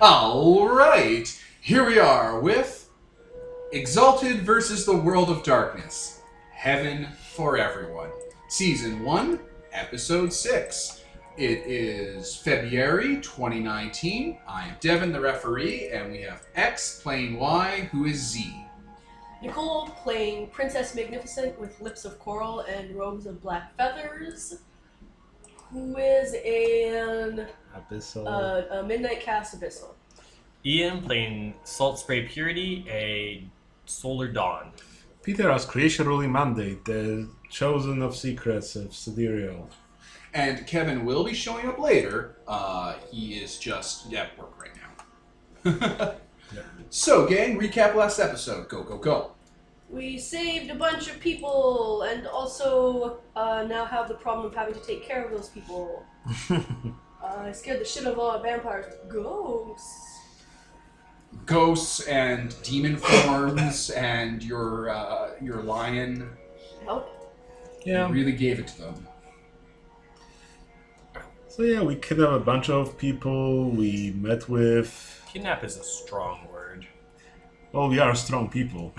Alright, here we are with Exalted versus the World of Darkness. Heaven for Everyone. Season 1, Episode 6. It is February 2019. I am Devin, the referee, and we have X playing Y, who is Z. Nicole playing Princess Magnificent with lips of coral and robes of black feathers, who is a midnight cast abyssal. Ian playing Salt Spray Purity, a Solar Dawn. Peter as Creation Ruling Mandate, the Chosen of Secrets of Sidereal. And Kevin will be showing up later. He is just at work right now. Yeah. So, gang, recap last episode. Go, go, go. We saved a bunch of people and also now have the problem of having to take care of those people. I scared the shit out of all vampires. Ghosts. Ghosts and demon forms and your lion. Help. Yeah. You really gave it to them. So yeah, we kidnapped a bunch of people. We met with... Kidnap is a strong word. Well, we are strong people.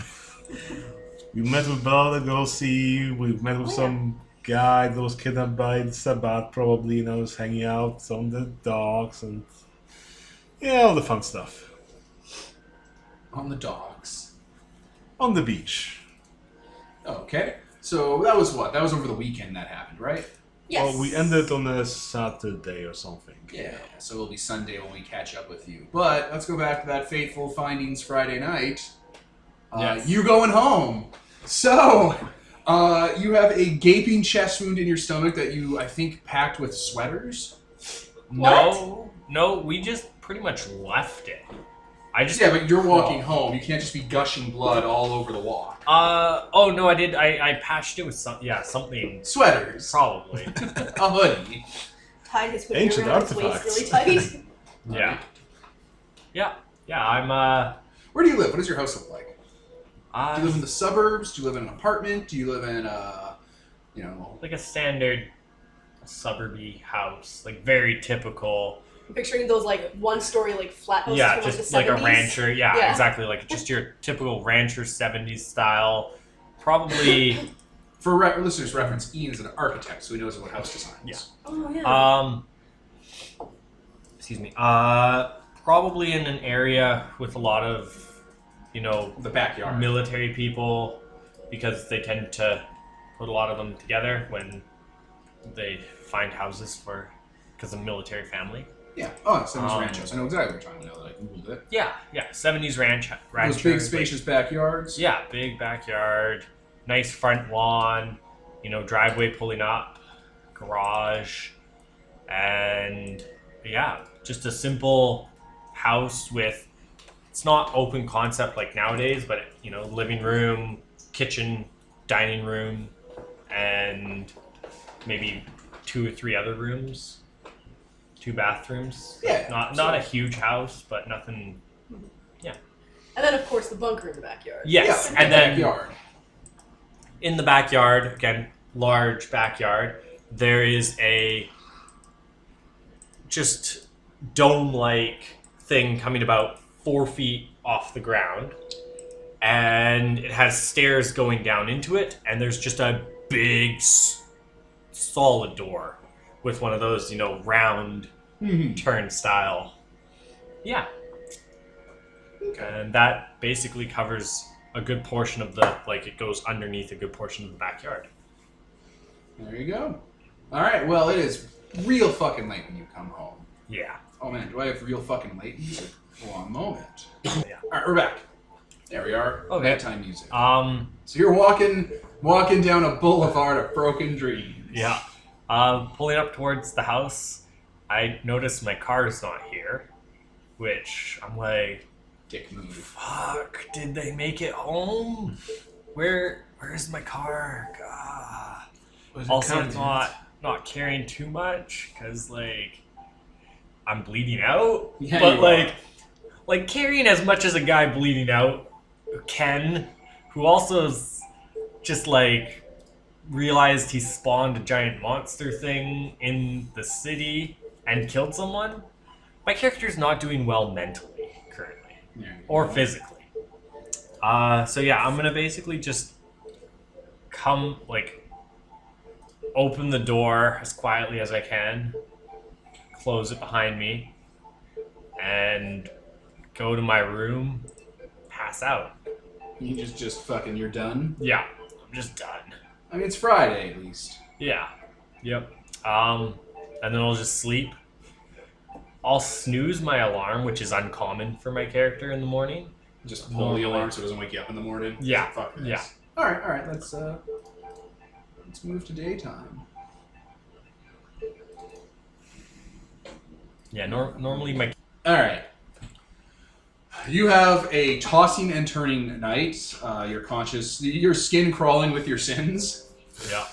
We met with Bella Lugosi. We met with some guy that was kidnapped by the Sabbath, probably, and I was hanging out on the docks and... Yeah, all the fun stuff. On the docks. On the beach. Okay. So that was what? That was over the weekend that happened, right? Yes. Well, we ended on a Saturday or something. Yeah, so it'll be Sunday when we catch up with you. But let's go back to that fateful findings Friday night. Yes. You going home. So, you have a gaping chest wound in your stomach that you, I think, packed with sweaters? No, we just pretty much left it. Yeah, but you're walking home. You can't just be gushing blood all over the walk. Oh no, I did. I patched it with something. Sweaters. Probably. A hoodie. Tied his hoodie Ancient around his waist artifacts. really tight. Yeah. I'm Where do you live? What does your house look like? Do you live in uh, the suburbs? Do you live in an apartment? Do you live in like a standard suburby house, like very typical. I'm picturing those like one-story like flat houses Yeah, from just like like the 70s. a rancher. Yeah, Yeah. exactly. Like just your typical rancher 70s style. Probably. For listeners' reference, Ian's an architect, so he knows what house design is. Yeah. Oh yeah. Excuse me. Probably in an area with a lot of, The backyard. military people, because they tend to put a lot of them together when they find houses because of military family. Yeah. Oh, 70s ranchos. I know exactly what you're talking about. I googled it. Yeah. 70s ranch. Those big, spacious backyards. Yeah, big backyard, nice front lawn, driveway pulling up, garage, and yeah, just a simple house with, it's not open concept like nowadays, but living room, kitchen, dining room, and maybe 2 or 3 other rooms, 2 bathrooms. Yeah. Not a huge house, but nothing. And then of course the bunker in the backyard. Yes, Yeah, and then backyard. in the backyard, again, large backyard, there is a just dome-like thing coming about 4 feet off the ground, and it has stairs going down into it, and there's just a big, solid door with one of those, round turnstile. Yeah. Okay. And that basically covers a good portion of it goes underneath a good portion of the backyard. There you go. All right. Well, it is real fucking late when you come home. Yeah. Oh man, do I have real fucking late music? One moment. Yeah. All right, we're back. There we are. Okay. Bedtime music. So you're walking down a boulevard of broken dreams. Yeah. Pulling up towards the house, I noticed my car's not here, which I'm like, Dick move. fuck, did they make it home? Where's my car? God. Also not caring too much, because I'm bleeding out. Yeah, but you are. like carrying as much as a guy bleeding out can, who also is just realized he spawned a giant monster thing in the city and killed someone. my character's not doing well mentally currently, Yeah. or physically. So yeah, I'm gonna basically just come, like, open the door as quietly as I can, close it behind me, and go to my room, pass out. You just fucking, you're done? Yeah, I'm just done. I mean, it's Friday, at least. Yeah. Yep. And then I'll just sleep. I'll snooze my alarm, which is uncommon for my character in the morning. Just pull the alarm so it doesn't wake you up in the morning? Yeah. Fuck this. Yeah. Alright, let's move to daytime. Yeah, normally my... Alright. You have a tossing and turning night. You're conscious. Your skin crawling with your sins. Yeah.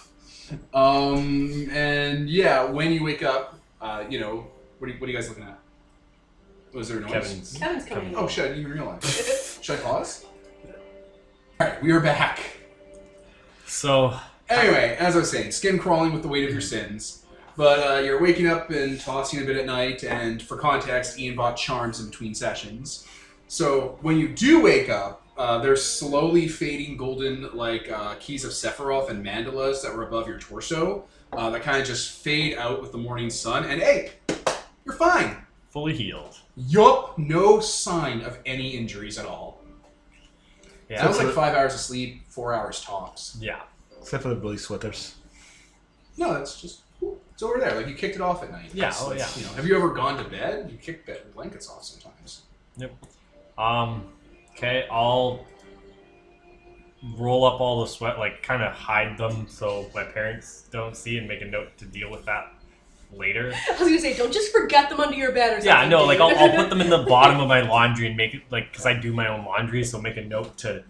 And yeah, when you wake up, what are you guys looking at? Was there a noise? Kevin's coming. Oh shit, I didn't even realize. Should I pause? Alright, we are back. So... Anyway, as I was saying, skin crawling with the weight of your sins. But you're waking up and tossing a bit at night, and for context, Ian bought charms in between sessions. So when you do wake up, there's slowly fading golden keys of Sephiroth and mandalas that were above your torso that kind of just fade out with the morning sun. And hey, you're fine. Fully healed. Yup, no sign of any injuries at all. Yeah. Sounds like 5 hours of sleep, 4 hours tops. Yeah. Except for the Billy sweaters. No, that's just... It's over there. Like, you kicked it off at night. Yeah, You know, have you ever gone to bed? You kick bed blankets off sometimes. Yep. Okay, I'll roll up all the sweat, like, kind of hide them so my parents don't see, and make a note to deal with that later. I was gonna say, don't just forget them under your bed or something. Yeah, no, like, dude. I'll put them in the bottom of my laundry and make it, like, because I do my own laundry, so make a note to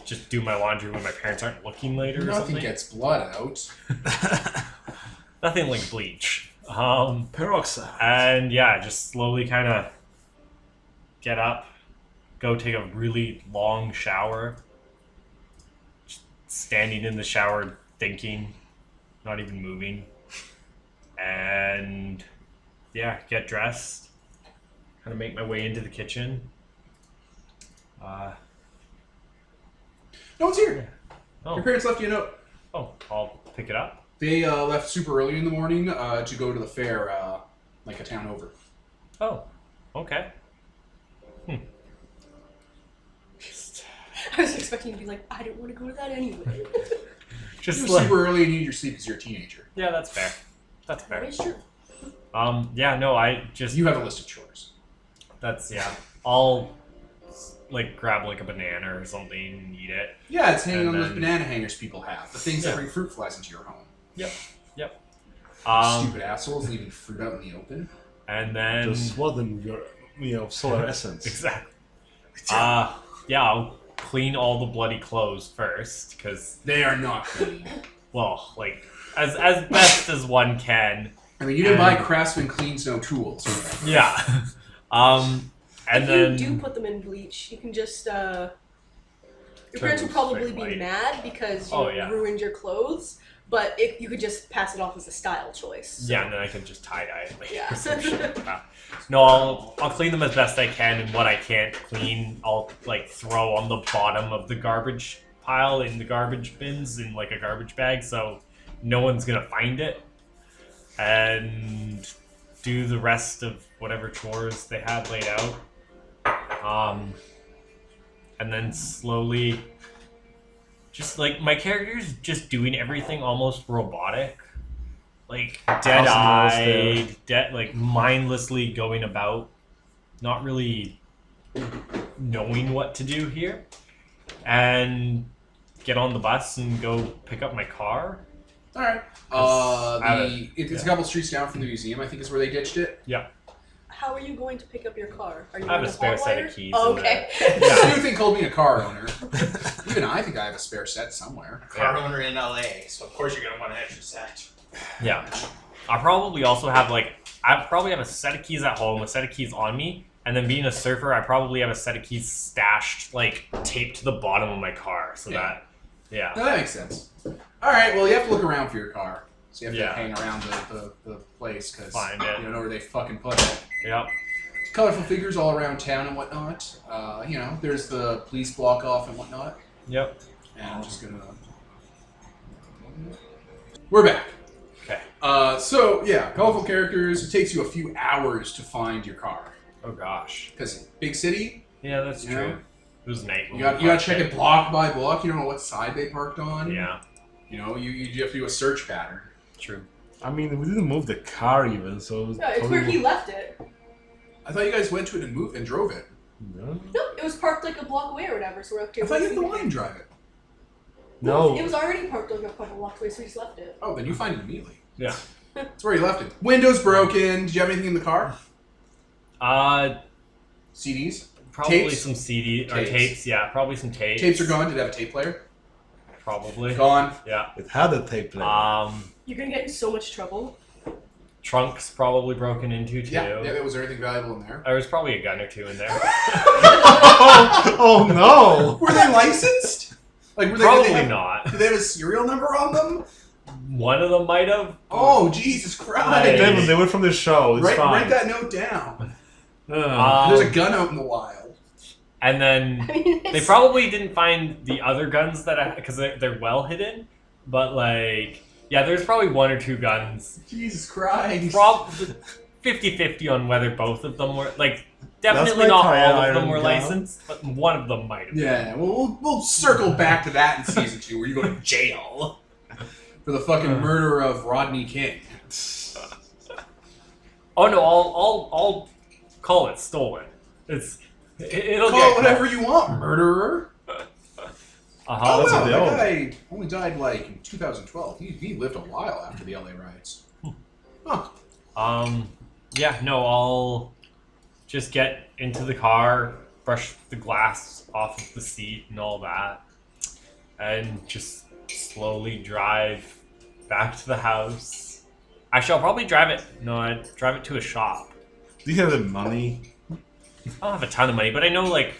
just do my laundry when my parents aren't looking later or Nothing something. gets blood out. Nothing like bleach. Peroxide. And yeah, just slowly kind of get up, go take a really long shower, just standing in the shower thinking, not even moving, and yeah, get dressed, kind of make my way into the kitchen. No one's here. Oh, Your parents left you a note. I'll pick it up. They left super early in the morning to go to the fair, like a town over. Oh, okay. I was expecting you to be like, I don't want to go to that anyway. Just You were super early and you need your sleep because you're a teenager. yeah, that's fair. That's That fair. is true. Yeah, no, I just You have a list of chores. that's yeah. I'll like grab like a banana or something and eat it. Yeah, it's hanging And on those then- banana hangers people have. The things that Yeah. bring fruit flies into your home. Yep. Stupid assholes leaving fruit out in the open. And then Just swat them with your solar essence. exactly. Yeah, I'll clean all the bloody clothes first, because They are not clean. well, like as best as one can. I mean, you didn't buy Craftsman Cleans No Tools. Yeah. And if then you do put them in bleach, you can just your Turn parents will them probably straight be white. mad because you Oh, yeah. ruined your clothes, but you could just pass it off as a style choice. So. yeah, and then I can just tie dye it later Yeah. or some shit like that. No, I'll clean them as best I can, and what I can't clean, I'll like throw on the bottom of the garbage pile in the garbage bins in like a garbage bag, so no one's gonna find it. And do the rest of whatever chores they had laid out. And then slowly, just like my character's just doing everything almost robotic, like dead-eyed, like mindlessly going about, not really knowing what to do here, and get on the bus and go pick up my car. All right. It's a couple streets down from the museum, I think is where they ditched it. Yeah. How are you going to pick up your car? Are you I have going a to spare haul set of wire? keys Oh, in okay. Yeah. You think called me a car owner. Even I think I have a spare set somewhere. Car owner in LA, so of course you're gonna want an extra set. Yeah. I probably also have I probably have a set of keys at home, a set of keys on me, and then being a surfer, I probably have a set of keys stashed, taped to the bottom of my car, so Yeah. that, yeah. No, that makes sense. All right, well, you have to look around for your car. So you have to hang around the place because Find it. you don't know where they fucking put it. Yep. Colorful figures all around town and whatnot. You know, there's the police block off and whatnot. Yep. And I'm just gonna... We're back. Okay. So, yeah, colorful characters. It takes you a few hours to find your car. Oh gosh. Because big city, Yeah, that's You true. know? It was night. you gotta check it block by block. You don't know what side they parked on. Yeah. You know, you have to do a search pattern. True. I mean, we didn't move the car even, so... No, it's where he left it. I thought you guys went to it and moved and drove it. No. No, it was parked like a block away or whatever, so we're okay. I thought you had the line drive it. No. It was already parked like a couple blocks away, so we just left it. Oh, then you find it immediately. Yeah. That's where you left it. Windows broken. Did you have anything in the car? CDs? Probably Tapes? some CD or Tapes. tapes. Yeah, probably some tapes. Tapes are gone. Did it have a tape player? Probably. Gone. Yeah. It had a tape player. You're gonna get in so much trouble. Trunks probably broken into too. Yeah. Was there anything valuable in there? There was probably a gun or two in there. Oh no! Were they licensed? Like, were Probably did they have, not. Did they have a serial number on them? One of them might have. Oh, Jesus Christ! Hey. They were from the show. It's Write fine. that note down. Um, There's a gun out in the wild. And then I mean, they probably didn't find the other guns that because they're well hidden. But like, yeah, there's probably one or two guns. Jesus Christ! 50-50 on whether both of them were like. Definitely my not tire all of them iron were gun. licensed, but one of them might have. Yeah, we'll circle back to that in season 2, where you go to jail for the fucking murder of Rodney King. Oh no, I'll call it stolen. It'll Call get it whatever you want, murderer. Uh-huh. That's wow, what they that own. guy only died like in 2012. He lived a while after the LA riots. Huh. Yeah, no, I'll just get into the car, brush the glass off of the seat and all that, and just slowly drive back to the house. Actually, I'll probably drive it to a shop. Do you have the money? I don't have a ton of money, but I know, like,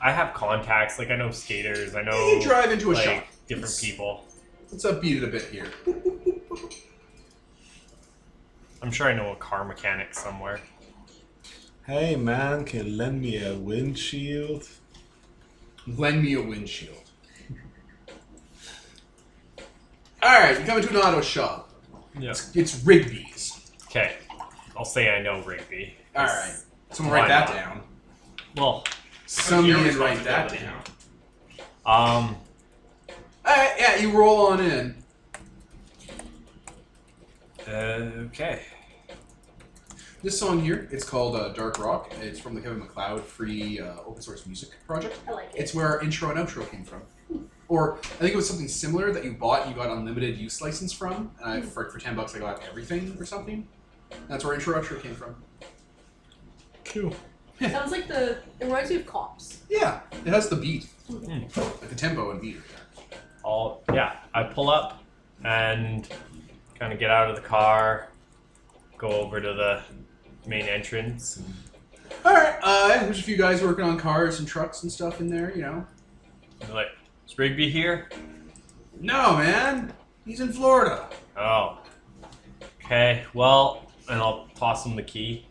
I have contacts. Like, I know skaters. I know You drive into a like, shop. different people. Let's upbeat it a bit here. I'm sure I know a car mechanic somewhere. Hey man, can you lend me a windshield? Lend me a windshield. Alright, you come into an auto shop. Yeah. It's Rigby's. Okay. I'll say I know Rigby. Alright. Someone write Why that not? down. Well, Somebody write that down. Alright, yeah, you roll on in. Okay. This song here, it's called Dark Rock. It's from the Kevin MacLeod free open source music project. I like it. It's where our intro and outro came from. Or I think it was something similar that you bought and you got unlimited use license from. And for $10 I got everything or something. That's where intro outro came from. Cool. Sounds like it reminds me of Cops. Yeah, it has the beat. Mm. Like the tempo and beat. I pull up and kind of get out of the car, go over to the main entrance. And Alright, there's a few guys working on cars and trucks and stuff in there, you know. they're like, is Rigby here? No, man. He's in Florida. Oh. Okay, well, and I'll toss him the key,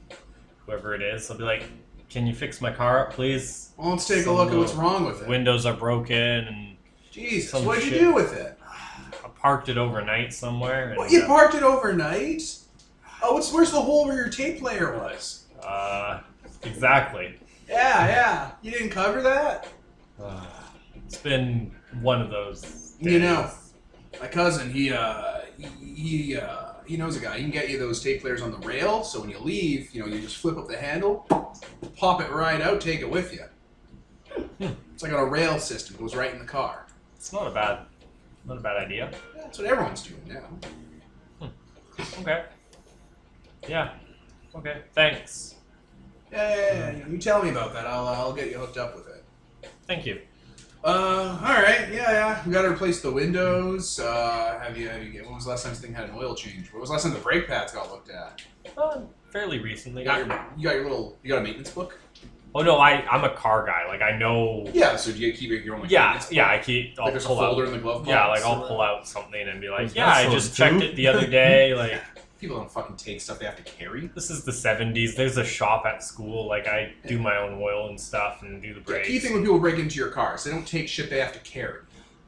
whoever it is. I'll be like, can you fix my car up, please? Well, let's take a look at what's wrong with it. Windows are broken and Jesus, some what'd you shit. do with it? I parked it overnight somewhere. And, What, you parked it overnight? Oh, where's the hole where your tape player was? Exactly. Yeah. You didn't cover that? It's been one of those days. You know, my cousin, he knows a guy. He can get you those tape players on the rail, so when you leave, you just flip up the handle, pop it right out, take it with you. It's like on a rail system. It goes right in the car. It's not a bad idea. Yeah, that's what everyone's doing now. Okay. Yeah. Okay. Thanks. Yeah. You tell me about that. I'll get you hooked up with it. Thank you. All right. Yeah. We got to replace the windows. When was the last time this thing had an oil change? When was the last time the brake pads got looked at? Fairly recently. You got a maintenance book? Oh no, I'm a car guy. Like I know. Yeah, so do you keep your own? Like, Yeah, fitness yeah. box? I keep. I'll Like there's a pull folder out. in the glove box. Yeah, like I'll or- pull out something and be like, Was yeah, that I so just too? checked it the other day. Like People don't fucking take stuff they have to carry. this is the '70s. There's a shop at school. Like I do my own oil and stuff and do the The brakes. key thing when people break into your cars, they don't take shit they have to carry.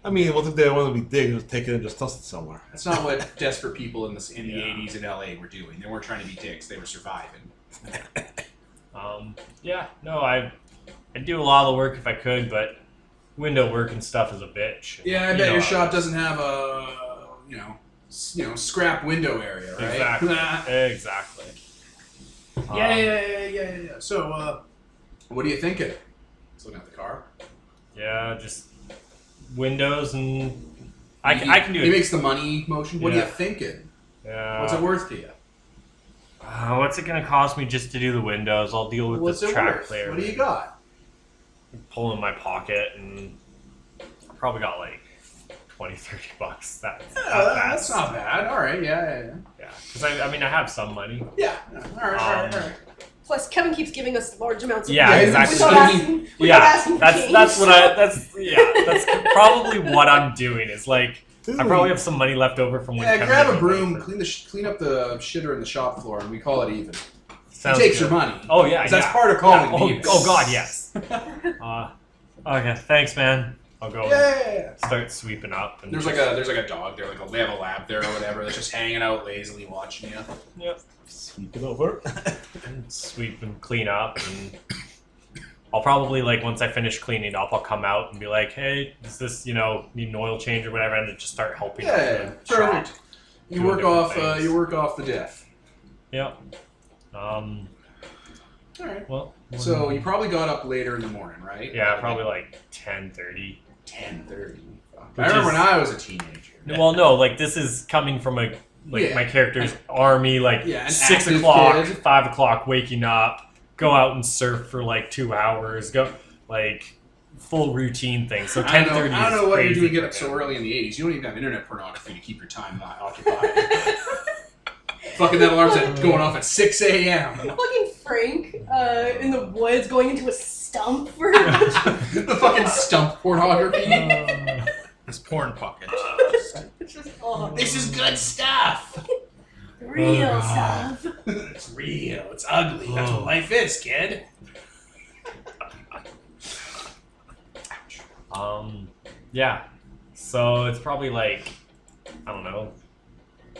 I mean, what if they want to be dick? Just take it and just toss it somewhere. That's not what desperate people in the Yeah. 80s in LA were doing. They weren't trying to be dicks. They were surviving. Yeah, no, I'd do a lot of the work if I could, but window work and stuff is a bitch. Yeah, I You bet know your how shop it is. doesn't have a scrap window area, right? Exactly. Exactly. Yeah. So, what are you thinking? Just looking at the car. Yeah, just windows and I can do He it. makes the money motion. What are Yeah. you thinking? Yeah. What's it worth to you? What's it gonna cost me just to do the windows? I'll deal with What's this it track worth? player. What do you got? Pull in my pocket and I probably got like $20-$30. That's not bad. All right. Yeah. Yeah, because I mean I have some money. Yeah. All right. Plus, Kevin keeps giving us large amounts of Yeah, money exactly. without asking, without Yeah, asking for change. that's probably what I'm doing. Is like I probably have some money left over from when. Yeah, Kevin grab a did broom, my clean up the shitter in the shop floor, and we call it even. Sounds He takes good. your money. Oh yeah, 'Cause yeah. that's part of calling Yeah. me. Oh god, yes. Okay, thanks, man. I'll go Yeah. start sweeping up. And There's like a dog there, they have a lab there or whatever that's just hanging out lazily watching you. Yep. Sweep it over. And sweep and clean up, and I'll probably like once I finish cleaning up, I'll come out and be like, hey, does this need an oil change or whatever, and then just start helping. out Yeah, the shop. perfect. You doing work different off things. the diff. Yep. All right. Well. So you probably got up later in the morning, right? Yeah, probably like 10:30. 10:30. I Which remember is- when I was a teenager. Well, no, like this is coming from Yeah. my character's army, like Yeah, an 6 active o'clock, kid. 5 o'clock, waking up, go out and surf for like 2 hours, go like full routine thing. So 10:30. I don't know what you're crazy doing get for up so him. early in the 80s. You don't even have internet pornography to keep your time occupied. Fucking that alarm's going off at 6 a.m. Fucking Frank in the woods going into a stump for The fucking stump pornography. His porn pocket. It's just oh, This is good stuff. real stuff. It's real. It's ugly. That's what life is, kid. Yeah. So it's probably like I don't know,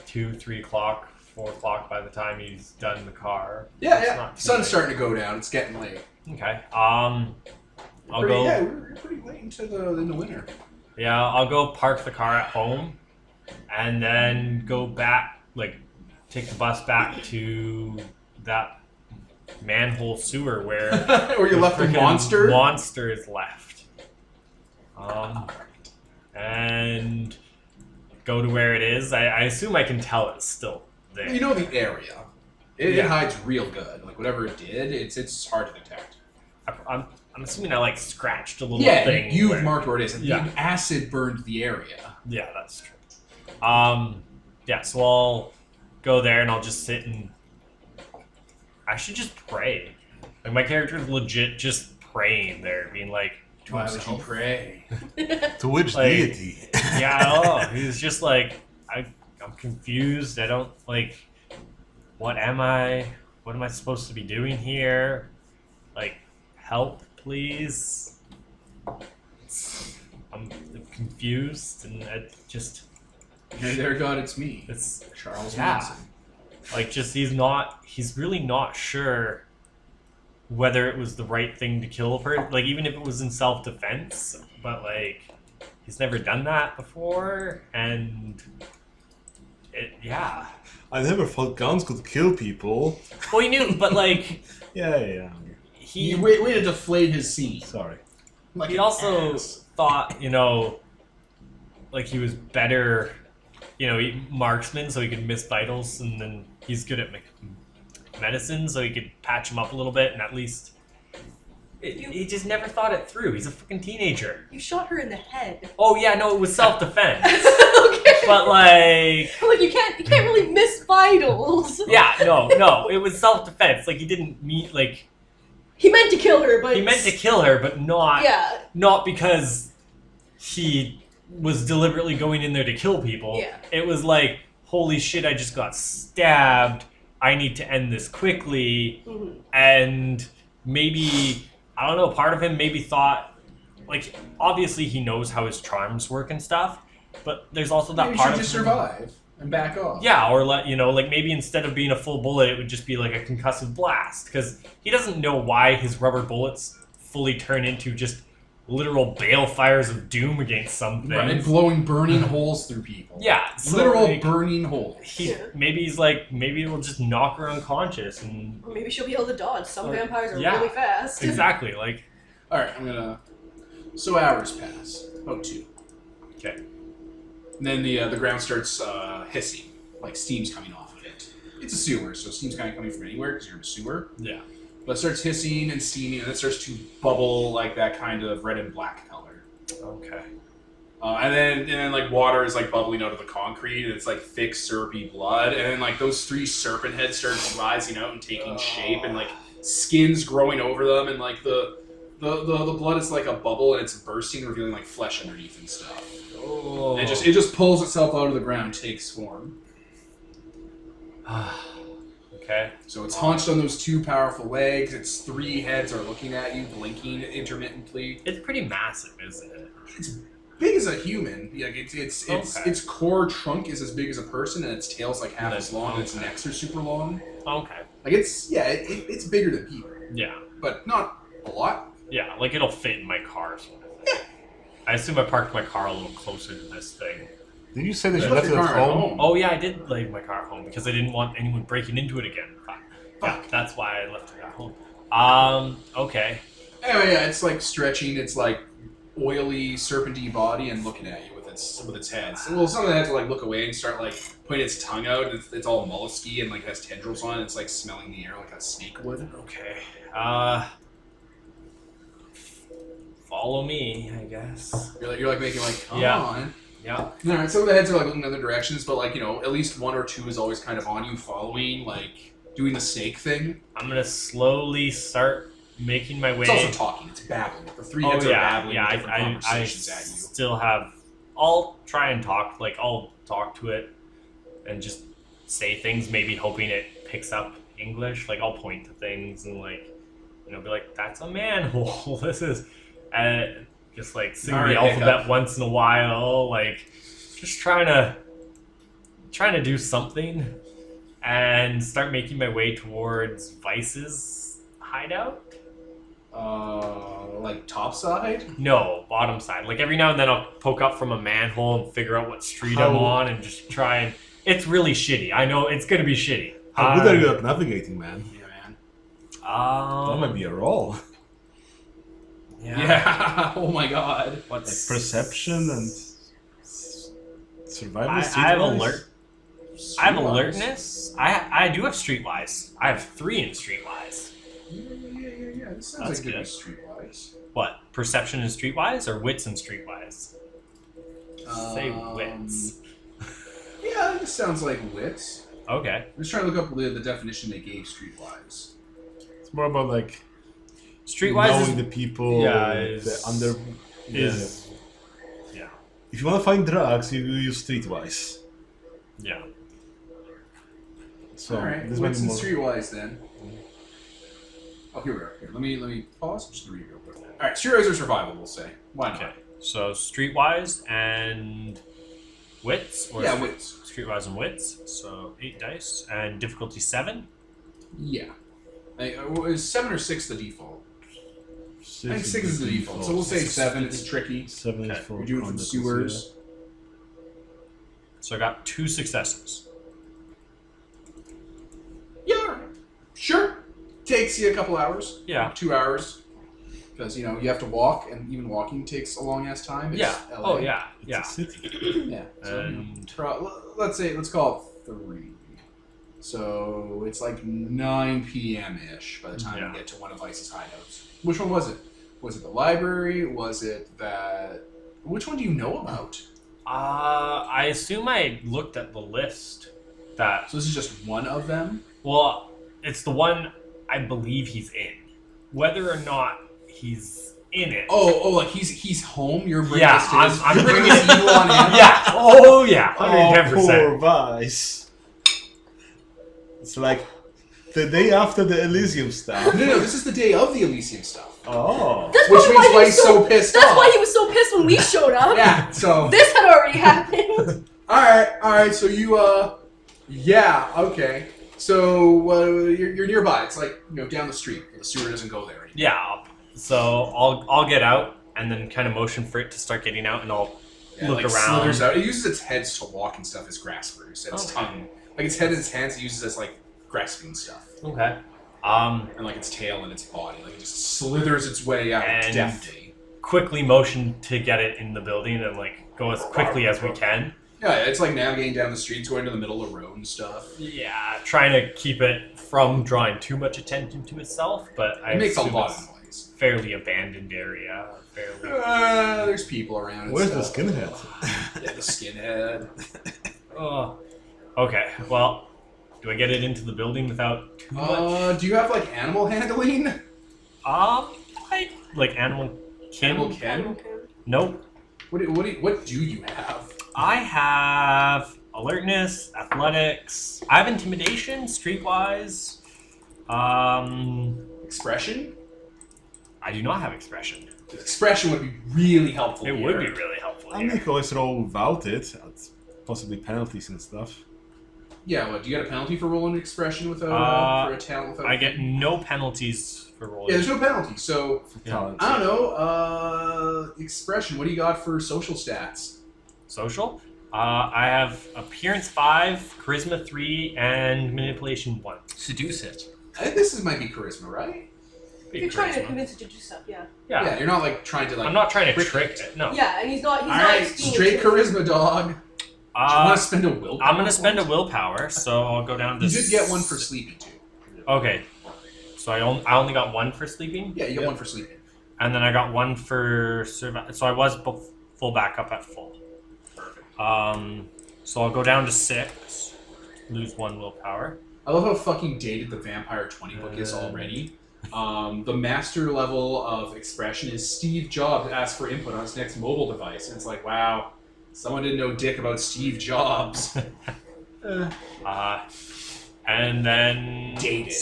2, 3 o'clock, 4 o'clock by the time he's done in the car. Yeah, It's yeah. not too Sun's late. starting to go down. It's getting late. Okay. I'll go. Yeah, we're pretty late into the winter. Yeah, I'll go park the car at home, and then go back, like, take the bus back to that manhole sewer where Or you left the frickin' monster. monster is left. And go to where it is. I assume I can tell it's still there. You know the area. It Yeah. hides real good. Like whatever it did, it's hard to detect. I'm assuming I like scratched a little Yeah, thing. you've where- marked where it is. And Yeah. the acid burned the area. Yeah, that's true. Yeah, so I'll go there and I'll just sit and I should just pray. Like my character's legit just praying there, being like to Why would you himself. pray? To which Like- deity? Yeah, I don't know. He's just like I'm confused. I don't like what am I supposed to be doing here? Like help, please. I'm confused and it just Hey there, God, it's me. it's Charles Yeah. Manson. like just he's really not sure whether it was the right thing to kill a person, like even if it was in self-defense, but like he's never done that before, and yeah. I never thought guns could kill people. Well, he knew, but like Yeah. He he way to deflate his scene. Sorry. Like he an also ass. thought, like he was better, marksman, so he could miss vitals, and then he's good at medicine, so he could patch him up a little bit, and at least he just never thought it through. He's a fucking teenager. You shot her in the head. Oh yeah, no, it was self-defense, Okay. but like, Like you can't really miss vitals. yeah, no, it was self-defense. Like he didn't meet like. He meant to kill her, but... He meant to kill her, but not... Yeah. Not because he was deliberately going in there to kill people. Yeah. It was like, holy shit, I just got stabbed. I need to end this quickly. Mm-hmm. And maybe, I don't know, part of him maybe thought, like, obviously he knows how his charms work and stuff, but there's also that Maybe part should of just him- survive and back off. Yeah, or like maybe instead of being a full bullet, it would just be like a concussive blast, because he doesn't know why his rubber bullets fully turn into just literal balefires of doom against something. Right, and blowing burning holes through people. Yeah, so Literal like, burning holes. maybe he's like, maybe it will just knock her unconscious, and Or maybe she'll be able to dodge. Some Or- vampires are yeah. really fast. exactly like. Alright, I'm gonna... So hours pass. About 2. Okay. And then the ground starts hissing. Like steam's coming off of it. It's a sewer, so steam's kind of coming from anywhere because you're in a sewer. Yeah. But it starts hissing and steaming, and it starts to bubble like that kind of red and black color. Okay. And then like water is like bubbling out of the concrete, and it's like thick syrupy blood, and then like those 3 serpent heads start rising out and taking shape, and like skins growing over them, and like the blood is like a bubble, and it's bursting, revealing like flesh underneath and stuff. Oh. And it just pulls itself out of the ground, takes form. Okay. So it's hunched on those 2 powerful legs. Its 3 heads are looking at you, blinking intermittently. It's pretty massive, isn't it? It's big as a human. Like Okay. its core trunk is as big as a person, and its tail's like half That's- as long, and its necks are super long. Okay. Like it's bigger than people, Yeah. but not a lot. Yeah, like it'll fit in my car sort of thing. I assume I parked my car a little closer to this thing. Did you say that You you left it your at car at home? Oh yeah, I did leave my car at home because I didn't want anyone breaking into it again. Yeah, that's why I left it at home. Okay. Anyway, yeah, it's like stretching its like oily, serpenty body and looking at you with its head. So, well, some of the heads will like look away and start like putting its tongue out. It's all mollusky and like has tendrils on it. It's like smelling the air like a snake would. Okay. Follow me, I guess. You're like making like, come Yeah. on. Yeah. All right, some of the heads are like looking in other directions, but like, you know, at least 1 or 2 is always kind of on you, following, like doing the snake thing. I'm gonna slowly start making my way. It's also talking. It's babbling. The 3 heads are babbling different I conversations at you. still have. I'll try and talk. Like I'll talk to it and just say things, maybe hoping it picks up English. Like I'll point to things and like, you know, be like, "That's a manhole." This is, and just like sing Alright, the alphabet hiccup. once in a while. Like just trying to do something and start making my way towards Vice's hideout. Like top side? No, bottom side. Like every now and then I'll poke up from a manhole and figure out what street I'm on and just try and... It's really shitty. I know it's going to be shitty. How good are you at navigating, man? Yeah, man. That might be a roll. Yeah. Oh my god. Like What's... perception and survival. I have alert. I have alertness. I do have streetwise. I have 3 in streetwise. Yeah. This sounds That's like good good. streetwise. What? Perception and streetwise or wits and streetwise? Say Um, wits. Yeah, this sounds like wits. Okay. I'm just trying to look up the definition they gave streetwise. It's more about like Streetwise knowing is... the people. Yeah, the under. is yeah. If you want to find drugs, you use streetwise. Yeah. So Alright, this wits might and be more. streetwise then. Oh, here we are. Here, let me pause. I'm just gonna read it real quick. Alright, streetwise or survival, we'll say. Why not? Okay. So streetwise and wits, or Yeah, wits. streetwise and wits. So 8 dice and difficulty 7. Yeah. Is 7 or 6 the default? I think 6 is the default. So we'll say 7. It's tricky. 7 is Okay. for We're doing it from conduct, sewers. So I got 2 successes. Yeah, alright. Sure. Takes you a couple hours. Yeah. 2 hours. Because, you know, you have to walk, and even walking takes a long ass time. It's Yeah. LA. Oh yeah. It's Yeah. a city. Yeah. So, you know, And let's call it 3. So it's like 9 p.m. ish by the time Yeah. you get to one of Vice's hideouts. Which one was it? Was it the library? Was it that? Which one do you know about? I assume I looked at the list. That So this is just one of them. well, it's the one I believe he's in. whether or not he's in it. Oh, like he's home. You're bringing Yeah, us to his, I'm you're bringing bringing- his evil on him. Yeah. Oh yeah. Oh, 110%. poor Vice. It's like the day after the Elysium stuff. No, this is the day of the Elysium stuff. Oh. That's Which probably means why why he he's was so pissed That's off. why he was so pissed when we showed up. Yeah, so... This had already happened. Alright, so you, yeah, okay. So, you're nearby. It's like, down the street. The sewer doesn't go there anymore. Yeah. So I'll get out and then kind of motion for it to start getting out, and I'll look like around. slithers out. It uses its heads to walk and stuff as graspers. And its Okay. tongue. Like, its head and its hands it uses as, like, grasping stuff. Okay. And, like, its tail and its body. Like, it just slithers its way out And- deftly. Quickly motion to get it in the building and like go as quickly as we can. Yeah, it's like navigating down the streets, going to the middle of the road and stuff. Yeah, trying to keep it from drawing too much attention to itself, but I It makes a assume lot it's of noise. fairly abandoned area. Fairly. There's people around. And Where's the stuff. skinhead? Yeah, the skinhead. Oh. Okay. Well, do I get it into the building without too much? Do you have like animal handling? Like animal kin? Animal ken? Okay. Nope. What do you have? I have alertness, athletics. I have intimidation, streetwise. Expression? I do not have expression. Expression would be really helpful. It here. would be really helpful I here. make always roll without it. Possibly penalties and stuff. Yeah. What? Do you get a penalty for rolling expression without for a talent without? I get no penalties for rolling. Yeah, there's no penalty. So Yeah. Talent. I don't know. Expression. What do you got for social stats? Social. I have appearance 5, charisma 3, and manipulation 1. Seduce it. I think this might be charisma, right? You're trying to convince it to do stuff, yeah. Yeah. You're not like trying to like. I'm not trying to trick trick it. it. No. Yeah, and he's not. He's All not right, being straight intimidating. charisma, dog. Do you want to spend a willpower? I'm gonna spend a point? willpower, so I'll go down to. You did get one for sleeping too. Okay. So I only got 1 for sleeping, Yeah, you got one for sleeping. and then I got 1 for survival. So I was full back up at full. Perfect. So I'll go down to 6, lose 1 willpower. I love how fucking dated the Vampire 20 book is already. The master level of expression is Steve Jobs asked for input on his next mobile device. And it's like, wow, someone didn't know dick about Steve Jobs. And then Dated.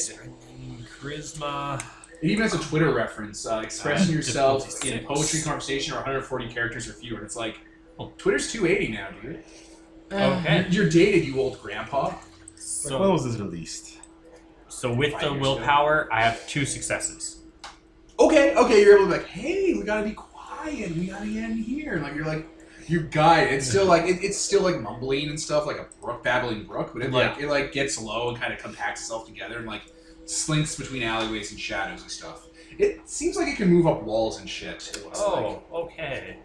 Charisma. It even has a Twitter reference, expressing yourself difficulty in 6. poetry, conversation, or 140 characters or fewer. And it's like, Twitter's 280 now, dude. Okay. You're dated, you old grandpa. Like, when So, was this released? so with 5 the years willpower, I have 2 successes. Okay, you're able to be like, hey, we gotta be quiet, we gotta get in here. And like, you're like, you guide. It's still like, it's still like mumbling and stuff, like a brook, babbling brook, but it gets low and kind of compacts itself together and like slinks between alleyways and shadows and stuff. It seems like it can move up walls and shit. It looks like. Okay.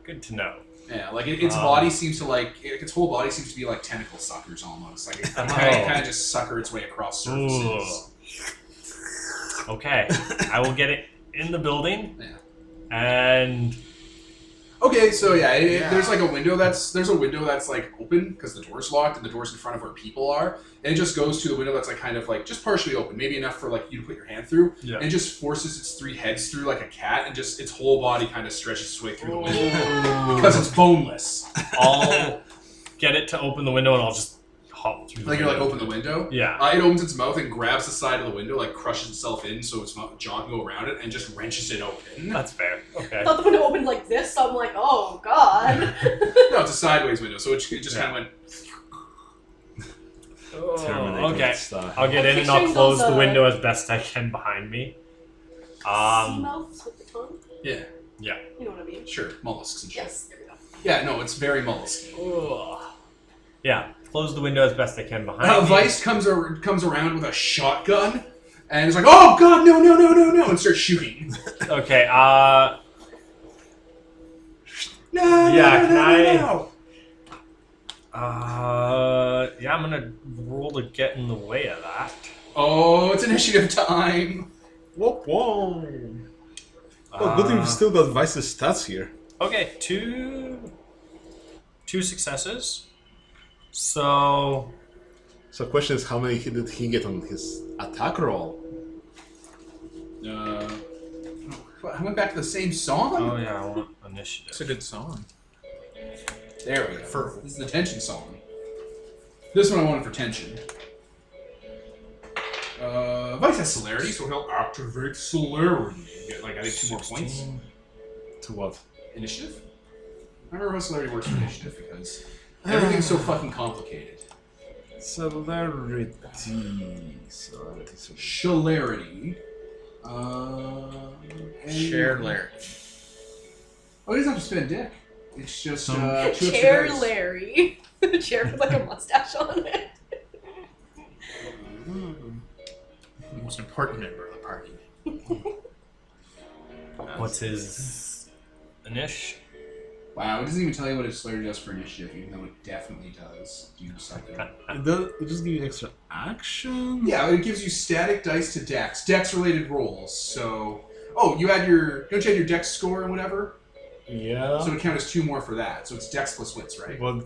Good to know. Yeah, like its body seems to its whole body seems to be like tentacle suckers almost. Like it kind of just sucker its way across surfaces. Okay. I will get it in the building. Yeah. And Okay, so yeah, there's like a window that's like open because the door's locked and the door's in front of where people are, and it just goes to the window that's like kind of like just partially open, maybe enough for like you to put your hand through, and it just forces its 3 heads through like a cat, and just its whole body kind of stretches its way through the window because it's boneless. I'll get it to open the window and I'll just hop through the Like you're like window. open the window. Yeah. It opens its mouth and grabs the side of the window, like crushes itself in so its jaw can go around it, and just wrenches it open. That's fair. I Okay. thought the window opened like this, so I'm like, oh god. No, it's a sideways window, so it just kind of went. Terminator Okay. style. I'll get in and I'll picturing close those, the window as best I can behind me. Sea mouths with the tongue? Yeah, Yeah. You know what I mean? sure, mollusks and shit. Yes, there we go. Yeah, no, it's very mollusky. Ugh. Yeah. Close the window as best I can behind me. Vice comes around with a shotgun, and is like, "Oh God, no!" and starts shooting. Okay. No, Yeah, no, can I- no. Yeah, I'm gonna roll to get in the way of that. Oh, it's initiative time. Whoop, whoa. Oh, good thing we've still got Vice's stats here. Okay, two successes. So So the question is, how many did he get on his attack roll? I went back to the same song? Oh yeah, I want initiative. It's a good song. There we go. This is the tension song. This one I wanted for tension. Vice has celerity, so he'll activate celerity. Get, like, I think 2 more points. To what? Initiative? I remember how celerity works for initiative because everything's so fucking complicated. Celerity. Celerity. Share Larry. Oh, he doesn't have to spend dick. It's just 2 extra Chair dice. Larry. Chair with like a mustache on it. The most important member of the party. What's his inish? Wow, it doesn't even tell you what his celerity does for initiative, even though it definitely does do something. It just gives you extra action? Yeah, it gives you static dice to dex. Dex-related rolls, so... Oh, don't you add your dex score and whatever? Yeah. So it counts as 2 more for that. So it's dex plus wits, right? Well,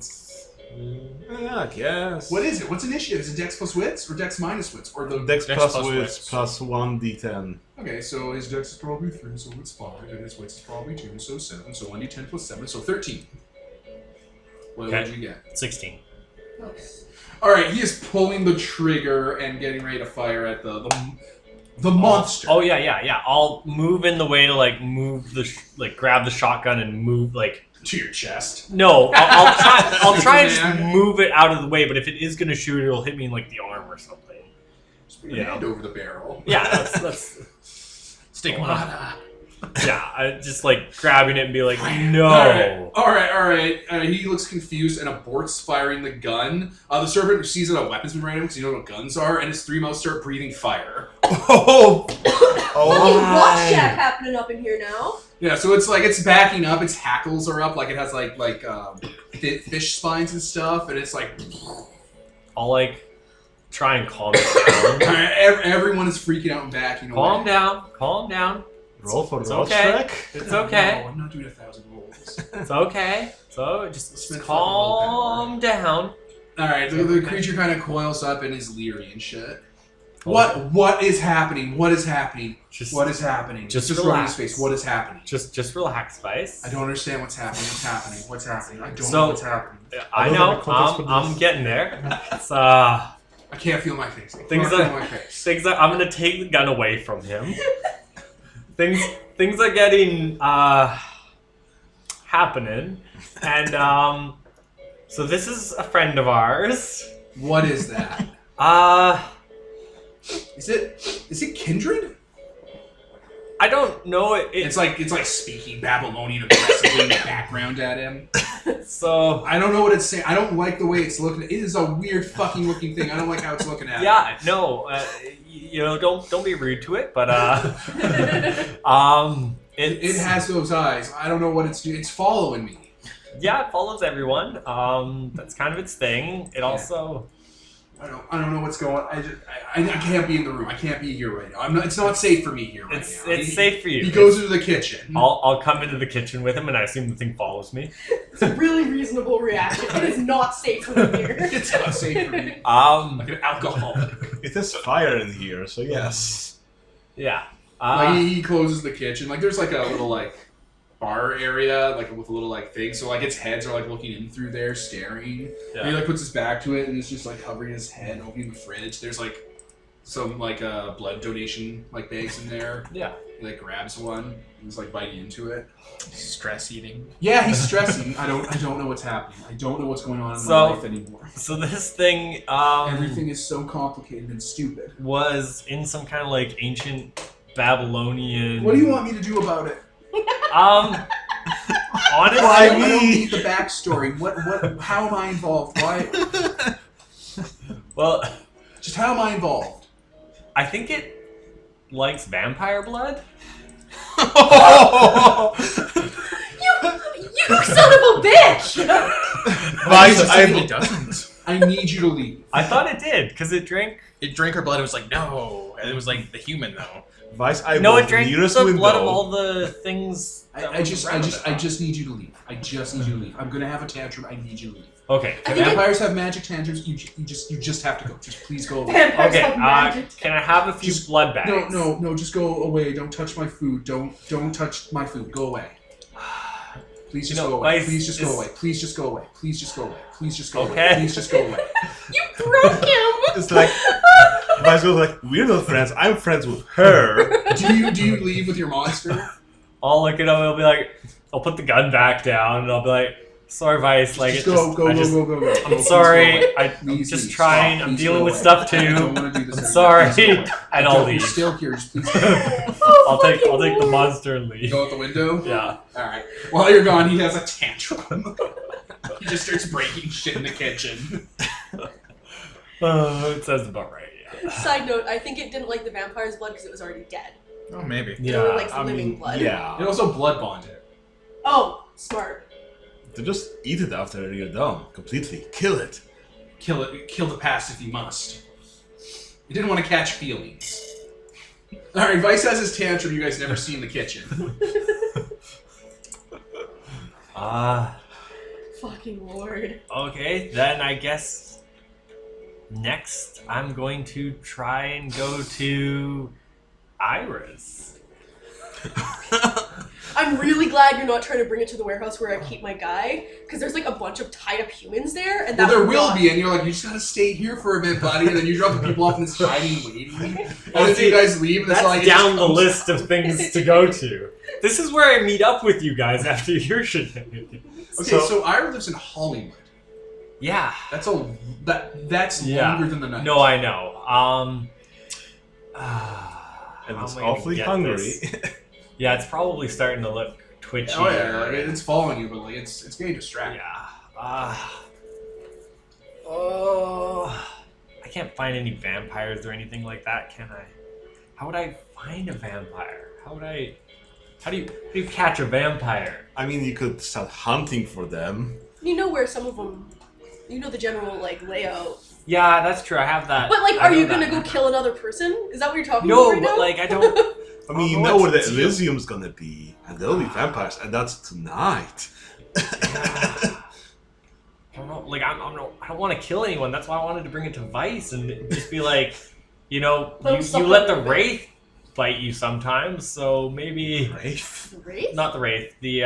yeah, I guess. What is it? What's initiative? Is it dex plus wits or dex minus wits? Or the Dex Dex plus plus wits wits. plus 1d10. Okay, so his dex is probably 3, so it's 5, and his wits is probably 2, so 7, so 1d10 plus 7, so 13. What Okay. would you get? 16. Okay. Alright, he is pulling the trigger and getting ready to fire at the monster. Oh yeah. I'll move in the way to like move the grab the shotgun and move like. To your chest. No, I'll try and just Superman. move it out of the way. But if it is gonna shoot, it'll hit me in like the arm or something. Just put your hand over the barrel. Yeah, that's Stigmata. yeah. I just like grabbing it and be like, no. Alright. He looks confused and aborts firing the gun. The servant sees that a weapon's been random because you know what guns are, and his 3 mouths start breathing fire. Oh! Little rock shack happening up in here now. Yeah, so it's backing up, its hackles are up, like it has fish spines and stuff, and it's like... I'll like try and calm it down. Everyone is freaking out and backing away. Calm down. Roll for It's roll okay. track? It's okay. No, I'm not doing 1,000 rolls. It's okay. So just Spend calm down. Alright, the creature kind of coils up and is leery and shit. What is happening? What is happening? Just What is happening? just rub in relax. his face. What is happening? Just relax, Vice. I don't understand what's happening. What's happening? What's happening? I don't So- know what's happening. I don't know. have a context for I'm this. getting there. It's I can't feel my face. I Things can't are- feel my face. things are. I'm gonna take the gun away from him. things are getting happening, and so this is a friend of ours. What is that? Is it kindred? I don't know. It's like speaking Babylonian aggressively in the background at him. So I don't know what it's saying. I don't like the way it's looking. It is a weird fucking looking thing. I don't like how it's looking at yeah, no. Don't be rude to it, but It has those eyes. I don't know what it's doing. It's following me. Yeah, it follows everyone. That's kind of its thing. It also. I don't know what's going on. I can't be in the room. I can't be here right now. It's not safe for me here right now. It's safe for you. He goes into the kitchen. I'll come into the kitchen with him, and I assume the thing follows me. It's a really reasonable reaction. It is not safe for me here. It's not safe for me. Um, Like an alcoholic. It is fire in here, so yes. yeah. Like he closes the kitchen. Like there's like a little like bar area, like with a little like thing. So like its heads are like looking in through there, staring. And he like puts his back to it and it's just like hovering his head, and opening the fridge. There's like some like blood donation like bags in there. Yeah. He like grabs one and he's like biting into it. Stress eating. Yeah, he's stressing. I don't know what's happening. I don't know what's going on in my So- life anymore. So this thing, Everything is so complicated and stupid. was in some kind of like ancient Babylonian. What do you want me to do about it? Honestly, I don't need the backstory. How am I involved? Why? well, Just how am I involved? I think it likes vampire blood. You son of a bitch! It doesn't. I need you to leave. I thought it did because it drank. It drank her blood. It was like, no. And it was like the human, though. Vice, I No, was it drank nearest the window. blood of all the things. I just need you to leave. I just need you to leave. I'm gonna have a tantrum. I need you to leave. Okay. I think Vampires have magic tantrums. You just have to go. Just please go away. Vampires Okay. have magic. Can I have a few Just- blood bags? No. Just go away. Don't touch my food. Don't touch my food. Go away. Please just go away. Vice Please just go is- away. Please just go away. Please just go away. Please just go Okay. away. Please just go away. You broke him! It's like Vice goes like, we're not friends. I'm friends with her. Do you leave with your monster? I'll look it up and I'll be like, I'll put the gun back down and I'll be like, sorry, Vice. Like, Just it's go. just, Go. I just, Go. I'm Please sorry. go away. I'm Please just leave. trying. Stop. I'm Please dealing go with away. stuff too. I don't want to do this. I'm anymore. sorry. Please go away. And I'll You're leave. still here. Just please I'll take the Lord. monster and leave. go out the window. Yeah. All right. While you're gone, he has a tantrum. He just starts breaking shit in the kitchen. It sounds about right. Yeah. Side note, I think it didn't like the vampire's blood because it was already dead. Oh, maybe. It only likes I living mean, blood. Yeah. It also blood bonded. Oh, smart. To just eat it after you're done. Completely. Kill it. Kill it. Kill the past if you must. You didn't want to catch feelings. All right. Vice has his tantrum. You guys never see in the kitchen. Fucking Lord. Okay, then I guess next I'm going to try and go to Iris. I'm really glad you're not trying to bring it to the warehouse where I keep my guy, because there's like a bunch of tied up humans there, and Well, that there would will not- be, and you're like, you just gotta stay here for a bit, buddy. And then you drop the people off in this hiding waiting. And then see, you guys leave, and it's That's like down the list of things to go to. This is where I meet up with you guys after your shenanigans. Okay, so Ira lives in Hollywood. Yeah. That's that's Yeah. longer than the night. No, I know. And how it's am I gonna awfully get hungry. this? Yeah, it's probably starting to look twitchy. Oh yeah, like, it's following you, but like it's getting distracted. Yeah. I can't find any vampires or anything like that, can I? How would I find a vampire? How do you catch a vampire? I mean, you could start hunting for them. You know where some of them. You know the general like layout. Yeah, that's true. I have that. But like, I are know you gonna that. go kill another person? Is that what you're talking No, about right but now? like I don't. I mean, you Oh, know where the what's the deal? Elysium's gonna be, and there'll be vampires, and that's tonight. I don't know. Like I don't want to kill anyone. That's why I wanted to bring it to Vice and just be like, you know, Let him you suck let on the your wraith bite you sometimes. So maybe Wraith? Wraith? not the wraith. The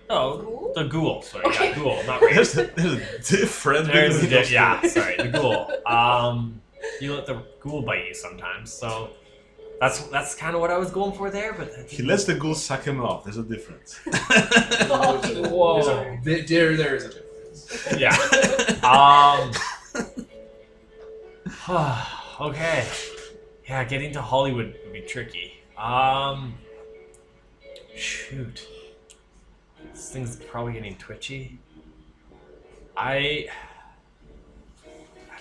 Ghoul? the ghoul. Sorry, Okay. yeah, ghoul, not wraith. There's a different There's thing. yeah, sorry, the ghoul. You let the ghoul bite you sometimes, so that's kind of what I was going for there. But that He lets the ghoul suck him off. There's a difference. Fucking Whoa. Lord. There is a difference. yeah. Okay. Yeah, getting to Hollywood would be tricky. Shoot. This thing's probably getting twitchy. I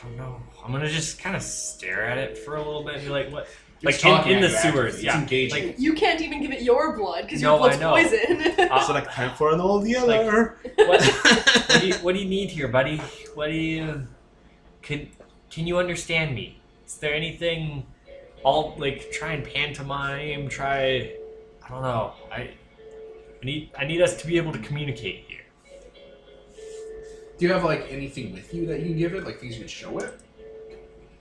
don't know. I'm gonna just kind of stare at it for a little bit and be like, what? It's Like talking in the at you, sewers, it's yeah. engaging. Like, You can't even give it your blood because No, your blood's I know. poison. So like, time for an old yeller. what do you need here, buddy? What do you can you understand me? Is there anything I'll like try and pantomime, I don't know. I need us to be able to communicate here. Do you have like anything with you that you can give it, like things you can show it,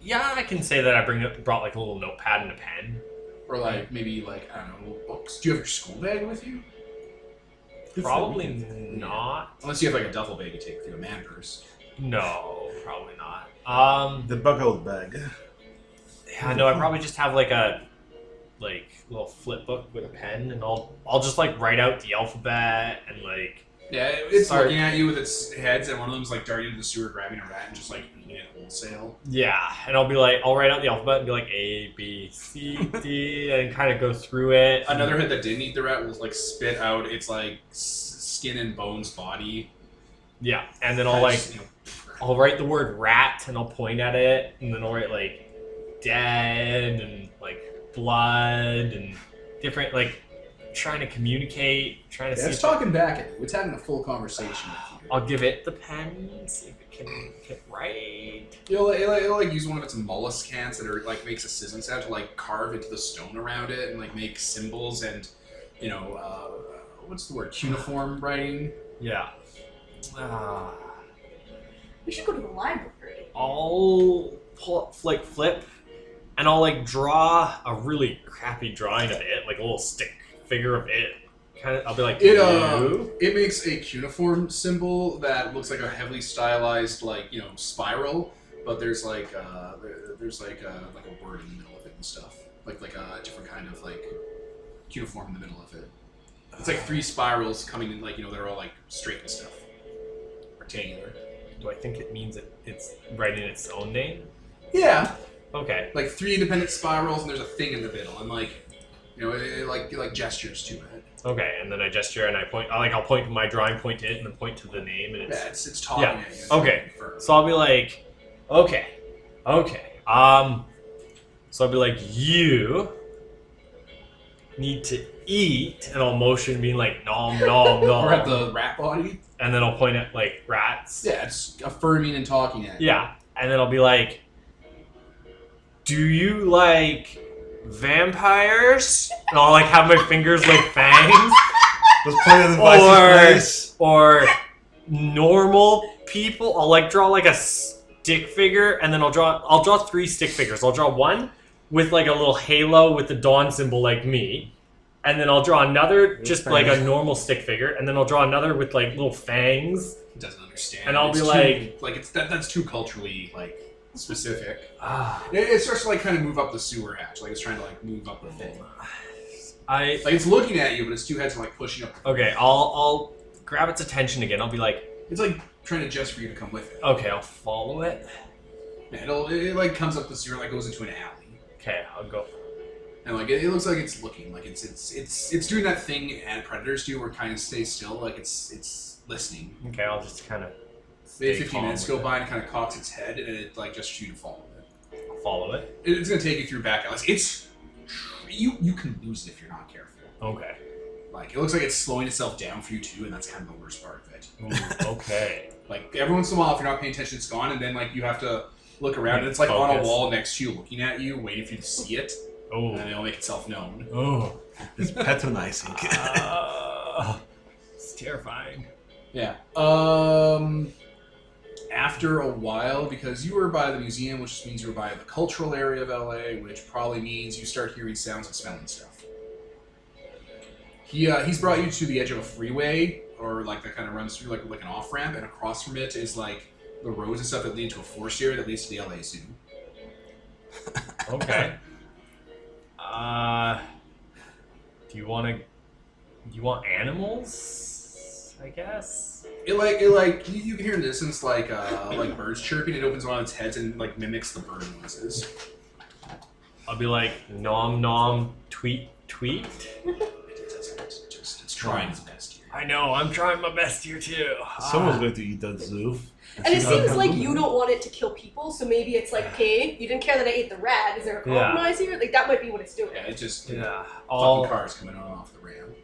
Yeah, I can say that I brought like a little notepad and a pen. or like maybe like I don't know, little books? Do you have your school bag with you? Probably not. Unless you have like a duffel bag you take with you, a man purse. No, probably not. The buckled bag. Yeah, no, I probably just have like a little flip book with a pen, and I'll just like write out the alphabet and like. Yeah, it's Sorry. looking at you with its heads, and one of them's like darting into the sewer, grabbing a rat, and just like eating it wholesale. Yeah, and I'll write out the alphabet and be like A, B, C, D, and kind of go through it. Another head that didn't eat the rat will like spit out its like skin and bones body. Yeah, and then I'll Just, you know, I'll write the word rat and I'll point at it, and then I'll write like dead and like blood and different like trying to communicate, trying to see. It's talking back at you. It's having a full conversation with you. I'll give it the pen, see if it can hit right. It'll like use one of its mollusk hands that are like makes a sizzling sound to like carve into the stone around it and like make symbols and what's the word? Cuneiform writing. Yeah. We should go to the library. I'll pull up, like flip, and I'll like draw a really crappy drawing of it, like a little stick figure of it. Kind of, I'll be like, it makes a cuneiform symbol that looks like a heavily stylized like spiral, but there's like a word in the middle of it and stuff, like a different kind of like cuneiform in the middle of it. It's like 3 spirals coming in, like they're all like straight and stuff, rectangular. Do I think it means it's writing its own name? Yeah. Okay. Like 3 independent spirals, and there's a thing in the middle, and it like gestures to it. Okay, and then I gesture and I point. I'll point my drawing, point to it, and then point to the name, and it's talking at you. Okay. So I'll be like, okay. So I'll be like, you need to eat, and I'll motion being like nom nom nom. Or at the rat body. And then I'll point at like rats. Yeah, it's affirming and talking at you. Yeah, and then I'll be like, do you like vampires? And I'll like have my fingers like fangs. Let's play the devices, or normal people. I'll like draw like a stick figure, and then I'll draw 3 stick figures. I'll draw one with like a little halo with the dawn symbol like me. And then I'll draw another, just like a normal stick figure, and then I'll draw another with like little fangs. He doesn't understand. And I'll be that's too culturally like specific. It starts to like kind of move up the sewer hatch, like it's trying to like move up the thing. Like it's looking at you, but its 2 heads are like pushing up. Okay, I'll grab its attention again. I'll be like, it's like trying to gesture for you to come with it. Okay, I'll follow it. Yeah, it like comes up the sewer, like goes into an alley. Okay, I'll go. And like it looks like it's looking, like it's doing that thing and predators do, where it kind of stays still, like it's listening. Okay, I'll just kind of. Maybe 15 minutes go by and it kind of cocks its head, and it like just you to follow it. I'll follow it. It's gonna take you through back alleys. You can lose it if you're not careful. Okay. Like it looks like it's slowing itself down for you too, and that's kind of the worst part of it. Ooh, okay. Like every once in a while, if you're not paying attention, it's gone, and then like you have to look around, and it's like on a wall next to you, looking at you, waiting for you to see it. Oh. And then it'll make itself known. Oh. It's patronizing. It's terrifying. Yeah. After a while, because you were by the museum, which just means you were by the cultural area of LA, which probably means you start hearing sounds and smelling stuff. He's brought you to the edge of a freeway, or like that kind of runs through like an off ramp, and across from it is like the roads and stuff that lead to a forest area that leads to the LA Zoo. Okay. Do you want animals? I guess. You can hear in the distance like birds chirping. It opens one of its heads and like mimics the bird noises. I'll be like nom nom tweet tweet. It's trying its best here. I know, I'm trying my best here too. Someone's going to eat that zoo. And it seems like you don't want it to kill people, so maybe it's like, okay, you didn't care that I ate the rat. Is there a compromise here? Like that might be what it's doing. Yeah, it just fucking cars coming on off the ramp.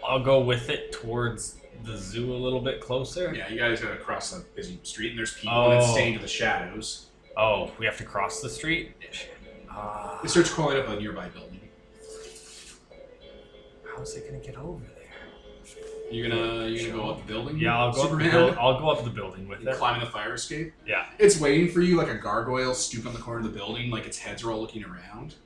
I'll go with it towards the zoo a little bit closer. Yeah, you guys gotta cross a busy street, and there's people that stay into the shadows. Oh, we have to cross the street? It starts crawling up a nearby building. How's it gonna get over there? You gonna go up the building? Yeah, I'll go Superman? up the building. I'll go up the building with it. Climbing the fire escape? Yeah. It's waiting for you like a gargoyle stooped on the corner of the building, like its heads are all looking around.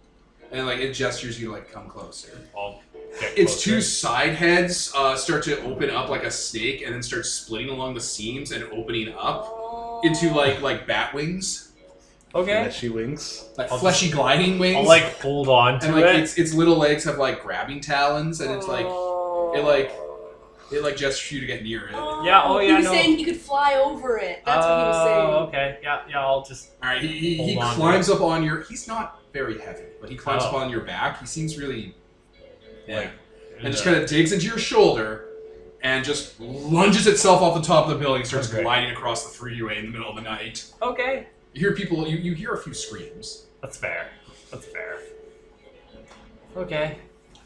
And like it gestures you to like come closer. I'll get Its closer. 2 side heads start to open up like a snake and then start splitting along the seams and opening up into like bat wings. Okay. Fleshy wings. Like fleshy gliding wings. I'll like hold on to and like it. its little legs have like grabbing talons, and it's like it like gestures you to get near it. Yeah, oh yeah, He was saying he could fly over it. That's what he was saying. Okay, yeah, I'll just... Alright, he Hold on climbs up on your... He's not very heavy, but he climbs up on your back. He seems really... and just kind of digs into your shoulder and just lunges itself off the top of the building and starts gliding across the freeway in the middle of the night. Okay. You hear people... You hear a few screams. That's fair. That's fair. Okay.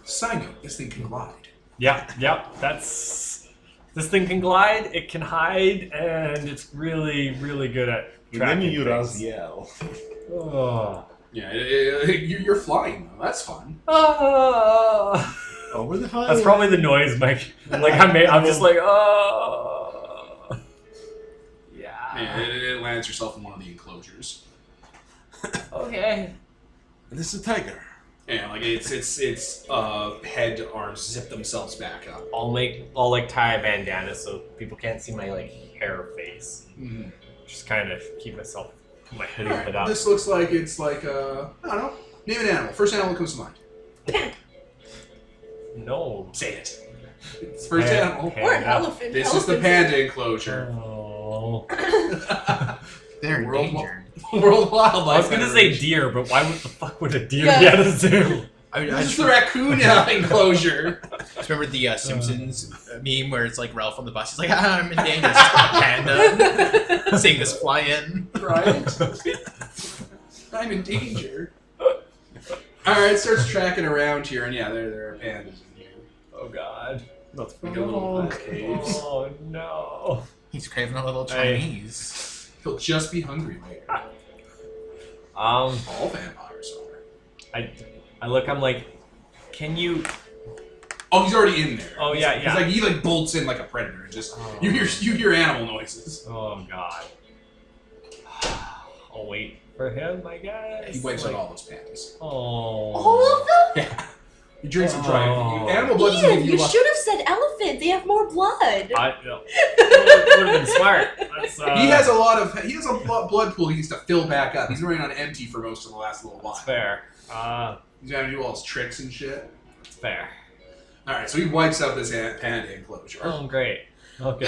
Side note: this thing can glide. Yep. This thing can glide, it can hide, and it's really, really good at tracking you things. yell. Oh. Yeah, you're flying though. That's fun. Ah. Over the highway. That's probably the noise, Mike. Like I'm just like, oh. Yeah, it lands yourself in one of the enclosures. Okay. This is a tiger. Yeah, like its head arms zip themselves back up. I'll like tie a bandana so people can't see my like hair or face. Mm-hmm. Just kind of keep my hoodie All right, put up. this looks like it's like I don't know. Name an animal. First animal that comes to mind. No. Say it. It's first animal. Or an elephant. This is the panda enclosure. Oh. They're World- endangered. World Wildlife. I was gonna say Federation. deer, but why would the fuck would a deer Yeah. be at a zoo? I This is just the raccoon enclosure. remember the Simpsons meme where it's like Ralph on the bus. He's like, I'm endangered. It's just a panda. Seeing this fly in. Right? I'm in danger. Alright, it starts tracking around here, and yeah, there are pandas in here. Oh god. Not Like a little black caves. Oh no. He's craving a little Hey. Chinese. He'll just be hungry later. All vampires are. I look. I'm like, can you? Oh, he's already in there. Oh, yeah, yeah. He's like he bolts in like a predator. And just Oh. you hear animal noises. Oh god. I'll wait for him, I guess. He wipes out Like, all those pandas. Oh. All of them? Yeah. He drinks some dry. Oh. Animal blood doesn't Ian, give you you luck. should have said elephant. They have more blood. Would have been smart. That's, He has a blood pool he needs to fill back up. He's running on empty for most of the last little while. That's fair. He's having to do all his tricks and shit. It's fair. Alright, so he wipes out this panda enclosure. Oh, great. Okay.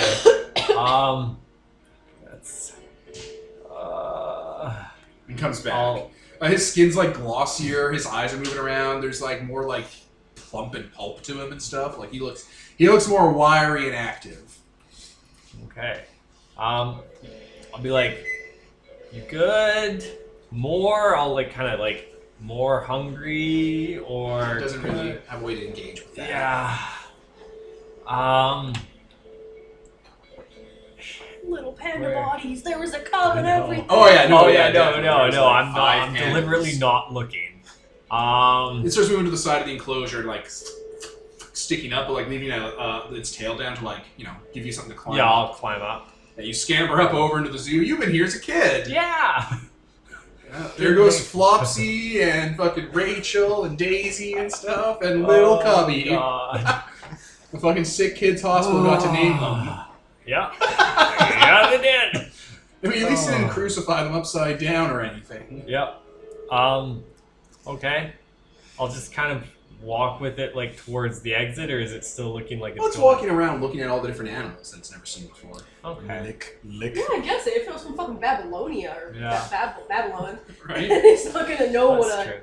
That's. And comes back. I'll- His skin's like glossier, his eyes are moving around, there's like more like plump and pulp to him and stuff. Like he looks more wiry and active. Okay. I'll be like, you good? More? I'll like kind of like more hungry or Doesn't really have a way to engage with that. Yeah. Little panda Where? bodies. There was a cub and I know. everything. Oh yeah, no, No. There's, like, I'm not. 5 I'm pandas. deliberately not looking. It starts moving to the side of the enclosure and like sticking up, but like leaving its tail down to like give you something to climb. Yeah, up. I'll climb up. And you scamper up over into the zoo. You've been here as a kid. Yeah. Yeah, there goes Flopsy and fucking Rachel and Daisy and stuff and little Cubby. God. The fucking sick kids hospital got to name them. Yeah. Yeah, they did. I mean, at least they didn't crucify them upside down or anything. Yep. Okay. I'll just kind of walk with it like towards the exit, or is it still looking like Well, it's it's going? walking around looking at all the different animals that it's never seen before. Okay. Lick. Yeah, I guess if it was from fucking Babylonia or Yeah. Babylon, Right? it's not gonna know That's what true.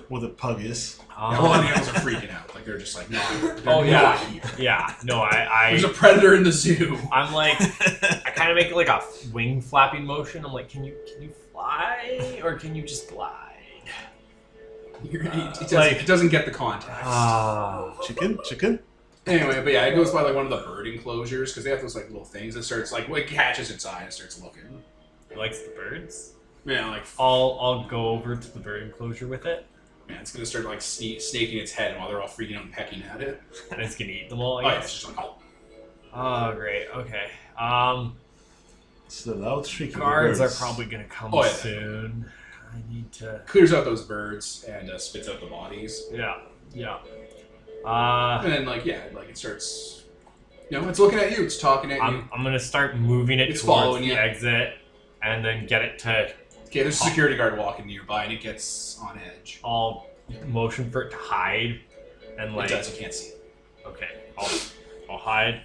What a pug is. Yeah, all the animals are freaking out. Like, they're just like, no, they're Oh, yeah. not here. Yeah. No, There's a predator in the zoo. I'm like, I kind of make like a wing flapping motion. I'm like, can you fly or can you just glide? It doesn't get the context. Chicken. Anyway, but yeah, it goes by like one of the bird enclosures because they have those like little things. It starts like it catches its eye and starts looking. It likes the birds. Yeah, like I'll go over to the bird enclosure with it, man, it's gonna start like snaking its head while they're all freaking out and pecking at it. and it's gonna eat them all. Oh I yeah, guess. it's just like Oh, great. Okay. It's the loud shrieking. Guards are birds. probably gonna come Oh, yeah. soon. I need to. clears out those birds and spits out the bodies. Yeah. And then like it starts. It's looking at you. It's talking at you. I'm gonna start moving it It's towards following the you. exit, and then get it to. Okay, there's a security guard walking nearby, and it gets on edge. I'll motion for it to hide, and It like. does. You can't see it. Okay, I'll hide.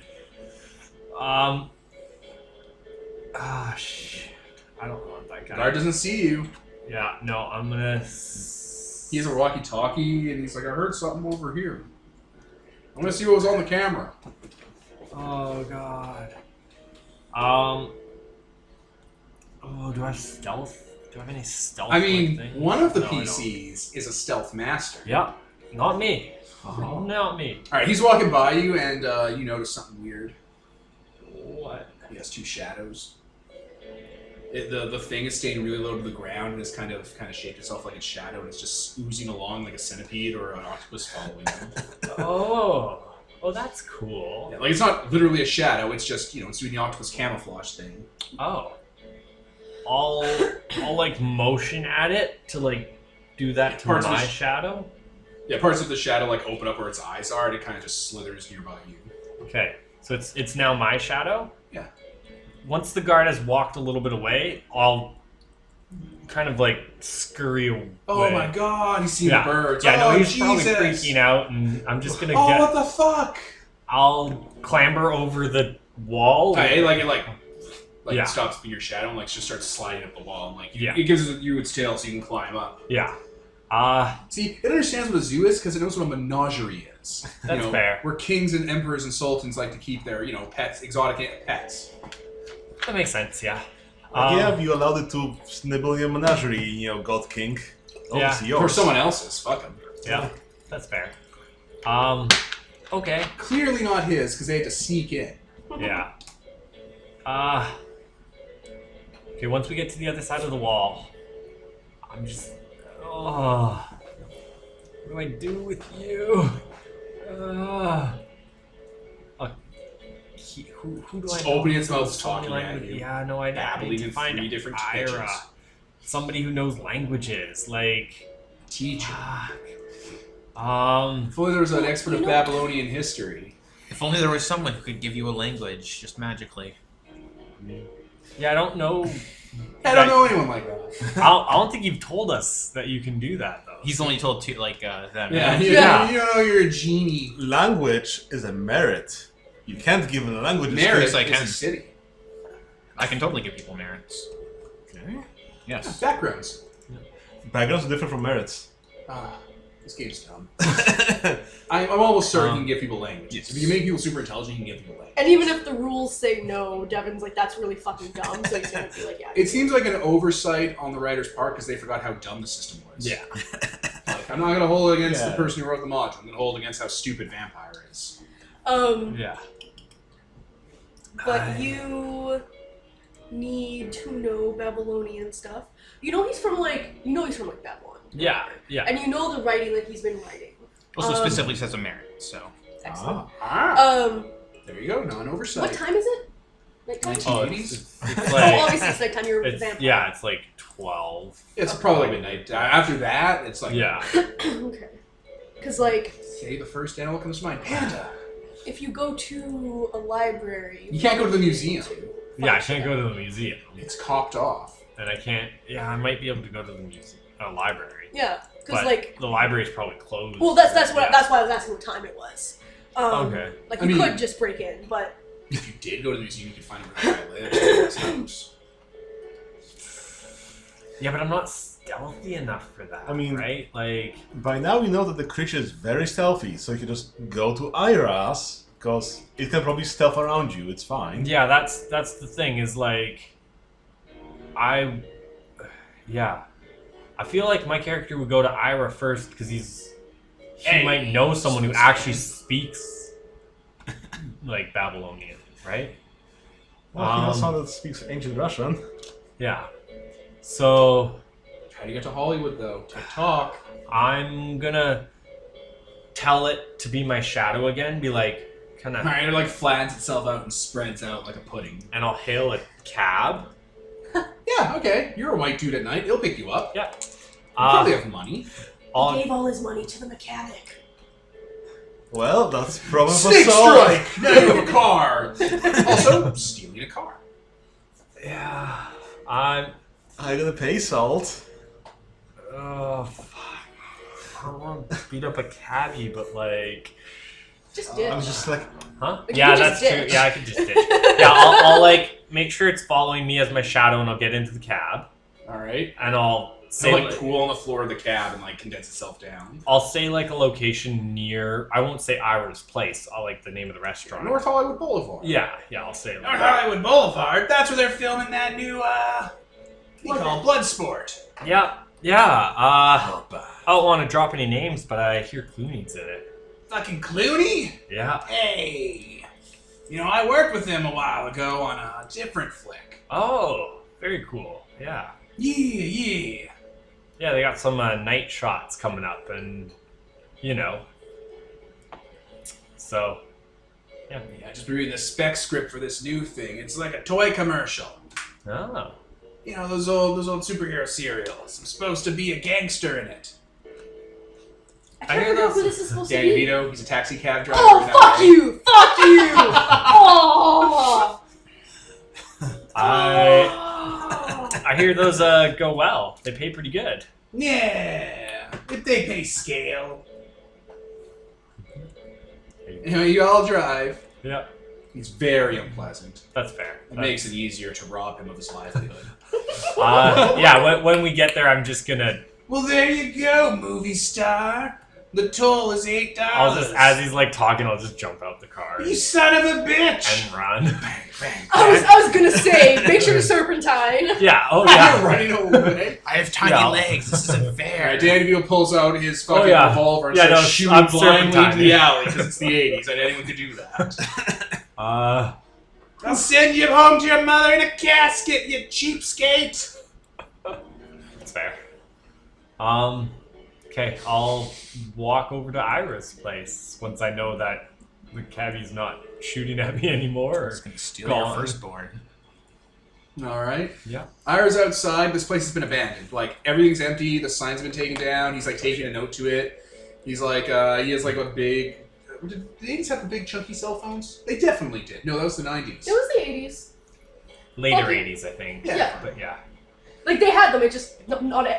Shit. I don't want that guy. Guard doesn't see you. Yeah, no, I'm gonna. He has a walkie-talkie, and he's like, "I heard something over here. I want to see what was on the camera." Oh god. Oh, do I have stealth? Do I have any stealth? I mean, things? one of the No, I don't. PCs is a stealth master. Yeah, not me. Oh. Not me. All right, he's walking by you, and you notice something weird. What? He has two shadows. The thing is staying really low to the ground and has kind of shaped itself like a shadow, and it's just oozing along like a centipede or an octopus following him. Oh, that's cool. Yeah, like it's not literally a shadow; it's just it's doing the octopus camouflage thing. Oh. I'll like motion at it to like do that to Parts of my the shadow. Yeah, parts of the shadow like open up where its eyes are, and it kind of just slithers nearby you. Okay, so it's now my shadow. Yeah. Once the guard has walked a little bit away, I'll kind of like scurry away. Oh my god, he's seeing Yeah. the birds. Yeah, oh, no, he's Jesus. probably freaking out, and I'm just gonna Oh, what the fuck? I'll clamber over the wall. Okay, it Yeah. it stops being your shadow and like just starts sliding up the wall, and Yeah. it gives you its tail so you can climb up. Yeah. See, it understands what a zoo is because it knows what a menagerie is. That's fair. Where kings and emperors and sultans like to keep their pets, exotic pets. That makes sense. Yeah. Yeah, you allowed it to nibble your menagerie, God King. Obviously yours. Or someone else's. Fuck them. Yeah. That's fair. Okay. Clearly not his because they had to sneak in. Yeah. Okay, once we get to the other side of the wall, I'm just... Oh... What do I do with you? Who do Just I know? opening its mouth, Knows talking so many at languages? you. Yeah, no, I Babbling need to in find 3 different Ira. pitches. Somebody who knows languages, like... Teacher. Fuck. If only there was an expert of know- Babylonian history. If only there was someone who could give you a language just magically. Yeah, I don't know... I don't know anyone like that. I don't think you've told us that you can do that, though. He's only told to them. Yeah, Yeah. you know you're a genie. Language is a merit. You can't give a language Merit I is can. a city. I can totally give people merits. Okay. Yes. Backgrounds. Backgrounds are different from merits. This game's dumb. I'm almost certain you can give people languages. Yes. If you make people super intelligent, you can give people language. And even if the rules say no, Devin's like, that's really fucking dumb, so he's gonna be like, yeah. It seems like an oversight on the writer's part because they forgot how dumb the system was. Yeah. Like, I'm not going to hold it against the Yeah. person who wrote the module. I'm going to hold it against how stupid Vampire is. Yeah. But you need to know Babylonian stuff. You know he's from Babylon. Yeah, yeah. And you know the writing that he's been writing. Also specifically says a merit, so. Excellent. There you go, non-oversight. What time is it? Nighttime? 1980s? It's Oh, like, obviously it's nighttime, you're a vampire. yeah, it's like 12. It's probably like midnight. After that, it's like... Yeah. Okay. Because, like, Say the first animal comes to mind. Panda. if you go to a library... You can't go to the museum. Yeah, I can't go to the museum. It's copped off. And I can't... Yeah, I might be able to go to the museum. Library. Yeah, because, But like... the library's probably closed. Well, that's why Yeah. I was asking what time it was. Okay. Like, I you mean- could just break in, but... If you did go to the museum, you could find out where the guy lives. in his house. Yeah, but I'm not stealthy enough for that, I mean- right? Like... By now we know that the creature is very stealthy, so you can just go to Ira's, because it can probably stealth around you, it's fine. Yeah, that's the thing, is like... Yeah. I feel like my character would go to Ira first, because he might know someone who actually speaks, like, Babylonian, right? Well, he knows someone that speaks ancient Russian. Yeah. So... How do you get to Hollywood, though? TikTok. I'm gonna tell it to be my shadow again, be like, kind of... Alright, it like flattens itself out and spreads out like a pudding. And I'll hail a cab. Yeah, okay. You're a white dude at night. He'll pick you up. Yeah. You probably have money. He I'll, gave all his money to the mechanic. Well, that's problem for Snake Saul. strike! Now you have a car! Also, stealing a car. yeah. I'm... I'm gonna pay Salt. Oh, fuck. I don't want to beat up a cabbie, but like... Just ditch. I was just like, Huh? Like, Yeah, you that's just true. ditch. Yeah, I could just ditch. Yeah, I'll like make sure it's following me as my shadow, and I'll get into the cab, Alright. and I'll So say like pool on the floor of the cab and like condense itself down. I'll say like a location near. I won't say Ira's place. I'll like the name of the restaurant. North Hollywood Boulevard. Yeah, I'll say. North Hollywood Boulevard? That's where they're filming that new You call Bloodsport. Yeah. I don't want to drop any names, but I hear Clooney's in it. Fucking Clooney? Yeah. Hey. You know, I worked with him a while ago on a different flick. Oh, very cool. Yeah. Yeah. Yeah, they got some night shots coming up, and you know. So. Yeah. Yeah, I just been reading the spec script for this new thing. It's like a toy commercial. Oh. You know, those old superhero serials. I'm supposed to be a gangster in it. I can't figure out who this is supposed to Danny be. DeVito, he's a taxi cab driver. Oh, in fuck LA. you! Fuck you! Oh! I hear those go well. They pay pretty good. Yeah, if they pay scale. You know, you all drive. Yeah, He's very unpleasant. that's fair. It makes it easier to rob him of his livelihood. Yeah, when we get there, I'm just gonna. Well, there you go, movie star. The toll is $8. I'll just, as he's like talking, I'll just jump out the car You son of a bitch! and run. Bang, bang, I was gonna say, make sure to serpentine. Yeah. Oh You're yeah. running away. I have tiny Yeah. legs. This isn't fair. Alright, Danny DeVito pulls out his fucking yeah. revolver and Yeah, starts no, shooting I'm blindly into serpentining. the alley because it's the 80s and anyone could do that. Uh, I'll send you home to your mother in a casket, you cheapskate! That's fair. Okay, I'll walk over to Ira's place once I know that the cabbie's not shooting at me anymore. Just gonna steal Gone. your firstborn. Alright. Yeah. Ira's outside. This place has been abandoned. Like, everything's empty. The sign's been taken down. He's, like, taking a note to it. He's, like, he has, like, a big... Did the 80s have the big, chunky cell phones? They definitely did. No, that was the 90s. It was the 80s. Later Okay. 80s, I think. Yeah. But yeah. Like, they had them, it just,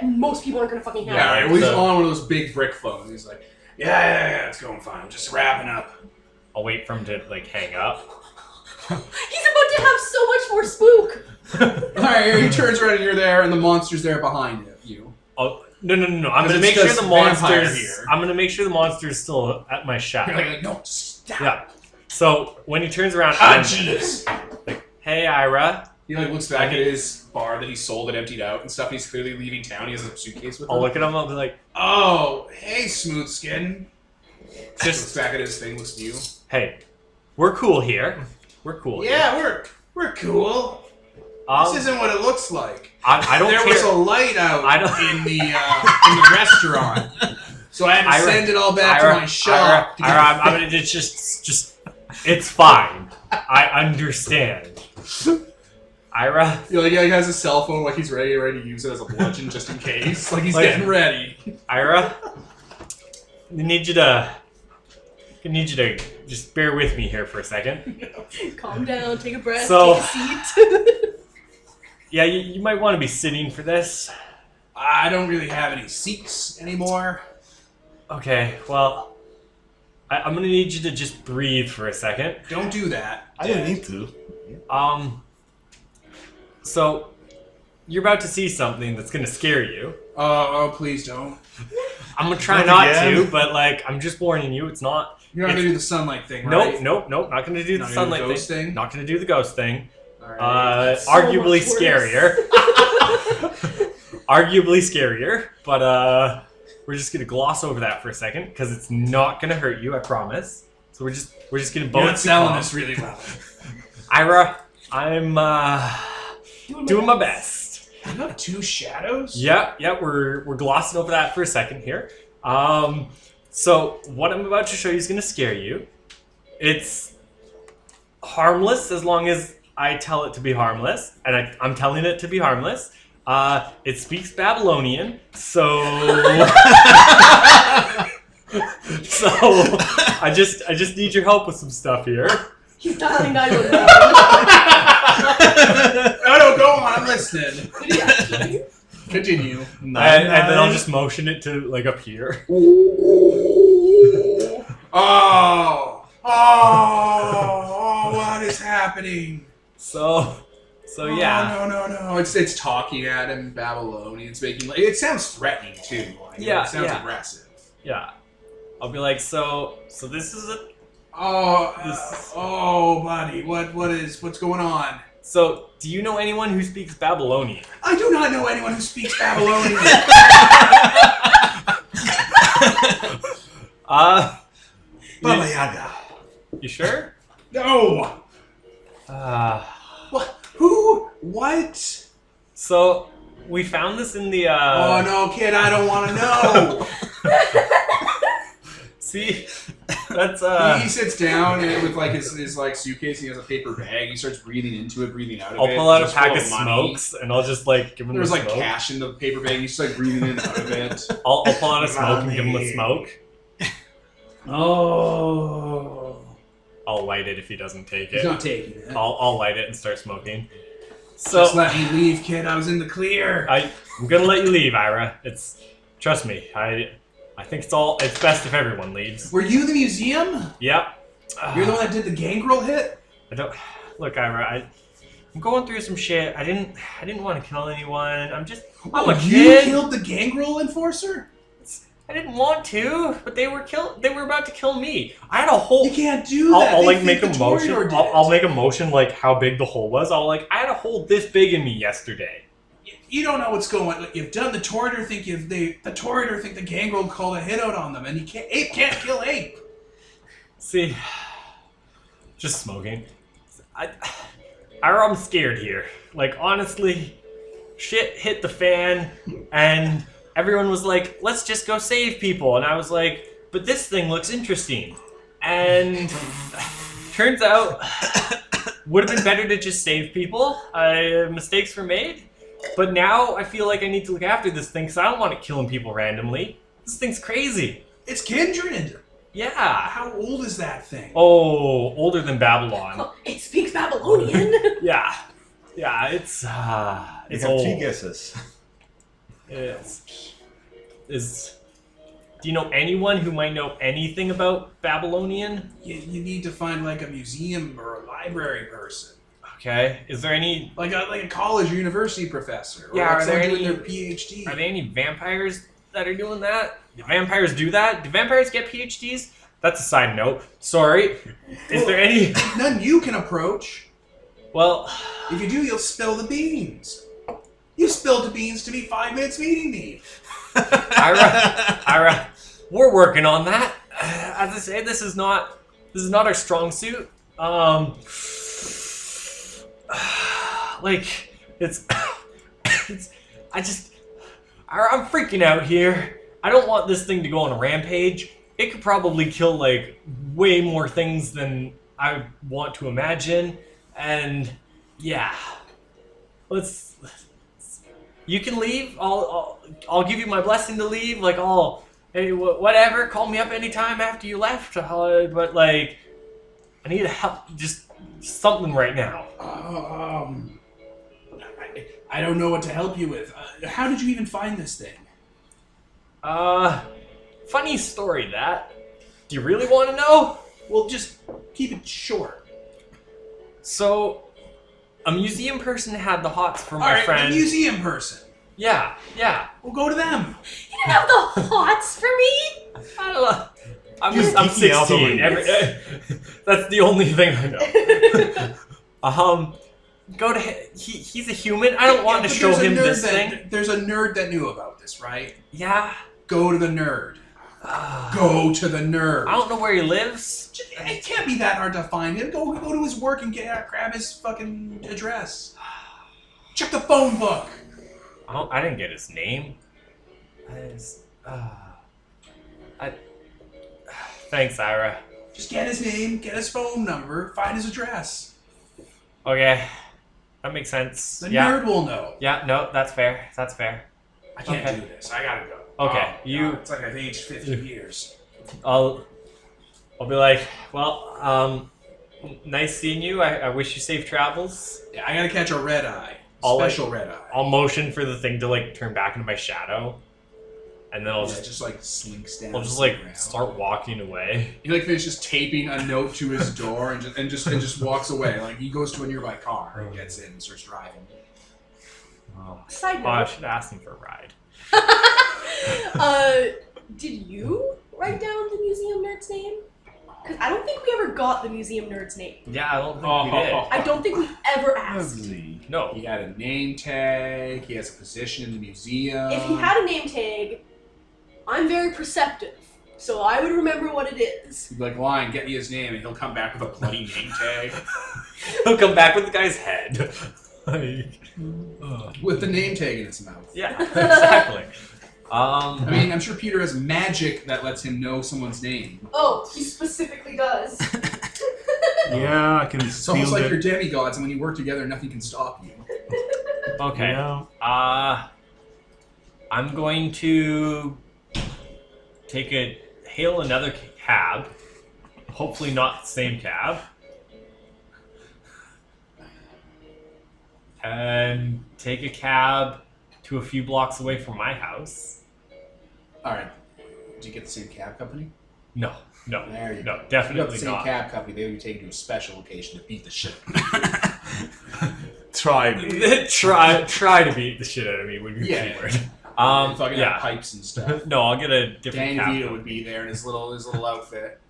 most people aren't gonna fucking have Yeah, them. right. He's So- on one of those big brick phones. He's like, yeah, it's going fine. I'm just wrapping up. I'll wait for him to, like, hang up. He's about to have so much more spook! Alright, he turns around and you're there, and the monster's there behind you. Oh, no. I'm Because gonna it's make sure just the vampire monster's... here. I'm gonna make sure the monster's still at my You're shadow. like, no, stop. Yeah. So, when he turns around, Ah, I'm jeez. like, hey, Ira. He like looks back at his bar that he sold and emptied out and stuff. And he's clearly leaving town. He has a suitcase with him. I'll look at him, I'll be like, Oh, hey, smooth skin. Looks just, back at his thing, looks at you. hey, we're cool here. We're cool Yeah, we're cool. here. This isn't what it looks like. I don't there care. was a light out I don't- in the restaurant, so I had to Ira- send it all back to my shop. to get Ira, it I'm gonna, it's just, it's fine. I understand. Ira, You know, like, yeah, he has a cell phone, like he's ready to use it as a bludgeon just in case. Like he's Like- getting ready. Ira, I need you to just bear with me here for a second. Calm down, take a breath, So- take a seat. Yeah, you might want to be sitting for this. I don't really have any seats anymore. Okay, well, I'm gonna need you to just breathe for a second. Don't do that. I didn't need to. So, you're about to see something that's gonna scare you. Oh, please don't. I'm gonna try Not not again. to, but like, I'm just warning you, it's not. You're not It's- gonna do the sunlight thing, right? Nope, not gonna do Not the gonna do sunlight the ghost thing? Not gonna do the ghost thing. Alright. So Arguably much worse. scarier. Arguably scarier, but we're just gonna gloss over that for a second because it's not gonna hurt you, I promise. So we're just gonna You're both not be selling calm. this really well. Ira, I'm doing my best. You got two shadows? Yeah, we're glossing over that for a second here. So what I'm about to show you is gonna scare you. It's harmless as long as I tell it to be harmless, and I'm telling it to be harmless. It speaks Babylonian, so so I just need your help with some stuff here. He's dialing 911. No, go on, I'm listening. Did he actually? Continue. And then I'll just motion it to like up here. Oh, what is happening? So yeah. Oh, no. It's talking at him in Babylonian. It's making it sounds threatening too. Like, Yeah, it sounds yeah. aggressive. Yeah. I'll be like, so this is a Oh, buddy, what's going on? So, do you know anyone who speaks Babylonian? I do not know anyone who speaks Babylonian. Baba Yaga. You sure? No. What? Who? What? So, we found this in the, Oh no, kid! I don't want to know. See, that's He sits down and with like his like suitcase. He has a paper bag. He starts breathing into it, breathing out of it. I'll pull out a Just pack full of money. smokes and I'll just like give him There's the like smoke. cash in the paper bag. He's just like breathing in and out of it. I'll pull out a smoke and give him a Money. smoke. Oh. I'll light it if he doesn't take He's it. not taking it. I'll light it and start smoking. So Just let me leave, kid. I was in the clear. I'm gonna let you leave, Ira. Trust me. I think it's best if everyone leaves. Were you in the museum? Yep. You're the one that did the gangrel hit? I don't look, Ira. I'm going through some shit. I didn't want to kill anyone. I'm a You kid. killed the gangrel enforcer? I didn't want to, but they were about to kill me. I had a hole. You can't do that. I'll They like think make the a motion. Toreador did I'll it. make a motion like how big the hole was. I had a hole this big in me yesterday. You don't know what's going on. You've done the Toreador think the Toreador think the gangrel called a hit out on them, and ape can't kill ape. See, just smoking. I'm scared here. Like honestly, shit hit the fan, and everyone was like, "Let's just go save people," and I was like, "But this thing looks interesting," and turns out would have been better to just save people. Mistakes were made. But now I feel like I need to look after this thing because I don't want it killing people randomly. This thing's crazy. It's kindred. Yeah. How old is that thing? Oh, older than Babylon. Oh, it speaks Babylonian. Yeah. Yeah, it's We have old. 3 guesses. Do you know anyone who might know anything about Babylonian? You need to find like a museum or a library person. Okay. Is there any Like a college or university professor. Or Yeah, like are there someone doing any- their PhD. Are there any vampires that are doing that? Do vampires do that? Do vampires get PhDs? That's a side note. Sorry. Is there any... None you can approach. Well, If you do, you'll spill the beans. You spilled the beans to me 5 minutes meeting me. Ira, we're working on that. As I say, this is not our strong suit. Like I'm freaking out here. I don't want this thing to go on a rampage. It could probably kill like way more things than I want to imagine. And yeah, you can leave. I'll give you my blessing to leave. Like hey, whatever. Call me up anytime after you left. But like, I need help. Just something right now. I don't know what to help you with. How did you even find this thing? Funny story that. Do you really want to know? Well, just keep it short. So, a museum person had the hots for my All right, friend. the museum person. Yeah. We'll go to them. You didn't have the hots for me. I don't know. I'm You're I'm geeking out 16. over That's the only thing I know. Go to he's a human. I don't want to but show there's a him nerd this that- thing. There's a nerd that knew about this, right? Yeah. Go to the nerd. Go to the nerd. I don't know where he lives. It can't be that hard to find him. Go to his work and grab his fucking address. Check the phone book. I didn't get his name. Thanks, Ira. Just get his name, get his phone number, find his address. Okay, that makes sense. The Yeah. nerd will know. Yeah. No, that's fair. That's fair. I can't Okay. do this. I gotta go. Okay, you- It's like I've aged 50 years. I'll be like, well, nice seeing you. I wish you safe travels. Yeah, I gotta catch a red eye. I'll, like- Special red eye. I'll motion for the thing to like turn back into my shadow, and then I'll Yeah, just just like slinks down. I'll just to the like ground. start walking away. He like finishes taping a note to his door and just walks away. Like he goes to a nearby car and gets in and starts driving. Side Oh, I note. should ask him for a ride. Did you write down the museum nerd's name? Because I don't think we ever got the museum nerd's name. Yeah, I don't think we did. I don't think we ever asked. No. He got a name tag. He has a position in the museum. If he had a name tag, I'm very perceptive, so I would remember what it is. He'd be like, Lion, get me his name, and he'll come back with a bloody name tag. He'll come back with the guy's head. With the name tag in its mouth. Yeah, exactly. I mean, I'm sure Peter has magic that lets him know someone's name. Oh, he specifically does. Yeah, I can It's almost like you're demigods, and when you work together, nothing can stop you. Okay. Yeah. I'm going to hail another cab. Hopefully not the same cab. And take a cab to a few blocks away from my house. Alright. Did you get the same cab company? No, There you go. no, If you got the definitely same not. cab company, they would be taken to a special location to beat the shit. Try me. try to beat the shit out of me would be Yeah. the word. Fucking Yeah. have pipes and stuff. No, I'll get a different Dan cab. DeVito company. would be there in his little outfit.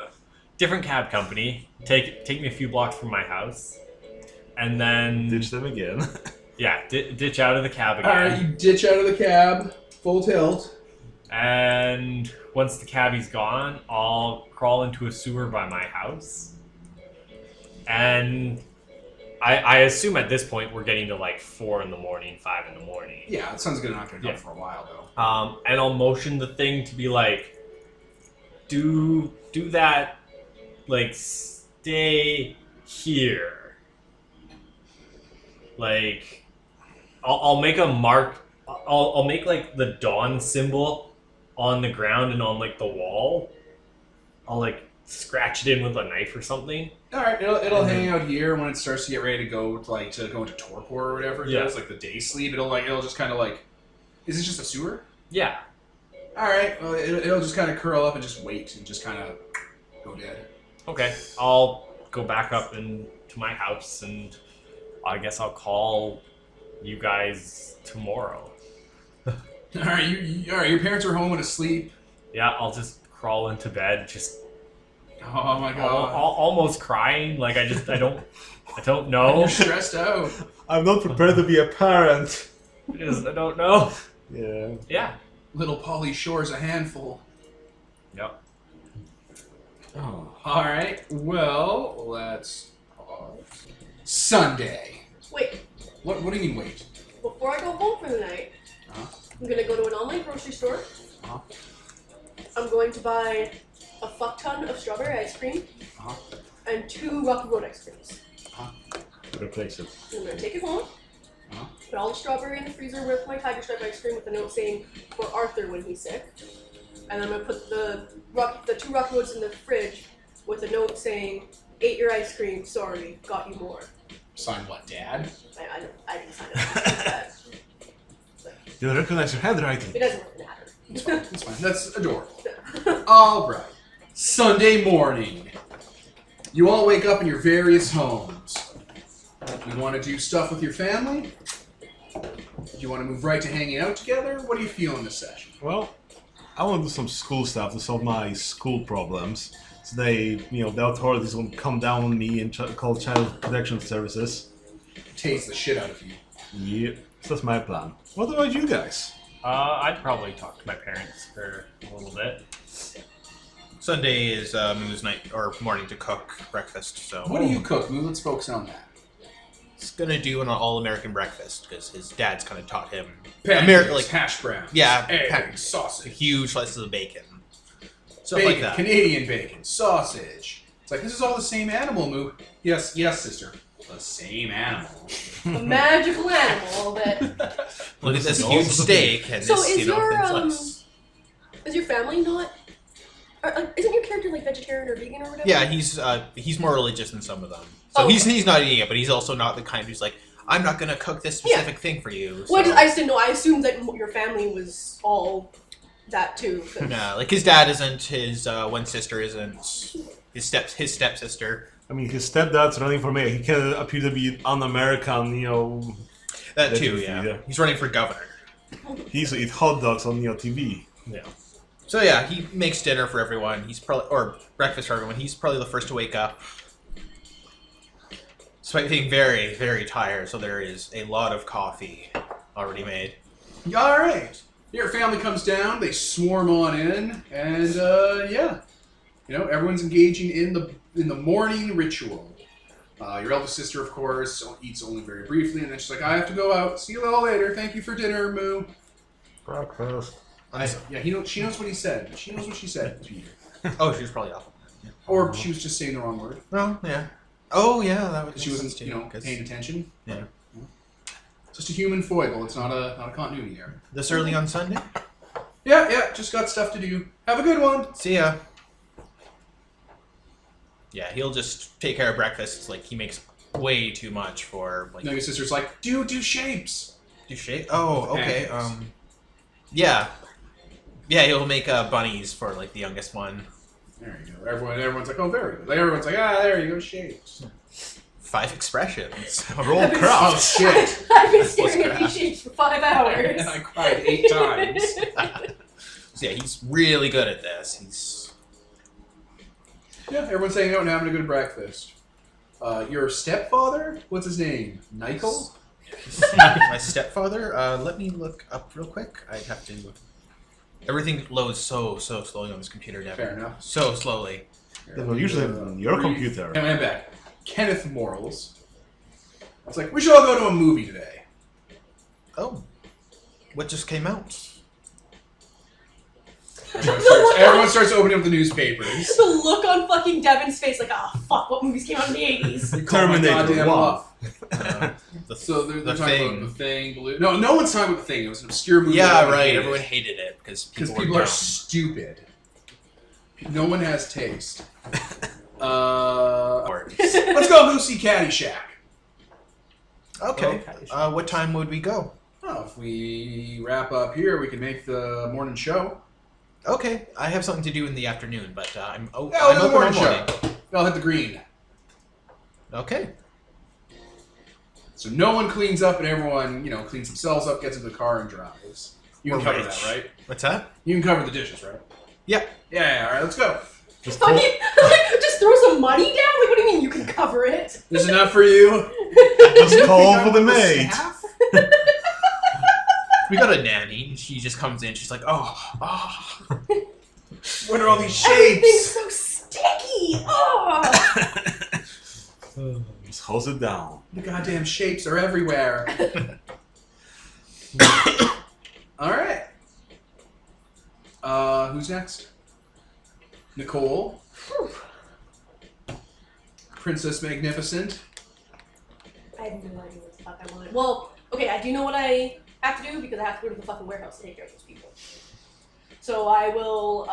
Different cab company. Take me a few blocks from my house, and then Ditch them again. yeah, ditch out of the cab again. Alright, you ditch out of the cab, full tilt. And once the cabbie's gone, I'll crawl into a sewer by my house. And I assume at this point we're getting to like 4 in the morning, 5 in the morning. Yeah, the sun's gonna not gonna come Yeah. for a while though. And I'll motion the thing to be like, do that, like, stay here. Like, I'll make a mark. I'll make like the dawn symbol on the ground and on like the wall. I'll like scratch it in with a knife or something. Alright, it'll hang out here when it starts to get ready to go into torpor or whatever it Yeah. is, like the day sleep. It'll just kind of like, is it just a sewer? Yeah. Alright, well it'll just kind of curl up and just wait and just kind of go dead. Okay. I'll go back up into my house and I guess I'll call you guys tomorrow. Alright, your parents are home and asleep. Yeah, I'll just crawl into bed, just Oh my god. almost crying. Like I don't know. You're stressed out. I'm not prepared to be a parent. I don't know. Yeah. Yeah. Little Polly Shore's a handful. Yep. Oh. Alright, well, let's pause. Sunday. Wait, What do you mean wait? before I go home for the night, Uh-huh. I'm gonna go to an online grocery store. Uh-huh. I'm going to buy a fuck ton of strawberry ice cream Uh-huh. and 2 Rocky Road ice creams. Replace it. I'm gonna take it home, Uh-huh. put all the strawberry in the freezer with my tiger stripe ice cream with a note saying for Arthur when he's sick, and I'm gonna put the 2 Rocky Roads in the fridge with a note saying ate your ice cream, sorry, got you more. Sign what, Dad? I didn't sign up for that. You'll recognize your handwriting. It doesn't really matter. It's fine. It's fine. That's adorable. Alright. Sunday morning. You all wake up in your various homes. You want to do stuff with your family? Do you want to move right to hanging out together? What do you feel in this session? Well, I want to do some school stuff to solve my school problems. So the authorities won't come down on me and call Child Protection Services. Taste the shit out of you. Yeah, so that's my plan. What about you guys? I'd probably talk to my parents for a little bit. Sunday is Moo's night or morning to cook breakfast, so What do you cook, Moo? Let's focus on that. he's gonna do an all-American breakfast because his dad's kind of taught him Pancakes, like hash browns, yeah, eggs, sausage, huge slices of bacon, stuff bacon, like that. Canadian bacon, sausage. It's like, this is all the same animal, Moo. Yes, sister. The same animal. A magical animal that. Look at this huge steak and So this, is thin your slice. is your family not? Isn't your character like vegetarian or vegan or whatever? Yeah, he's more religious than some of them. So Oh, he's not eating it, but he's also not the kind who's like, I'm not gonna cook this specific thing for you. Well, so- I just didn't know. I assumed that your family was all that too. 'Cause- Nah, like his dad isn't, his one sister isn't, his stepsister. I mean, his stepdad's running for mayor. He can appear to be un-American, That That too, is, yeah. yeah. He's running for governor. he used to eat hot dogs on TV. Yeah. So yeah, he makes dinner for everyone. He's probably or breakfast for everyone. He's probably the first to wake up, despite being very, very tired. So there is a lot of coffee already made. All right. Your family comes down. They swarm on in, and yeah, everyone's engaging in the morning ritual. Your eldest sister, of course, eats only very briefly, and then she's like, "I have to go out. See you all later. Thank you for dinner, Moo." Breakfast. She knows what he said. She knows what she said to you. Oh, she was probably off. Yeah. Or she was just saying the wrong word. Oh yeah. Oh yeah, that was. She wasn't, paying attention. Yeah. It's just a human foible. It's not a continuity error. This early on Sunday. Yeah. Just got stuff to do. Have a good one. See ya. Yeah, he'll just take care of breakfast. It's like he makes way too much for like. No, your sister's like, do shapes. Do shape? Oh, okay. Pandas. Yeah. Yeah, he'll make bunnies for like the youngest one. There you go. Everyone's like, oh, very good. Like, everyone's like, there you go, shapes. 5 expressions. Roll crop. Oh shit! I've been staring at these shapes for 5 hours. And I cried 8 times. So yeah, he's really good at this. Yeah, everyone's hanging out and having a good breakfast. Your stepfather? What's his name? Nichol? My stepfather. Let me look up real quick. I have to. Everything loads so slowly on this computer now. Fair enough. So slowly. Well, usually on your computer. And I'm back. Kenneth Morals. It's like, we should all go to a movie today. Oh, what just came out? Everyone starts opening up the newspapers. The look on fucking Devin's face, like, oh fuck, what movies came out in the 80s? Terminator 1. So they're talking Thing. about The Thing. No one's talking about The Thing. It was an obscure movie. Yeah, right. Everyone hated it because people are stupid. No one has taste. Let's go see Caddyshack. Okay. What time would we go? Well, if we wrap up here, we can make the morning show. Okay, I have something to do in the afternoon, but I'm Yeah, we'll I'm do the open morning all morning. show. I'll hit the green. Okay. So no one cleans up and everyone, cleans themselves up, gets into the car, and drives. You can We're cover rich. that, right? What's that? You can cover the dishes, right? Yeah. Yeah, all right, let's go. Just Fucking, just throw some money down? Like, what do you mean you can cover it? There's enough for you. Just call for the maid. We got a nanny, and she just comes in. She's like, oh. What are all these Everything's shapes? so sticky! Oh! Just hose it down. The goddamn shapes are everywhere. All right. Who's next? Nicole. Princess Magnificent. I have no idea what the fuck I want. Well, okay, I do know what I have to do because I have to go to the fucking warehouse to take care of those people. So I will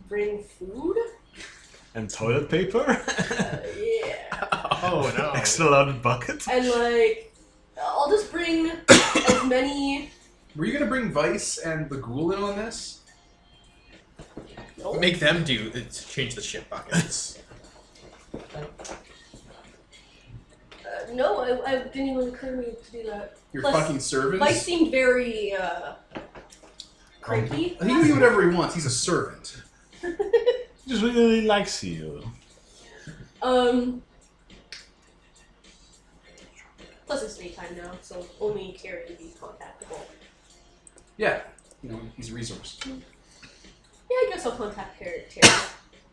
bring food. And toilet paper? Yeah. Oh no. Extra large bucket? And I'll just bring as many. Were you gonna bring Vice and the Ghoul in on this? No. Make them do change the shit buckets. No, I didn't even occur to me to do that. Your Plus, fucking servants? Vice seemed very cranky. He can do whatever he wants. He's a servant. He just really likes you. Plus it's daytime now, so only Carrie can be contactable. Yeah. He's a resource. Yeah, I guess I'll contact Terry.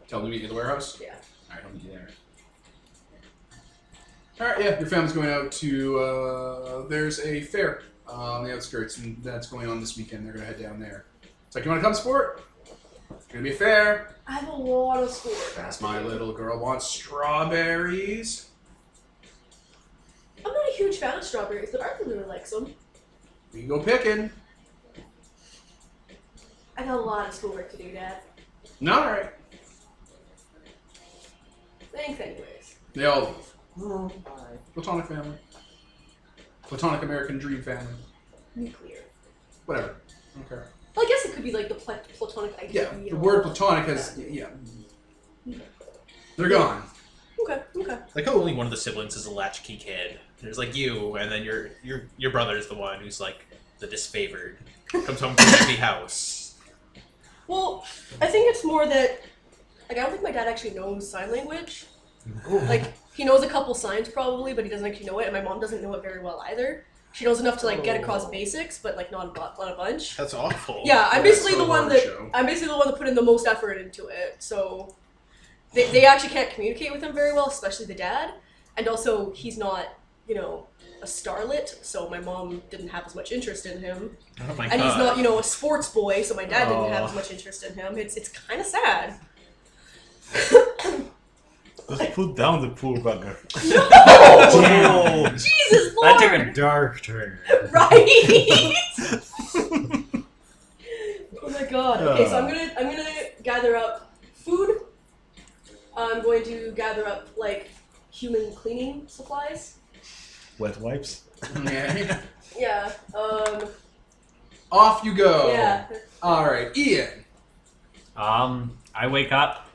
Tell him to meet you at the warehouse? Yeah. Alright, I'll meet you there. Alright, yeah, your family's going out to, there's a fair on the outskirts, and that's going on this weekend. They're going to head down there. It's like, you want to come, sport? It's going to be a fair. I have a lot of schoolwork. That's my little girl wants strawberries. I'm not a huge fan of strawberries, but Arthur really likes them. We can go picking. I got a lot of schoolwork to do, Dad. No, alright. Thanks anyways. They all leave. Oh, bye. Platonic family. Platonic American dream family. Nuclear. Whatever. I don't care. Well, I guess it could be like the platonic idea. Yeah, the word platonic has, yeah. They're gone. Okay. Like how only one of the siblings is a latchkey kid. There's like you, and then your brother is the one who's like the disfavored. Comes home from an empty house. Well, I think it's more that, like, I don't think my dad actually knows sign language. Like, he knows a couple signs probably, but he doesn't actually know it, and my mom doesn't know it very well either. She knows enough to like get across basics, but like not a bunch. That's awful. Yeah, I'm basically the one that show. put in the most effort into it. So they actually can't communicate with him very well, especially the dad. And also he's not, you know, a starlet, so my mom didn't have as much interest in him. Oh my And god. he's not, you know, a sports boy, so my dad didn't have as much interest in him. It's kind of sad. Just put down the poor bugger. Oh, Jesus Lord! that took a dark turn. Right? Oh my god. Okay, so I'm gonna gather up food. I'm going to gather up like human cleaning supplies. Wet wipes. Yeah. Yeah. Off you go. Yeah. All right, Ian. I wake up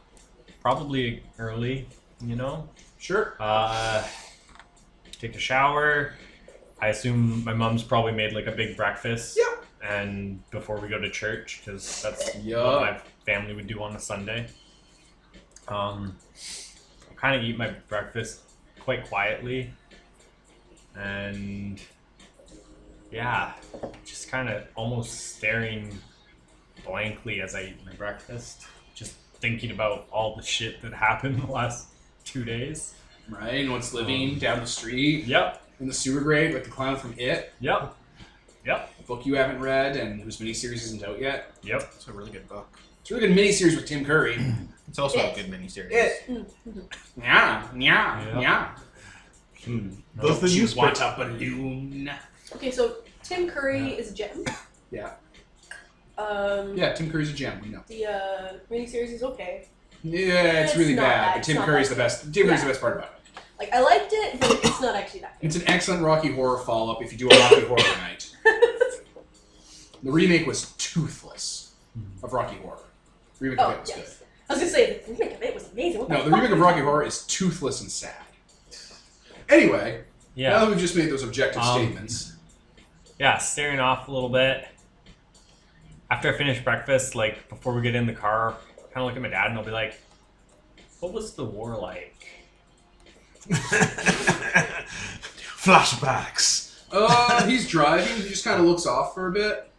probably early, you know. Sure. Take a shower. I assume my mom's probably made like a big breakfast. Yep. And before we go to church, because that's Yup. what my family would do on a Sunday. I kind of eat my breakfast quite quietly, and yeah, just kind of almost staring blankly as I eat my breakfast, just thinking about all the shit that happened the last 2 days. Right, and what's living down the street Yep, in the sewer grate, like the clown from It, yep, a book you haven't read and whose miniseries isn't out yet. yep. It's a really good book. It's a really good miniseries with Tim Curry. It's also It. a good miniseries. It. Yeah. Does the you newspaper want a balloon? Okay, so Tim Curry is a gem. Yeah. Yeah. Tim Curry's a gem, we know. The miniseries is okay. Yeah, it's really It's not bad, bad. but It's Tim not Curry's bad. the best. Tim Curry's Yeah. the best part about it. Like, I liked it, but it's not actually that good. It's an excellent Rocky Horror follow-up if you do a Rocky Horror night. The remake was toothless of Rocky Horror. The remake of Oh, it was yes. I was gonna say, the remake of it was amazing. What good. No, the fuck remake of is Rocky that? Horror is toothless and sad. Anyway, now Yeah, that we've just made those objective statements, yeah, staring off a little bit. After I finish breakfast, like before we get in the car, kind of look at my dad and I'll be like, "What was the war like?" flashbacks? he's driving. He just kind of looks off for a bit.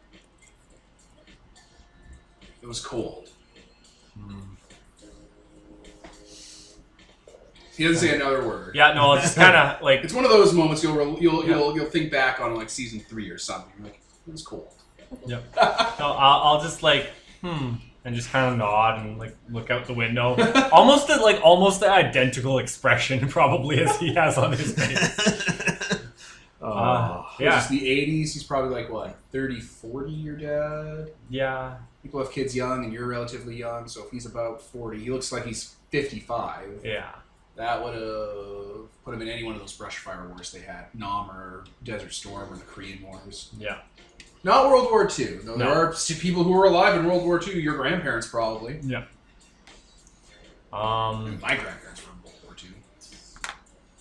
It was cold. He doesn't say another word. Yeah, no, it's just kind of like It's one of those moments you'll think back on like season 3 or something. Like it was cold. no, I'll just like and just kind of nod and like look out the window, almost the identical expression probably as he has on his face. Yeah. It's the 80s. He's probably like what 30, 40. Your dad. Yeah. People have kids young, and you're relatively young. So if he's about 40, he looks like he's 55. Yeah. That would have put him in any one of those brush fire wars they had, Nam or Desert Storm or the Korean Wars. Yeah. Not World War II, though. No. There are people who were alive in World War II. Your grandparents probably. Yeah. My grandparents were in World War II.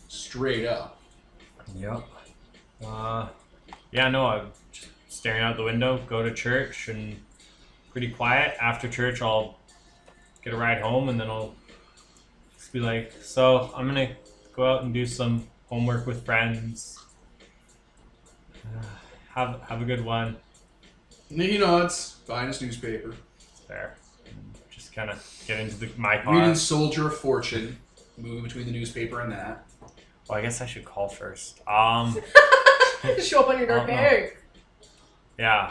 Straight up. Yep. Yeah, no, I'm just staring out the window, go to church, and pretty quiet. After church, I'll get a ride home, and then I'll just be like, so I'm going to go out and do some homework with friends. Have a good one. And then he nods, buying his newspaper. There. And just kind of get into my car. Reading Soldier of Fortune, moving between the newspaper and that. Well, I guess I should call first. Just show up on your dark hair. Yeah.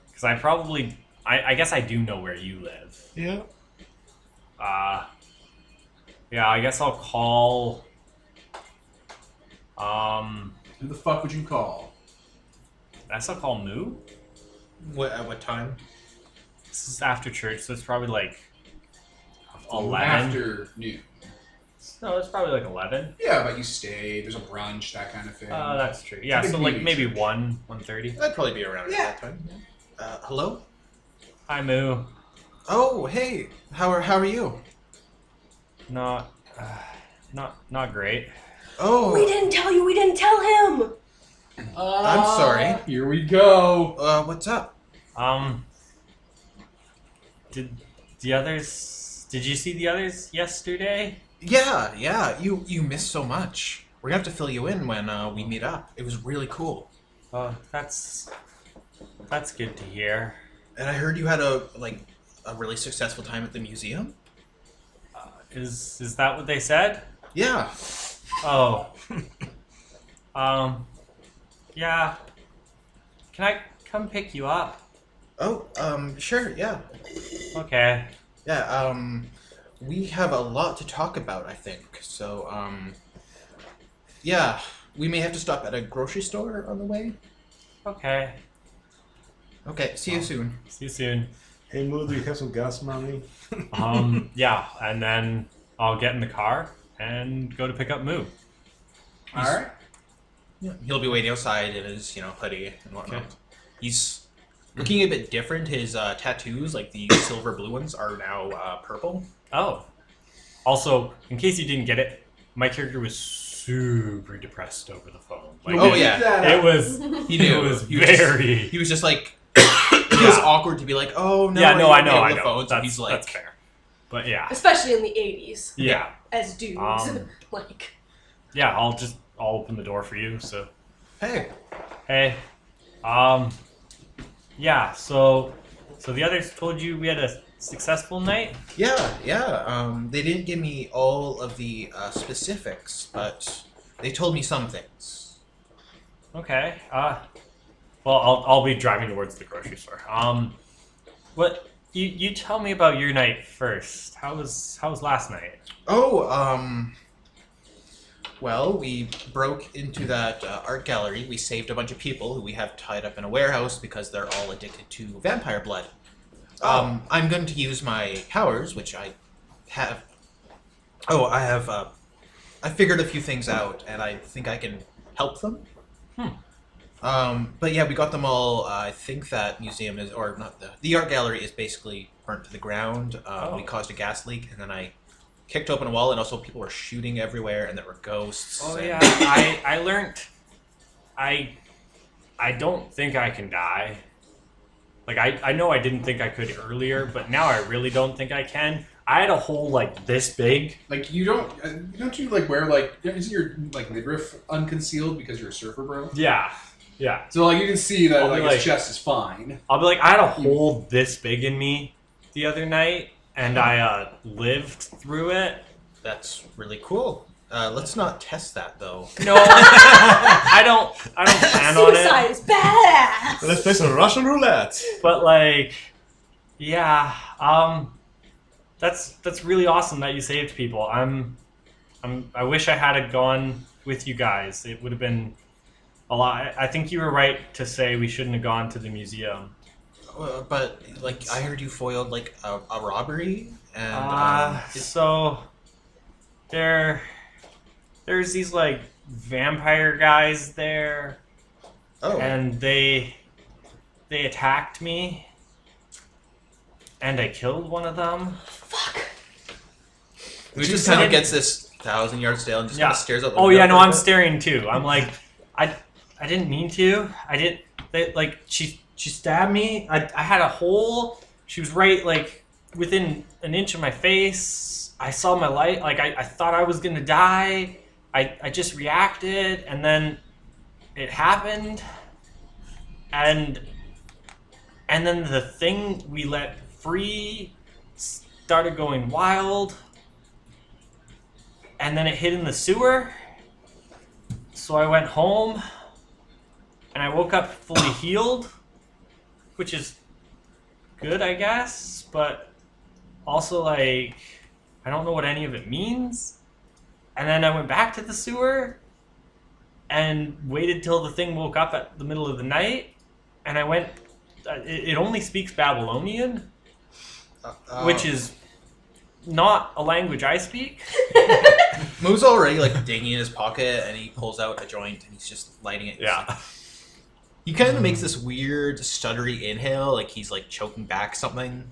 Because I guess I do know where you live. Yeah. Yeah, I guess I'll call. Who the fuck would you call? I guess I'll call Moo. At what time? This is after church, so it's probably like 11. Afternoon. No, it's probably like 11. Yeah, but you stay. There's a brunch, that kind of thing. That's true. Yeah, It's a so big like community maybe church. 1:30. That'd probably be around Yeah. at that time. Hello? Hi, Moo. Oh, hey. How are you? Not great. Oh, We didn't tell you. We didn't tell him. I'm sorry. Here we go. What's up? Did the others? Did you see the others yesterday? Yeah. You missed so much. We're gonna have to fill you in when we meet up. It was really cool. Oh, that's good to hear. And I heard you had a really successful time at the museum. Is that what they said? Yeah. Oh. Yeah. Can I come pick you up? Oh, sure, yeah. Okay. Yeah, we have a lot to talk about, I think. So, yeah, we may have to stop at a grocery store on the way. Okay. Okay, see you soon. See you soon. Hey, Moo, do you have some gas money? Yeah, and then I'll get in the car and go to pick up Moo. All right. Yeah, he'll be waiting outside in his, hoodie and whatnot. Okay. He's looking a bit different. His tattoos, like the silver blue ones, are now purple. Oh. Also, in case you didn't get it, my character was super depressed over the phone. Like, Oh, yeah. It was. He knew. It was He was just- very. He was just like, it was awkward to be like, oh no. Yeah, no, I don't know, get I the know. phone, so That's, he's like, that's fair. But yeah, Especially in the 80s, yeah, as dudes. Like, yeah. I'll open the door for you. So, hey, hey, yeah. So the others told you we had a successful night. yeah. They didn't give me all of the specifics, but they told me some things. Okay. Well, I'll be driving towards the grocery store. What you tell me about your night first? How was last night? Oh, well, we broke into that art gallery. We saved a bunch of people who we have tied up in a warehouse because they're all addicted to vampire blood. I'm going to use my powers, which I have. Oh, I figured a few things out, and I think I can help them. But yeah, we got them all. I think that museum is, or not the art gallery is basically burnt to the ground. We caused a gas leak, and then I kicked open a wall, and also people were shooting everywhere, and there were ghosts. Oh and- yeah, I learned. I don't think I can die. Like I know I didn't think I could earlier, but now I really don't think I can. I had a hole like this big. Like you don't you like wear like isn't your like midriff unconcealed because you're a surfer, bro? Yeah. So like you can see that I'll be like his like- chest is fine. I'll be like, I had a hole this big in me the other night, and I lived through it. That's really cool. Let's not test that though. No, I don't plan on suicide it. is badass! Let's play some Russian roulette. But like, yeah, that's really awesome that you saved people. I wish I had gone with you guys. It would have been a lot. I think you were right to say we shouldn't have gone to the museum. But like, I heard you foiled like a robbery, and So there's these like vampire guys there, and they attacked me, and I killed one of them. Fuck. who just kind of gets this 1,000-yard stare and just kind of stares up. Oh yeah, no, I'm staring too. I'm like, I didn't mean to. She stabbed me. I had a hole. She was right like within an inch of my face. I saw my light. Like I thought I was gonna die. I just reacted, and then it happened, and then the thing we let free started going wild, and then it hid in the sewer. So I went home, and I woke up fully healed, which is good, I guess, but also like I don't know what any of it means. And then I went back to the sewer and waited till the thing woke up at the middle of the night, and I went. It only speaks Babylonian, which is not a language I speak. Moo's already like digging in his pocket, and he pulls out a joint, and he's just lighting it. Yeah. He kind of makes this weird stuttery inhale, like he's like choking back something.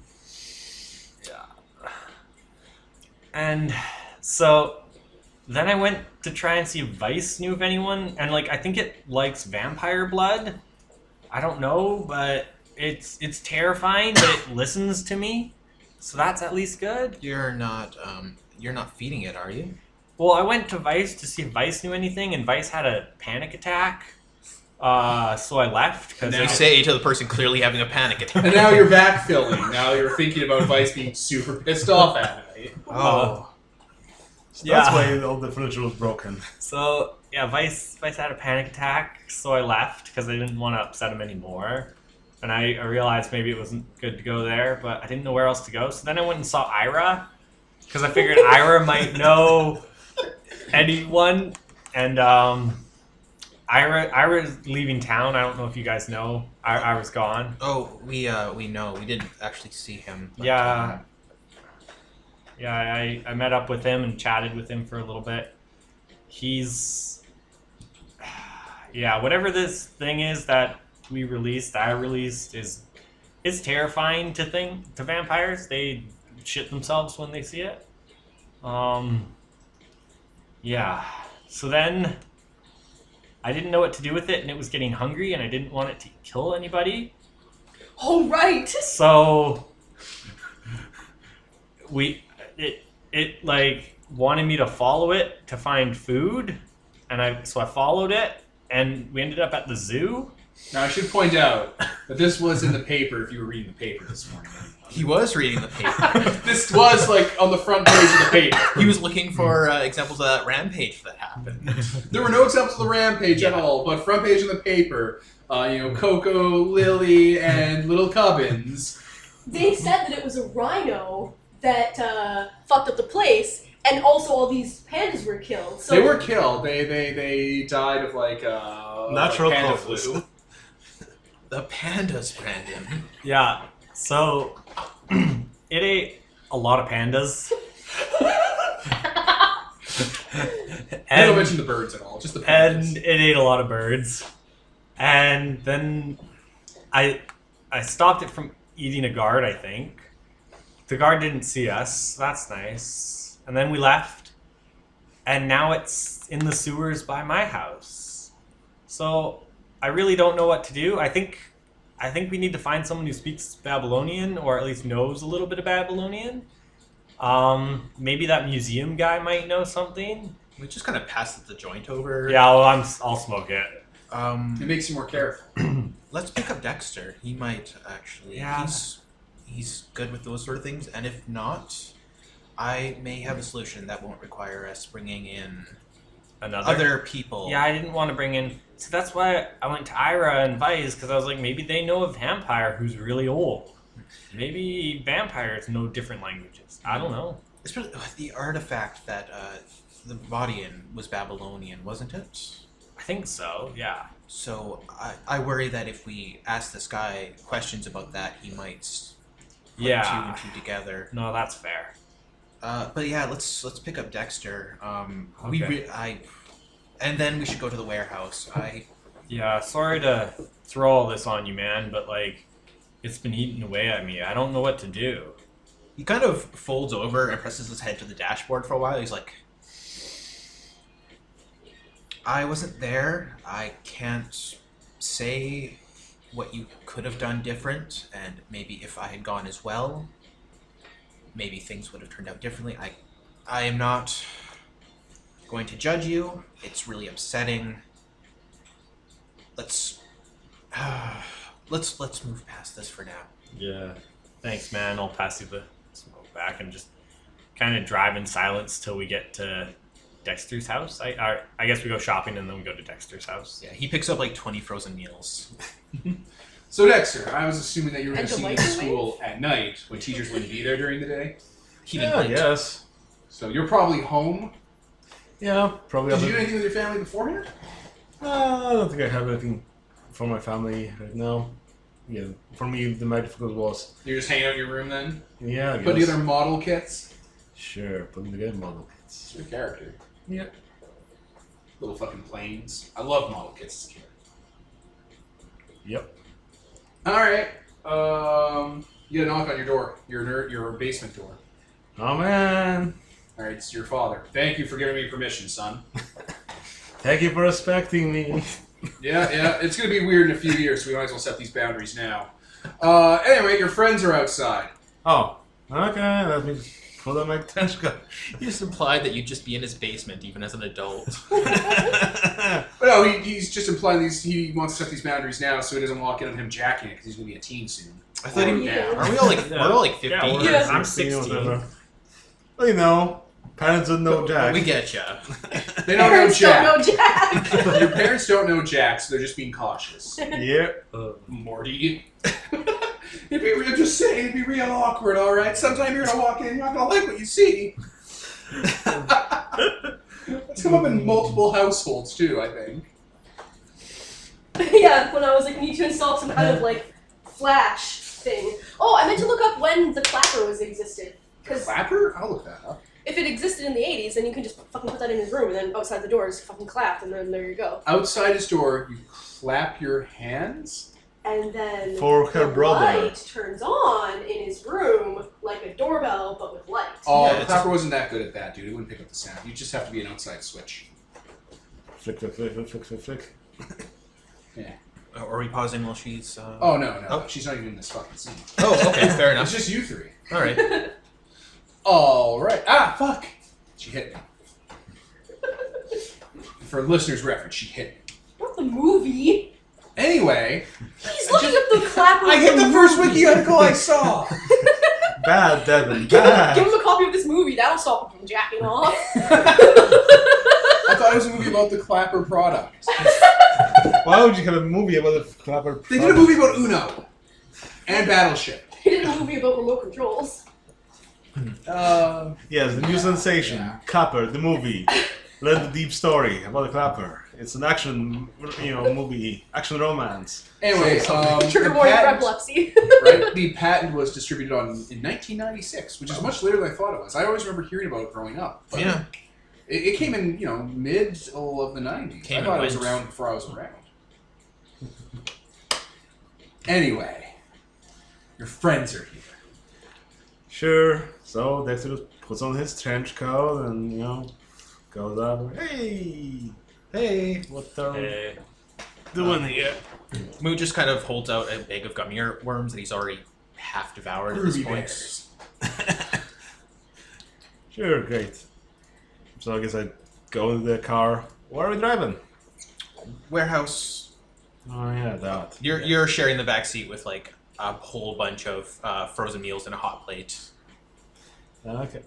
And so then I went to try and see if Vice knew of anyone, and like I think it likes vampire blood. I don't know, but it's terrifying, but it listens to me. So that's at least good. You're not feeding it, are you? Well, I went to Vice to see if Vice knew anything, and Vice had a panic attack. So I left because Now- You say to the person clearly having a panic attack. And now you're backfilling. Now you're thinking about Vice being super pissed off at me. Oh. So Yeah. that's why all the furniture was broken. So yeah, Vice had a panic attack, so I left because I didn't want to upset him anymore. And I realized maybe it wasn't good to go there, but I didn't know where else to go. So then I went and saw Ira because I figured Ira might know anyone. And Ira's leaving town. I don't know if you guys know. Ira's gone. Oh, we know. We didn't actually see him. But, Yeah. Yeah, I met up with him and chatted with him for a little bit. He's... Yeah, whatever this thing is that I released is terrifying to vampires. They shit themselves when they see it. Yeah. So then I didn't know what to do with it, and it was getting hungry, and I didn't want it to kill anybody. Oh, right. So it like wanted me to follow it to find food, and so I followed it, and we ended up at the zoo. Now, I should point out that this was in the paper if you were reading the paper this morning. He was reading the paper. This was, like, on the front page of the paper. He was looking for examples of that rampage that happened. There were no examples of the rampage at all, but front page of the paper, Coco, Lily, and little Cubbins. They said that it was a rhino that fucked up the place, and also all these pandas were killed. So They were killed. They died of, like, Natural panda causes. flu. The pandas, Brandon. Yeah. So it ate a lot of pandas. I don't mention the birds at all, just the And pandas. it ate a lot of birds. And then I stopped it from eating a guard, I think. The guard didn't see us. That's nice. And then we left. And now it's in the sewers by my house. So I really don't know what to do. I think we need to find someone who speaks Babylonian, or at least knows a little bit of Babylonian. Maybe that museum guy might know something. We just kind of passed the joint over. Yeah, well, I'll smoke it. It makes you more careful. Let's pick up Dexter. He might actually. Yeah. He's good with those sort of things. And if not, I may have a solution that won't require us bringing in other people. Yeah, I didn't want to bring in. So that's why I went to Ira and Vice, because I was like, maybe they know a vampire who's really old. Maybe vampires know different languages. I don't know. Especially the artifact that the body in was Babylonian, wasn't it? I think so. Yeah. So I worry that if we ask this guy questions about that, he might put two Yeah. and two together. No, that's fair. But yeah, let's pick up Dexter. Okay. And then we should go to the warehouse. Yeah. Sorry to throw all this on you, man, but like, it's been eating away at me. I don't know what to do. He kind of folds over and presses his head to the dashboard for a while. He's like, I wasn't there. I can't say what you could have done different, and maybe if I had gone as well, maybe things would have turned out differently. I am not going to judge you. It's really upsetting. Let's move past this for now. Yeah. Thanks, man. I'll pass you the smoke back and just kind of drive in silence till we get to Dexter's house. I guess we go shopping and then we go to Dexter's house. Yeah, he picks up like 20 frozen meals. So, Dexter, I was assuming that you were going And to see the me at microwave? school at night when teachers wouldn't be there during the day. He Yeah, didn't yes. So, you're probably home. Yeah, probably. Did you do anything with your family beforehand? I don't think I have anything for my family right now. Yeah, for me, the main difficulty was, You're just hanging out in your room then? yeah, I Put guess. together model kits? Sure, putting together model kits. It's your character. Yeah. Little fucking planes. I love model kits as a kid. Yep. Alright. You get a knock on your door. Your basement door. Oh man. Alright, it's your father. Thank you for giving me permission, son. Thank you for respecting me. Yeah, it's gonna be weird in a few years, so we might as well set these boundaries now. Anyway, your friends are outside. Oh, Okay, let me just put on my trench coat. You just implied that you'd just be in his basement even as an adult. But no, he's just implying he wants to set these boundaries now so he doesn't walk in on him jacking it because he's going to be a teen soon. I thought he, Yeah. Are we all like we're all like 15? Yeah, I'm 16, 16. whatever. Well, you know, parents don't know Jack. We get ya. They don't know Parents Jack. don't know Jack. Your parents don't know Jack, so they're just being cautious. Yeah. Morty. I'm just saying, it'd be real awkward, alright? Sometime you're gonna walk in, you're not gonna like what you see. It's come up in multiple households, too, I think. Yeah, when I was like, need to install some kind of like flash thing. Oh, I meant to look up when the clapper was existed. Because Clapper? I'll look that up. if it existed in the 80s, then you can just fucking put that in his room, and then outside the door is fucking clapped, and then there you go. Outside his door, you clap your hands. And then For her the brother. light turns on in his room like a doorbell, but with light. Oh, Yeah, the it's- clapper wasn't that good at that, dude. It wouldn't pick up the sound. You just have to be an outside switch. Flick, flick, flick, flick, flick, flick, flick. Yeah. Are we pausing while she's? Oh, no. Oh. She's not even in this fucking scene. Oh, okay, fair It's enough. just you three. All right. Alright. Ah, fuck! She hit me. For listeners' reference, she hit me. Not the movie. Anyway, He's looking up the clapper. I hit the first wiki article I saw! Bad, Devin, Give bad. him a copy of this movie. That'll stop him from jacking off. I thought it was a movie about the Clapper product. Why would you have a movie about a clapper? They did a movie about Uno. And Battleship. He did a movie about remote controls. Yes, the new sensation, Yeah. Clapper, the movie. Learn the deep story about the clapper. It's an action, movie, action romance. Anyway, Trigger the warning for patent, epilepsy. right? The patent was distributed in 1996, which is much later than I thought it was. I always remember hearing about it growing up. But Yeah. it came in, middle of the 90s. Came I thought and it was went. around before I was around. Anyway, your friends are here. Sure. So Dexter just puts on his trench coat and goes up. Hey, what are we doing here? Moo just kind of holds out a bag of gummy worms that he's already half devoured at this Groovy point. bears. Sure, great. So I guess I go into the car. Where are we driving? Warehouse. Oh yeah, that. You're sharing the back seat with like a whole bunch of frozen meals and a hot plate. Okay. I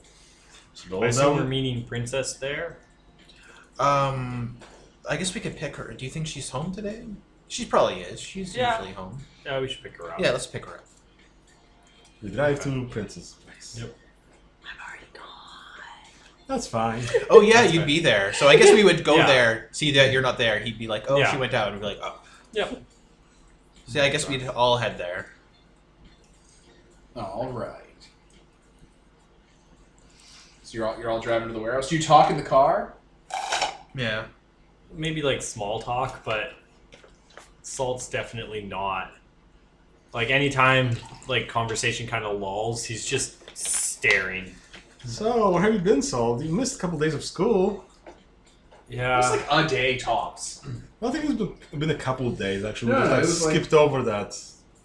Slow assume we're down. meeting Princess there. I guess we could pick her. Do you think she's home today? She probably is. She's Yeah. usually home. Yeah, we should pick her up. Yeah, let's pick her up. We drive to Princess' place. Yep. I'm already gone. That's fine. Oh yeah, That's you'd fair. be there. So I guess we would go Yeah. there, see that you're not there. He'd be like, "Oh, Yeah. she went out," and we'd be like, "Oh." Yep. See, I guess we'd all head there. All right. So you're all driving to the warehouse. Do you talk in the car? Yeah. Maybe like small talk, but Salt's definitely not. Like anytime like conversation kind of lulls, he's just staring. So, where have you been, Salt? You missed a couple days of school. Yeah. It's like a day tops. I think it's been a couple of days, actually. No, We no, just it was like- skipped over that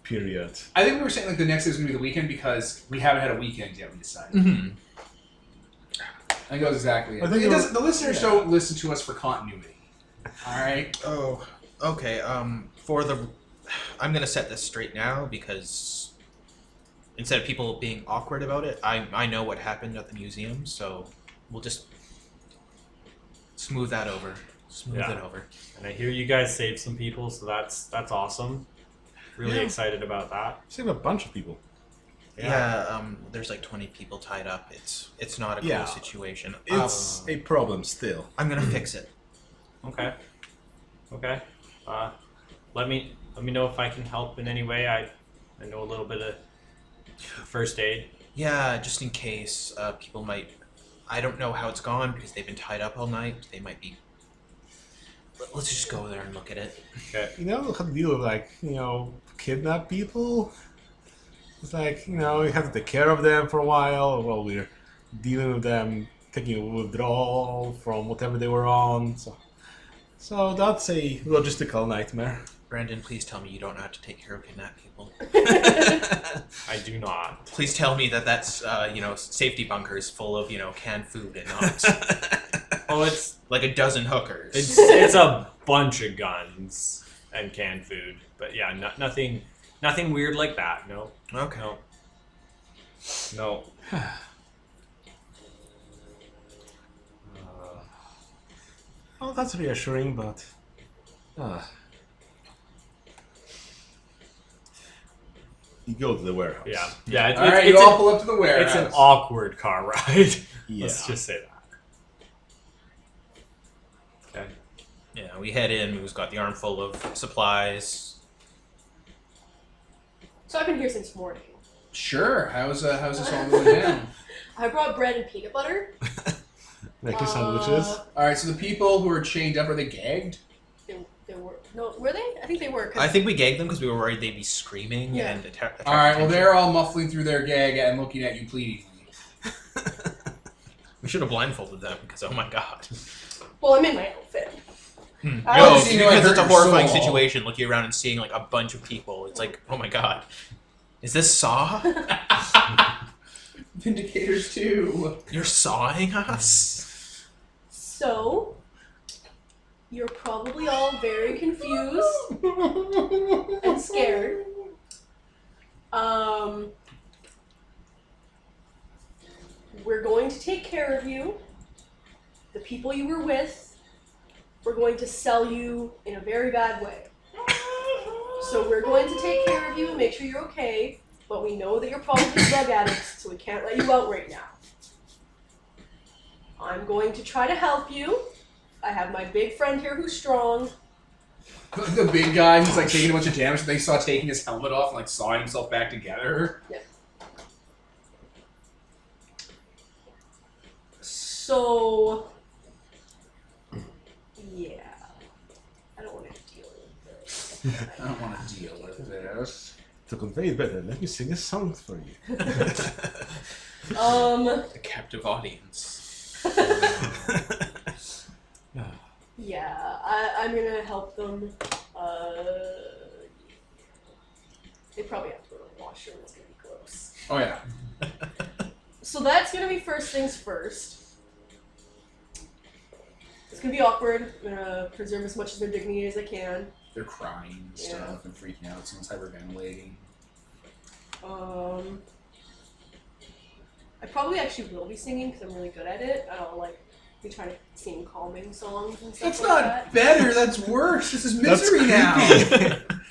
period. I think we were saying like the next day is gonna be the weekend because we haven't had a weekend yet. We decided. Mm-hmm. I think that was exactly it. I think It it was- doesn't- the listeners don't listen to us for continuity. All right. Oh, okay. I'm gonna set this straight now because instead of people being awkward about it, I know what happened at the museum, so we'll just smooth that over. Smooth Yeah. it over. And I hear you guys saved some people, so that's awesome. Really Yeah. excited about that. Saved a bunch of people. Yeah. There's like 20 people tied up. It's not a cool Yeah. situation. It's a problem still. I'm gonna fix it. Okay. Okay. Let me know if I can help in any way. I know a little bit of first aid. Yeah, just in case people might. I don't know how it's gone because they've been tied up all night. They might be. Let's just go there and look at it. Okay. You know how to deal with, like, kidnap people? It's like, you have to take care of them for a while while we're dealing with them, taking a withdrawal from whatever they were on. So that's a logistical nightmare. Brandon, please tell me you don't know how to take care of kidnapped people. I do not. Please tell me that that's safety bunkers full of canned food and not Oh, it's like a dozen hookers. it's a bunch of guns and canned food, but yeah, nothing weird like that. No. Okay. No. Oh, that's reassuring, but... You go to the warehouse. Yeah. All right, you all pull up to the warehouse. It's an awkward car ride. Yeah. Let's just say that. Okay. Yeah, we head in. We've got the armful of supplies. So I've been here since morning. Sure. How's this all going down? I brought bread and peanut butter. Making sandwiches. All right. So the people who are chained up, are they gagged? They were. No, were they? I think they were. I think we gagged them because we were worried they'd be screaming Yeah. and attract All right. Well, attention. they're all muffling through their gag and looking at you pleadingly. We should have blindfolded them because oh my god. Well, I'm in my outfit. I No, wanna see you, I because it's a hurt your horrifying soul. situation looking around and seeing like a bunch of people. It's like, oh my god. Is this Saw? Vindicators too. You're sawing us? So you're probably all very confused and scared. We're going to take care of you. The people you were with, we're going to sell you in a very bad way. So we're going to take care of you and make sure you're okay, but we know that you're probably drug addicts, so we can't let you out right now. I'm going to try to help you. I have my big friend here who's strong. The big guy who's like taking a bunch of damage, and they saw taking his helmet off and like sawing himself back together. Yeah. So, yeah. I don't want to deal with this. I don't want to deal with this. To convey it better, let me sing a song for you. A captive audience. Yeah, I'm gonna help them. They probably have to go to the washroom. It's gonna be gross. Oh yeah. So that's gonna be first things first. It's gonna be awkward. I'm gonna preserve as much of their dignity as I can. They're crying and stuff and freaking out. Someone's hyperventilating. I probably actually will be singing because I'm really good at it. I'll like be trying to sing calming songs and stuff That's like not that. better. That's worse. This is misery now.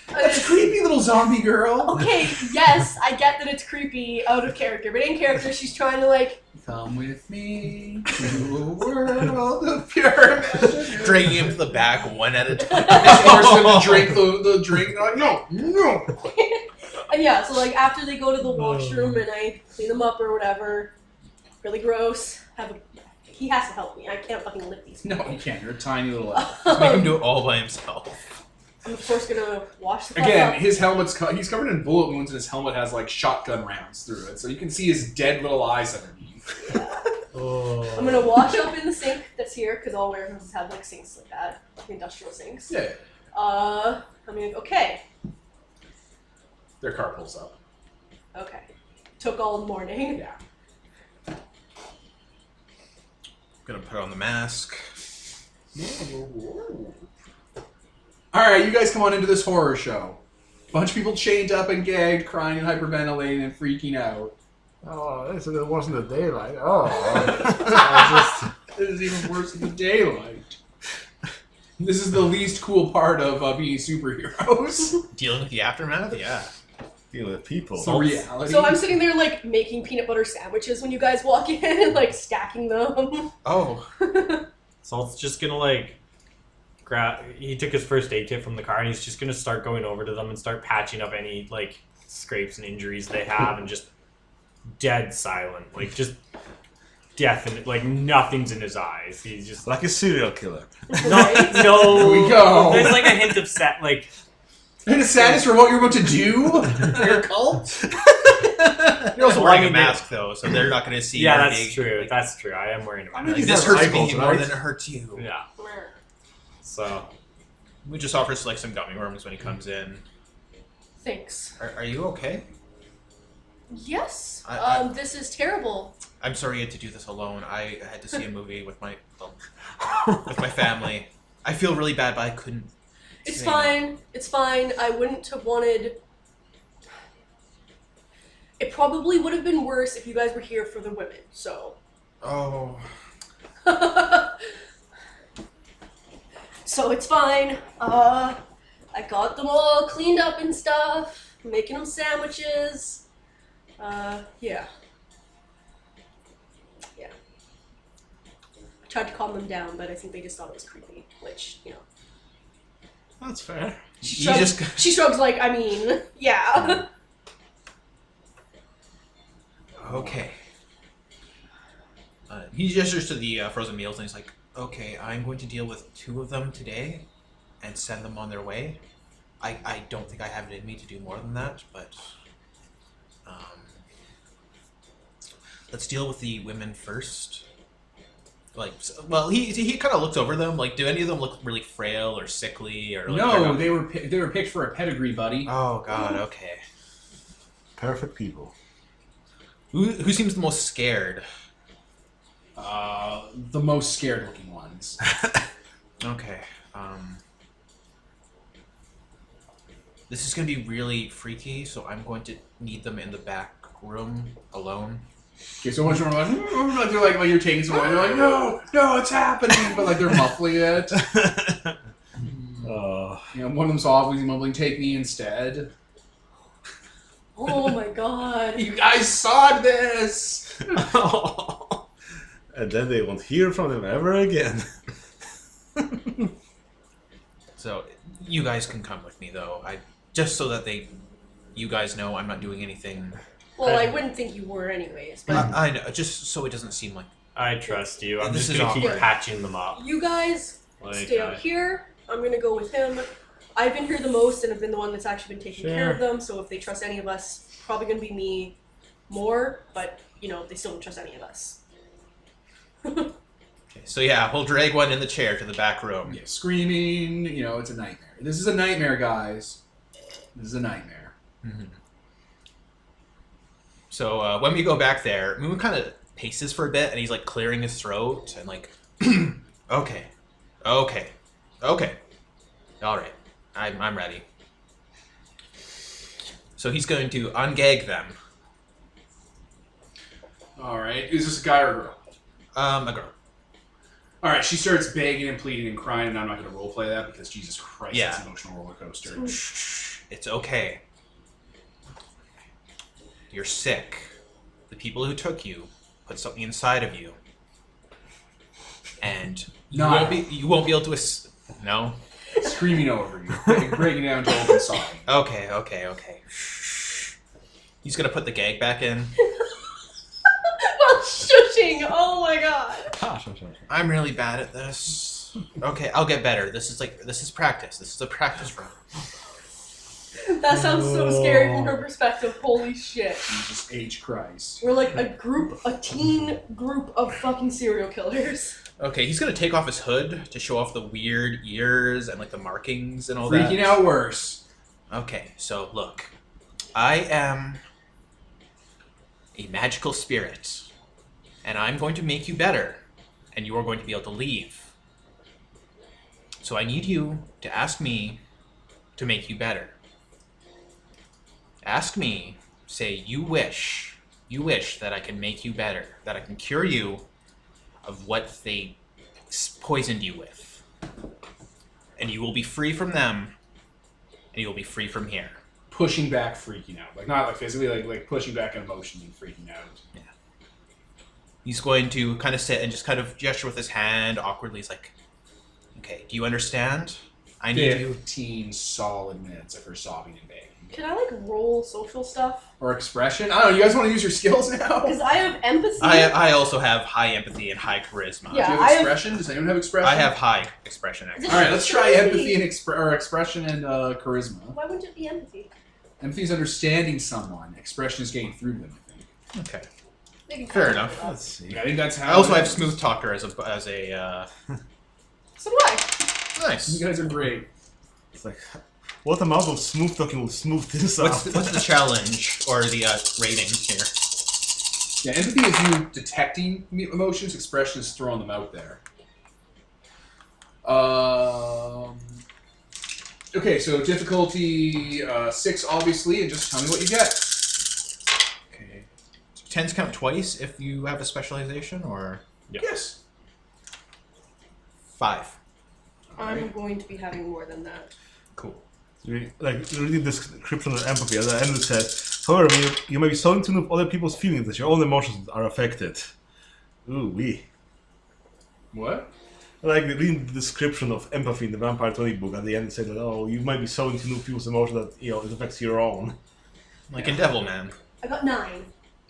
That's creepy, little zombie girl. Okay, yes, I get that it's creepy out of character, but in character, she's trying to like. Come with me to a world of pure imagination. Dragging him to the back one at a time. Force them to drink the drink. They're like, no. And yeah, so like after they go to the washroom and I clean them up or whatever, really gross. He has to help me. I can't fucking lift these. No, you can't. You're a tiny little. Make him do it all by himself. I'm of course gonna wash the fuck Again, up. his helmet's he's covered in bullet wounds, and his helmet has like shotgun rounds through it, so you can see his dead little eyes underneath. I'm gonna wash up in the sink that's here because all warehouses have like sinks like that, industrial sinks. Yeah. I'm gonna okay. Their car pulls up. Okay. Took all morning. Yeah. Gonna put on the mask. Alright, you guys come on into this horror show. Bunch of people chained up and gagged, crying and hyperventilating and freaking out. Oh, it wasn't the daylight. Oh, This is even worse than the daylight. This is the least cool part of being superheroes. Dealing with the aftermath? Yeah. Deal with people. The reality. So I'm sitting there like making peanut butter sandwiches when you guys walk in and like stacking them. Oh. Salt's just gonna like grab. He took his first aid kit from the car, and he's just gonna start going over to them and start patching up any like scrapes and injuries they have, and just dead silent, like just definite, like nothing's in his eyes. He's just Like a serial killer. no. Here we go. There's like a hint of set, like And the sadness for what you're about to do? For your cult? You're also Well, wearing I a mean, mask, though, so they're not going to see yeah, your that's big, true. like, That's true. I am wearing a I mask. mean, like, these this are hurts me eyeballs, more right? than it hurts you. Yeah. So We just offers like some gummy worms when he comes in. Thanks. Are you okay? Yes. I- This is terrible. I'm sorry you had to do this alone. I had to see a movie with my family. I feel really bad, but I couldn't. It's say fine. no. It's fine. I wouldn't have wanted. It probably would have been worse if you guys were here for the women. So. Oh. So it's fine. I got them all cleaned up and stuff. Making them sandwiches. Yeah. Yeah. I tried to calm them down, but I think they just thought it was creepy. Which, you know. That's fair. You just. She shrugs like, I mean, yeah. Okay. He gestures to the frozen meals and he's like, okay, I'm going to deal with 2 of them today and send them on their way. I don't think I have it in me to do more than that, but let's deal with the women first. Like, well, he kind of looks over them. Like, do any of them look really frail or sickly or? Like, No, they were picked for a pedigree, buddy. Oh God. Okay. Perfect people. Who seems the most scared? The most scared-looking ones. Okay. This is gonna be really freaky, so I'm going to need them in the back room alone. Okay, so once you're like, they're like you're taking someone, they're like, no, it's happening, but like they're muffling it. You know, one of them's obviously mumbling, "Take me instead." Oh my god. You guys saw this. And then they won't hear from them ever again. So you guys can come with me, though. Just so that you guys know I'm not doing anything. Well, I wouldn't think you were anyways, but I know, just so it doesn't seem like. I trust you. I'm This just is gonna keep awkward. patching them up. you guys Like, stay out here. I'm gonna go with him. I've been here the most and have been the one that's actually been taking care of them, so if they trust any of us, probably gonna be me more, but, you know, they still don't trust any of us. Okay, so yeah, we'll drag one in the chair to the back room. Yeah, screaming. You know, it's a nightmare. This is a nightmare, guys. This is a nightmare. Mm-hmm. So when we go back there, Moon kind of paces for a bit, and he's like clearing his throat and like, okay, all right, I'm ready. So he's going to ungag them. All right, is this a guy or a girl? A girl. All right, she starts begging and pleading and crying, and I'm not going to roleplay that because Jesus Christ, Yeah. it's an emotional roller coaster. Shh, it's okay. You're sick. The people who took you put something inside of you, and you won't be able to. No. Screaming over you, breaking down to open sobbing. Okay. Shh. He's gonna put the gag back in. Well, shushing! Oh my god! I'm really bad at this. Okay, I'll get better. This is practice. This is a practice run. That sounds so scary from her perspective. Holy shit. Jesus H. Christ. We're like a teen group of fucking serial killers. Okay, he's gonna take off his hood to show off the weird ears and like the markings and all that. Freaking out worse. Okay, so look. I am a magical spirit, and I'm going to make you better, and you are going to be able to leave. So I need you to ask me to make you better. Ask me, say you wish that I can make you better, that I can cure you of what they poisoned you with. And you will be free from them, and you will be free from here. Pushing back, freaking out. Like, not like physically, like pushing back emotionally, freaking out. Yeah. He's going to kind of sit and just kind of gesture with his hand awkwardly. He's like, okay, do you understand? I need you. 15 solid minutes of her sobbing and begging. Can I like roll social stuff? Or expression? I don't know, you guys want to use your skills now? Because I have empathy. I also have high empathy and high charisma. Yeah. Do you I have have- expression? Does anyone have expression? I have high expression, actually. Alright, let's try Crazy. empathy and expression and charisma. Why wouldn't it be empathy? Empathy is understanding someone. Expression is getting through them, I think. Okay. Maybe Fair kind enough. of. Let's see. I think that's how I also it have is. smooth talker as a So do I. nice. You guys are great. It's like, what amount of smooth talking will smooth this out? What's the challenge or the rating here? Yeah, empathy is you detecting emotions. Expression is throwing them out there. Okay, so difficulty 6, obviously, and just tell me what you get. Okay. 10s count twice if you have a specialization, or Yes. 5. I'm going to be having more than that. Cool. Like, reading the description of empathy, at the end it says, however, you may be so in tune with other people's feelings that your own emotions are affected. Ooh, wee. What? Like, reading the description of empathy in the Vampire 20 book, at the end it said that, oh, you might be so in tune with people's emotions that, it affects your own. Like in Devilman. I got 9.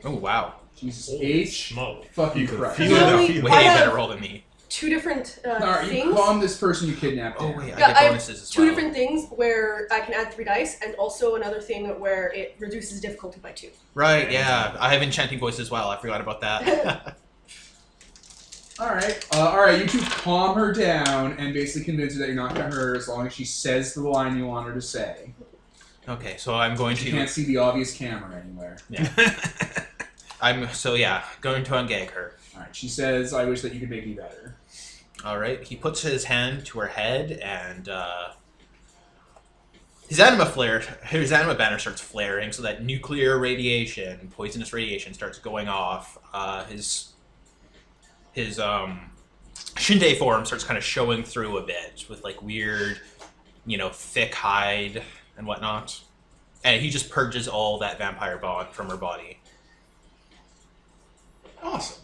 Oh, wow. Jesus Holy H. smoke. Fucking You can Christ. feel Not their only- feelings. Way I have- better roll than me. 2 different Alright, you things. calm this person you kidnapped. Oh, down. wait, I Yeah, get I have bonuses as 2 well. different things where I can add 3 dice, and also another thing where it reduces difficulty by 2. Right, yeah. I have Enchanting Voice as well. I forgot about that. Alright, you two calm her down and basically convince her that you're not going to hurt her as long as she says the line you want her to say. Okay, so I'm going She to... can't see the obvious camera anywhere. Yeah. Going to ungag her. Alright, she says, I wish that you could make me better. Alright, he puts his hand to her head, and his anima banner starts flaring, so that nuclear radiation, poisonous radiation, starts going off. His Shinde form starts kind of showing through a bit with like weird, thick hide and whatnot. And he just purges all that vampire bond from her body. Awesome.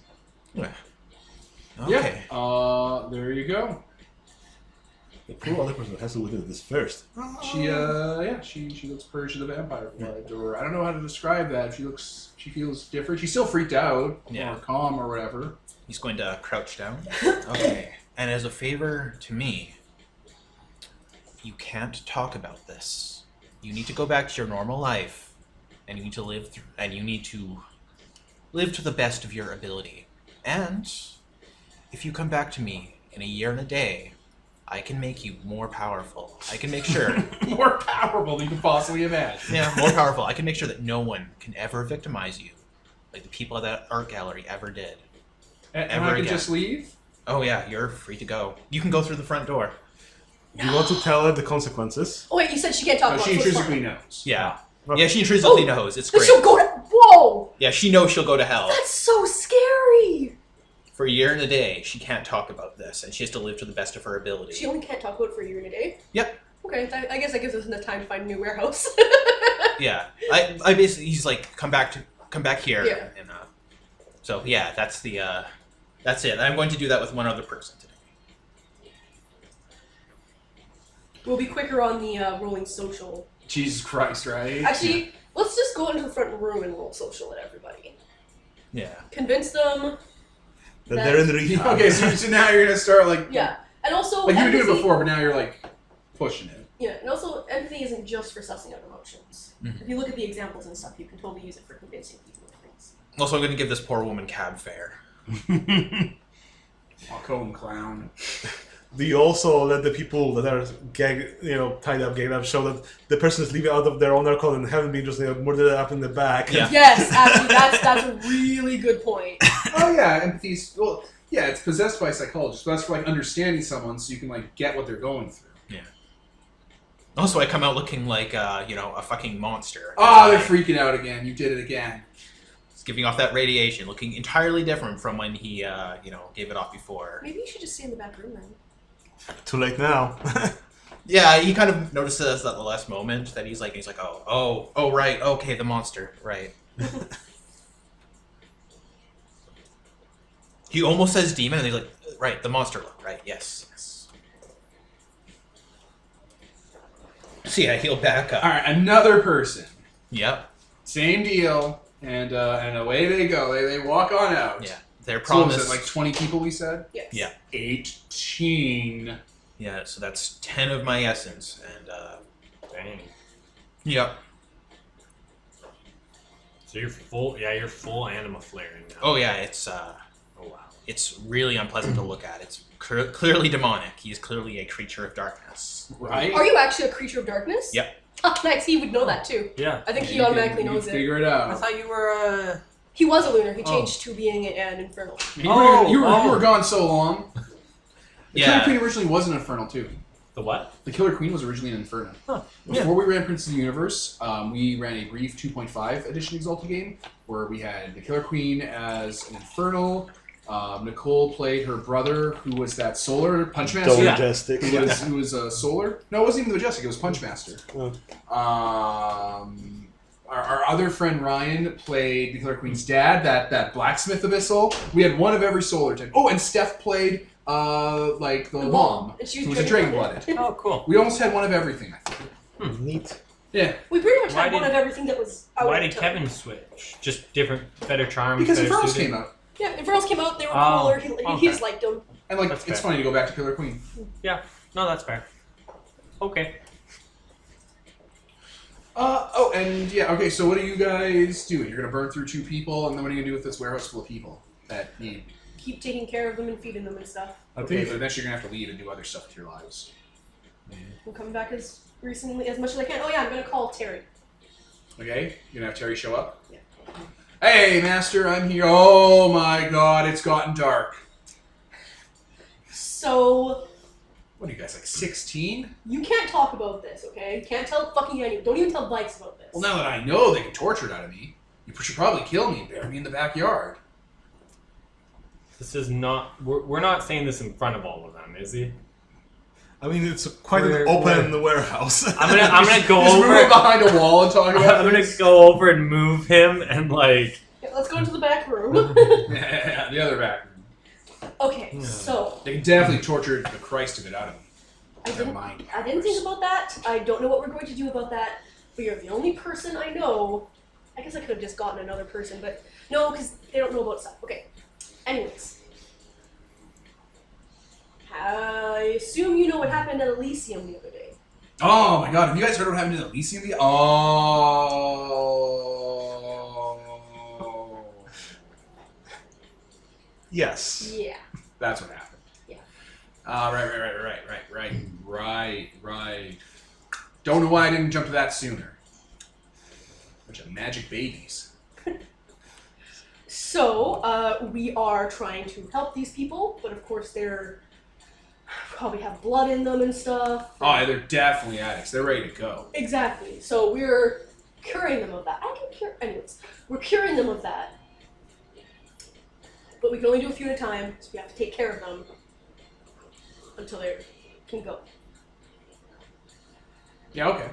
Yeah. Yeah, there you go. The poor other person has to witness this first. She looks purged of the vampire blood, or I don't know how to describe that. She feels different. She's still freaked out, Yeah. or calm, or whatever. He's going to crouch down. Okay. And as a favor to me, you can't talk about this. You need to go back to your normal life, and you need to live to the best of your ability. And if you come back to me in a year and a day, I can make you more powerful. I can make sure... More powerful than you could possibly imagine. Yeah, more powerful. I can make sure that no one can ever victimize you like the people at that art gallery ever did. And Ever I can again. just leave? Oh yeah, you're free to go. You can go through the front door. Do you want to tell her the consequences? Oh wait, you said she can't talk No, about she it, so it's intrinsically fine. knows. Yeah. Okay. Yeah, she intrinsically Oh. knows. It's But great. she'll go to... Whoa! Yeah, she knows she'll go to hell. That's so scary! For a year and a day, she can't talk about this, and she has to live to the best of her ability. She only can't talk about it for a year and a day? Yep. Okay, I guess that gives us enough time to find a new warehouse. Yeah. I basically, he's like, come back here. Yeah. And, so, yeah, that's it. I'm going to do that with one other person today. We'll be quicker on the rolling social. Jesus Christ, right? Actually, let's just go into the front room and roll social at everybody. Yeah. Convince them. That they're in the rehab. Okay, so now you're gonna start like... Yeah. And also, Like you were doing it empathy- before, but now you're like pushing it. Yeah, and also, empathy isn't just for sussing out emotions. Mhm. If you look at the examples and stuff, you can totally use it for convincing people of things. Also, I'm going to give this poor woman cab fare. I'll call him clown. Do you also let the people that are tied up, gagged up, show that the person is leaving out of their own accord and haven't been just murdered up in the back? Yeah. Yes, actually, that's a really good point. Oh yeah, empathy's... Well, yeah, it's possessed by psychologists, but that's for like understanding someone so you can like get what they're going through. Also, I come out looking like, a fucking monster. Oh, they're freaking out again. You did it again. It's giving off that radiation, looking entirely different from when he, gave it off before. Maybe you should just stay in the back room then. Too late now. Yeah, he kind of notices at the last moment that he's like, oh, right, okay, the monster, right. He almost says demon, and he's like, right, the monster look, right, yes. So yeah, he'll back up. All right, another person. Yep, Same deal, and away they go. They walk on out. yeah. Their So what was promise. it, like 20 people we said? Yes. Yeah. 18. Yeah, so that's 10 of my essence, and, Dang. yep. So you're full anima flaring now. Oh yeah, it's, Oh wow. it's really unpleasant to look at. It's clearly demonic. He is clearly a creature of darkness. Right? Are you actually a creature of darkness? Yep. Oh, nice. He would know that too. Yeah. I think he You automatically can knows it. figure it I out. thought you were He was a lunar. He changed to being an infernal. You were gone so long. The Killer Yeah. Queen originally was an infernal too. the what? The Killer Queen was originally an infernal. Huh. Before we ran Prince of the Universe, we ran a brief 2.5 edition Exalted game where we had the Killer Queen as an infernal. Nicole played her brother, who was that solar punch master. Don't majestic. Who was a solar? No, it wasn't even the majestic. It was punch master. Our other friend Ryan played the Killer Queen's dad, that blacksmith abyssal. We had one of every solar type. Oh, and Steph played like the mom, And she who was was a dragon blooded. Oh, cool. We almost had one of everything, I think. Neat. Yeah, We pretty much Why had one did- of everything that was out Why at the did time. Kevin switch? Just different, better charms. because better Infernals suited? came out, Yeah, Infernals came out. They were Oh, cooler. He just okay. liked them. and like That's it's fair. funny to go back to Killer Queen. Yeah. No, that's fair. Okay. And yeah, okay. So what are you guys doing? You're gonna burn through 2 people, and then what are you gonna do with this warehouse full of people that need? Keep taking care of them and feeding them and stuff. I Okay, think but eventually you're gonna have to leave and do other stuff with your lives. I'm coming back as much as I can. Oh yeah, I'm gonna call Terry. Okay, you're gonna have Terry show up. Yeah. Hey, Master, I'm here. Oh my God, it's gotten dark. So What are you guys like 16? you can't talk about this, okay? You can't tell fucking anyone. Don't even tell Vikes about this. Well, now that I know they can torture it out of me, you should probably kill me and bury me in the backyard. This is not. We're not saying this in front of all of them, is he? I mean it's quite We're- an open warehouse. I'm gonna go Just move it over. behind a wall and talk about I'm gonna this. go over and move him and like. Yeah, let's go into the back room. Yeah, the other back. Okay, so They can definitely torture the Christ of it out of me. I Their didn't. mind I didn't powers. think about that. I don't know what we're going to do about that. But you're the only person I know. I guess I could have just gotten another person, but no, because they don't know about stuff. Okay. Anyways. I assume you know what happened at Elysium the other day. Oh my God! Have you guys heard what happened in Elysium? Oh. Yes. Yeah. That's what happened. Yeah. Right. Don't know why I didn't jump to that sooner. Bunch of magic babies. So, we are trying to help these people, but of course they're probably have blood in them and stuff. Oh, yeah, they're definitely addicts. They're ready to go. Exactly. So we're curing them of that. I can cure. Anyways, we're curing them of that. But we can only do a few at a time, so we have to take care of them until they can go. Yeah, okay.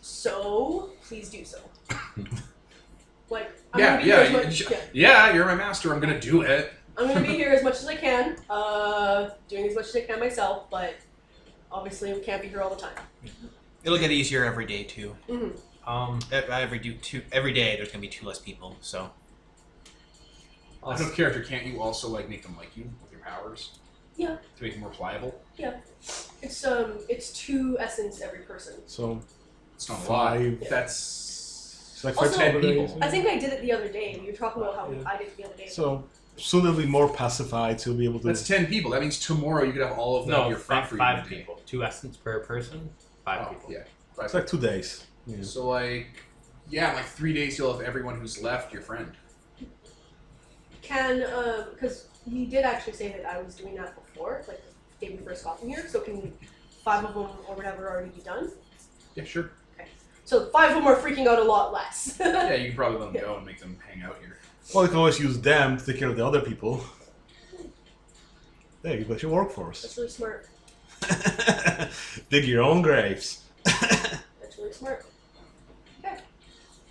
So please do so. Like, I'm Yeah, gonna be here as yeah, much. yeah, you're my master. I'm gonna do it. I'm gonna be here as much as I can, doing as much as I can myself. But obviously, we can't be here all the time. It'll get easier every day too. Mm-hmm. Every day there's gonna be 2 less people. So Out of character, can't you also like make them like you with your powers? Yeah. To make them more pliable? It's 2 essence every person. So It's not a lot. 5. That's It's like Also, 10 people. I think I did it the other day. We were talking about how Yeah. I did it the other day. So soon they'll be more pacified to be able to. That's 10 people. That means tomorrow you could have all of them No, your friend for you. five in a day. people. 2 essence per person. 5 Oh, people. yeah. It's like 2 days. Yeah. So like, yeah, like 3 days you'll have everyone who's left your friend. Can, because you did actually say that I was doing that before, like the day we first got in here, so can 5 of them or whatever already be done? Yeah, sure. So 5 of them are freaking out a lot less. Yeah, you can probably let them go and make them hang out here. Well, you can always use them to take care of the other people. There, you got your workforce. That's really smart. Dig your own graves. That's really smart. Okay.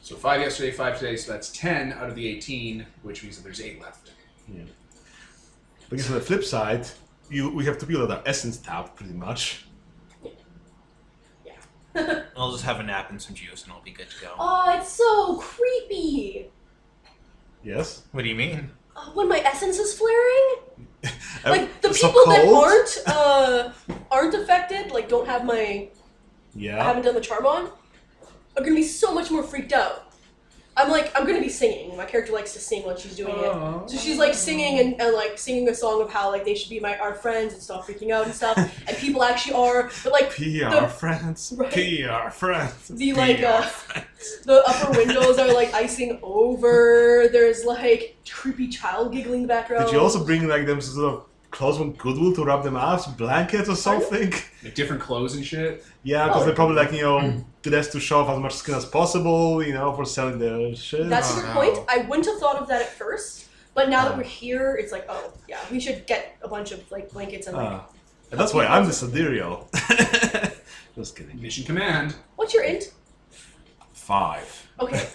So 5 yesterday, 5 today, so that's 10 out of the 18, which means that there's 8 left. Yeah. Because on the flip side, we have to build our essence tab pretty much. I'll just have a nap and some juice and I'll be good to go. Oh, it's so creepy. Yes. What do you mean? When my essence is flaring, like the So people cold? that aren't affected, like don't have I Yeah. haven't done the charm on, are gonna be so much more freaked out. I'm gonna be singing. My character likes to sing when she's doing it. So she's like singing and like singing a song of how like they should be our friends and stop freaking out and stuff. And people actually are, but like PR friends. Right. PR friends. the like the upper windows are like icing over. There's like creepy child giggling in the background. Did you also bring like them sort of clothes from Goodwill to wrap them up, blankets or something? Like different clothes and shit. Yeah, because they're probably like dressed to show off as much skin as possible, for selling their shit. That's a good point. I wouldn't have thought of that at first, but now that we're here, it's like, oh yeah, we should get a bunch of like blankets and like. And that's why I'm the Sidereal. Just kidding. Mission command. What's your int? 5. Okay.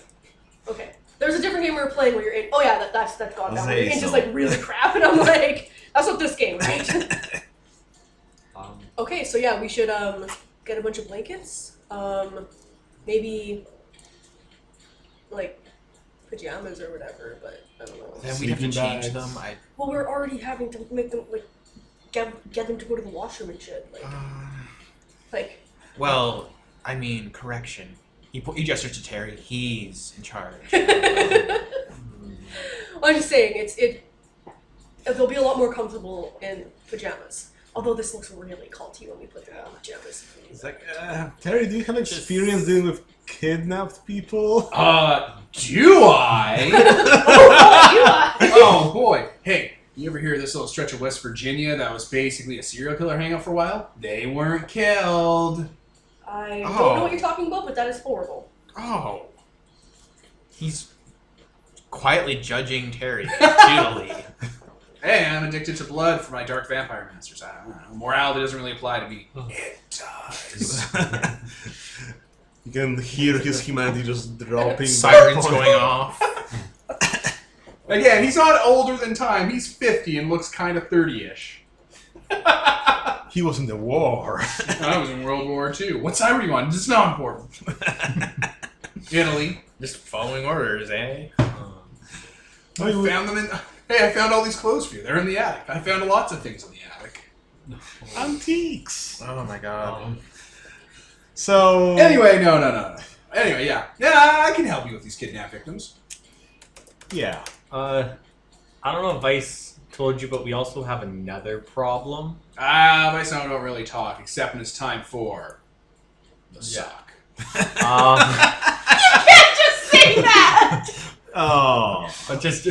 There's a different game we were playing where you're in. Oh yeah, that's gone down. Your int is like really crap, and I'm like, that's not this game, right? Okay, so yeah, we should get a bunch of blankets. Maybe like pajamas or whatever, but I don't know. Then we have to Sleeping change bags. them. Well, we're already having to make them like get them to go to the washroom and shit. Like Well, I mean, correction. He gestures to Terry. He's in charge. I'm just saying they'll be a lot more comfortable in pajamas. Although this looks really culty when we put them on pajamas. It's like, Terry, do you have experience dealing with kidnapped people? Do I? Oh boy. Hey, you ever hear of this little stretch of West Virginia that was basically a serial killer hangout for a while? They weren't killed. I don't know what you're talking about, but that is horrible. Oh. He's quietly judging Terry. Futilely. Hey, I'm addicted to blood for my dark vampire masters. I don't know. Morality doesn't really apply to me. It does. You can hear his humanity just dropping. Sirens going off. Again, he's not older than time. He's 50 and looks kind of 30-ish. He was in the war. I was in World War II. What side were you on? It's not important. Italy. Just following orders, eh? I found them in... Hey, I found all these clothes for you. They're in the attic. I found lots of things in the attic. Antiques. Oh my god. So... Anyway, no. Anyway, yeah. Yeah, I can help you with these kidnap victims. Yeah. I don't know if Vice told you, but we also have another problem. My son don't really talk, except when it's time for the sock. You can't just say that! But just...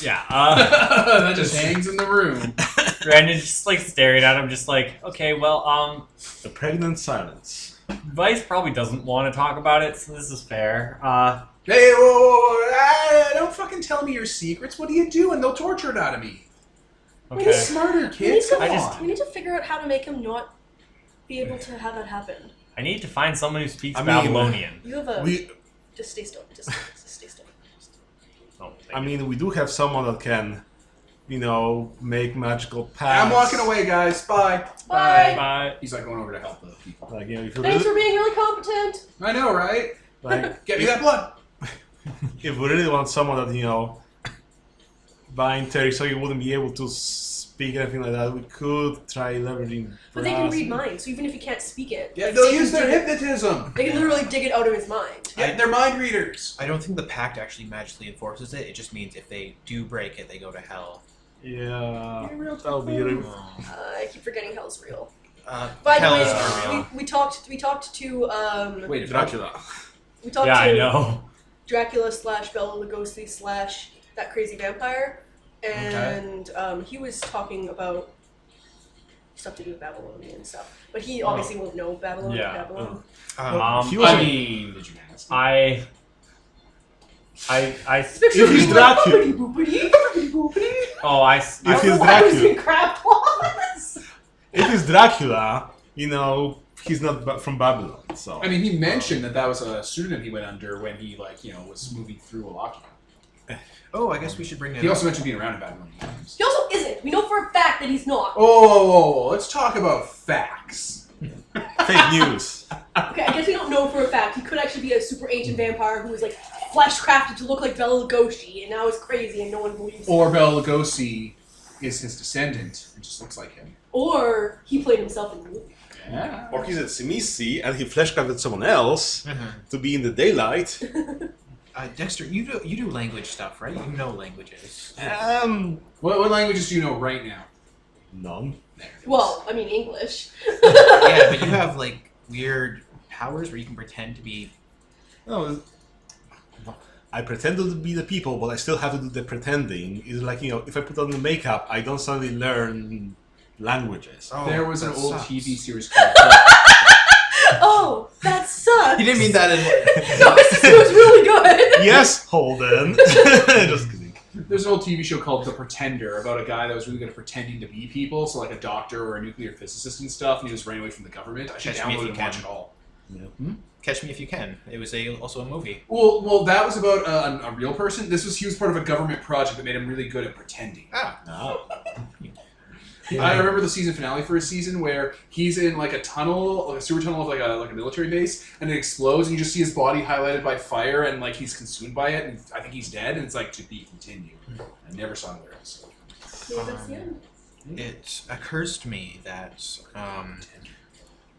Yeah, that just hangs in the room. Brandon's just like staring at him, just like, okay, well, The pregnant silence. Vice probably doesn't want to talk about it, so this is fair. Hey, whoa, don't fucking tell me your secrets. What are you doing? They'll torture it out of me. Okay. Be smarter, kids. Come on. We need to figure out how to make him not be able to have that happen. I need to find someone who speaks I mean, Babylonian. You have a... We... Just stay still. Just stay still. Oh, I mean, we do have someone that can, make magical paths. I'm walking away, guys. Bye. Bye. He's like going over to help the people. Like, if you Thanks for really, being really competent. I know, right? like, Get me that blood. if we really want someone that, bind Terry so he wouldn't be able to speak anything like that, we could try leveraging. But they can brass. read minds, so even if you can't speak it, Yeah, like, they'll they use can their dig it- hypnotism. They can literally dig it out of his mind. Yeah, they're mind readers. I don't think the pact actually magically enforces it. It just means if they do break it, they go to hell. Yeah, that'll be real. I keep forgetting hell's real. By By the hells way, are real. we talked to Wait, Dracula. we talked Yeah, to I know. Dracula / Bela Lugosi / that crazy vampire, and he was talking about stuff to do with Babylonian stuff. But he obviously won't know Babylon. Yeah. Babylon. He was I mean, did you ask? Picture he's me Dracula. like, boopity-boopity. Oh, I If I he's don't know why I was Dracula. in crab claws. If he's Dracula, he's not from Babylon, so. I mean, he mentioned that was a pseudonym he went under when he, was moving through Wallachia. Oh, I guess we should bring that He up. also mentioned being around in Babylon times. He also isn't. We know for a fact that he's not. Oh, let's talk about facts. Fake news. Okay, I guess we don't know for a fact. He could actually be a super ancient vampire who was like flesh crafted to look like Bela Lugosi, and now it's crazy and no one believes him. Or Bela Lugosi is his descendant and just looks like him. Or he played himself in the movie. Yeah. Or he's at Simisi and he fleshcrafted someone else to be in the daylight. Dexter, you do language stuff, right? You know languages. What languages do you know right now? None. Well, I mean English. Yeah, but you have like weird powers where you can pretend to be. No, I pretend to be the people, but I still have to do the pretending. It's like, if I put on the makeup, I don't suddenly learn languages. Oh, There was an that old sucks. TV series called... Oh, that sucks. You didn't mean that in. No, it was really good. Yes, Holden. Just kidding. There's an old TV show called The Pretender about a guy that was really good at pretending to be people, so like a doctor or a nuclear physicist and stuff, and he was running away from the government. I should Catch me if download you and watch can. it all. Yeah. Catch Me If You Can. It was also a movie. Well, that was about a real person. He was part of a government project that made him really good at pretending. Ah. I remember the season finale for a season where he's in like a tunnel, like a sewer tunnel of like a military base, and it explodes, and you just see his body highlighted by fire, and like he's consumed by it, and I think he's dead, and it's like to be continued. I never saw another episode. Maybe that's the end. It occurs to me that,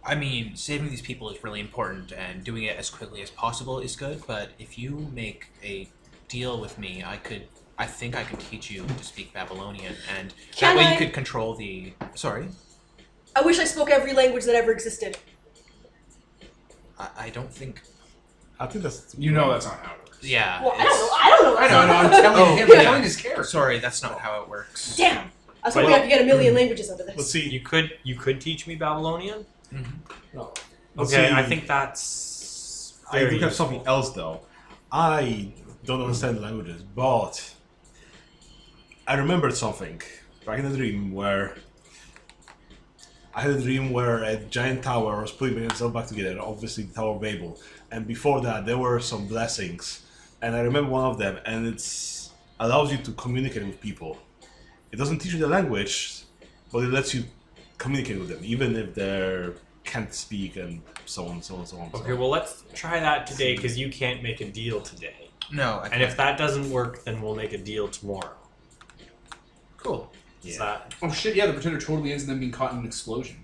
I mean, saving these people is really important, and doing it as quickly as possible is good, but if you make a deal with me, I think I can teach you to speak Babylonian, and Can that way I? you could control the... Sorry? I wish I spoke every language that ever existed. I don't think... I think that's... You know that's not how it works. Yeah. Well, I don't know. I know, I'm telling Oh, him, yeah. I'm telling his character. Sorry, that's not how it works. Damn. I was But- hoping I could get a million languages out of Let's this. see. You could teach me Babylonian. No. Let's Okay, see. I think that's. I very think have useful. something else though. I don't understand languages, but I remembered something back in a dream where I had a dream where a giant tower was putting itself back together, obviously the Tower of Babel, and before that there were some blessings, and I remember one of them, and it's allows you to communicate with people. It doesn't teach you the language, but it lets you communicate with them, even if they can't speak and so on, so on, so on. Okay, well let's try that today because you can't make a deal today. No, I And if that doesn't work, then we'll make a deal tomorrow. Cool. Is that Oh shit, yeah, the pretender totally ends in them being caught in an explosion.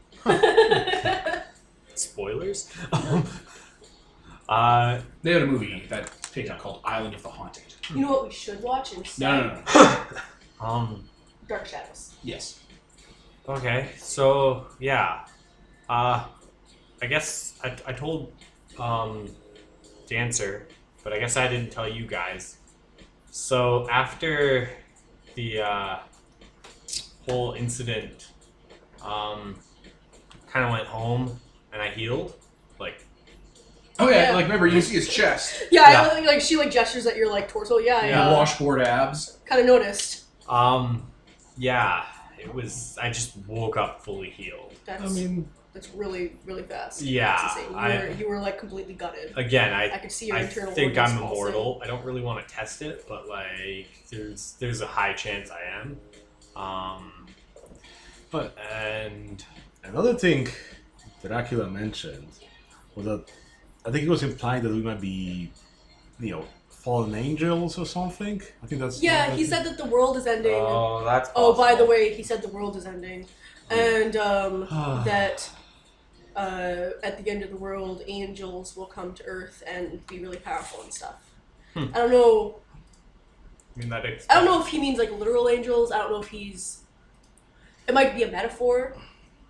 spoilers? They had a movie that picked up called Island of the Haunted. You know what we should watch instead? No. Dark Shadows. Yes. Okay, so yeah, I guess I told Dancer, but I guess I didn't tell you guys. So after the whole incident, kind of went home and I healed, like. Oh yeah, Yeah. like remember you see his chest. Yeah, Yeah. I like she like gestures at your like torso. Yeah, The yeah. washboard abs. Kind of noticed. Yeah, it was. I just woke up fully healed. That's that's really really fast. Yeah, That's insane. You were like completely gutted. Again, I could see your I internal think organs I'm pulsing. immortal. I don't really want to test it, but like, there's a high chance I am. But And another thing Dracula mentioned was that I think it was implying that we might be, fallen angels or something. I think that's Yeah, he said that the world is ending. that's. Oh, by the possible. way, he said the world is ending, and that at the end of the world, angels will come to Earth and be really powerful and stuff. I don't know. I mean, that. I don't know if he means like literal angels. I don't know if he's. It might be a metaphor,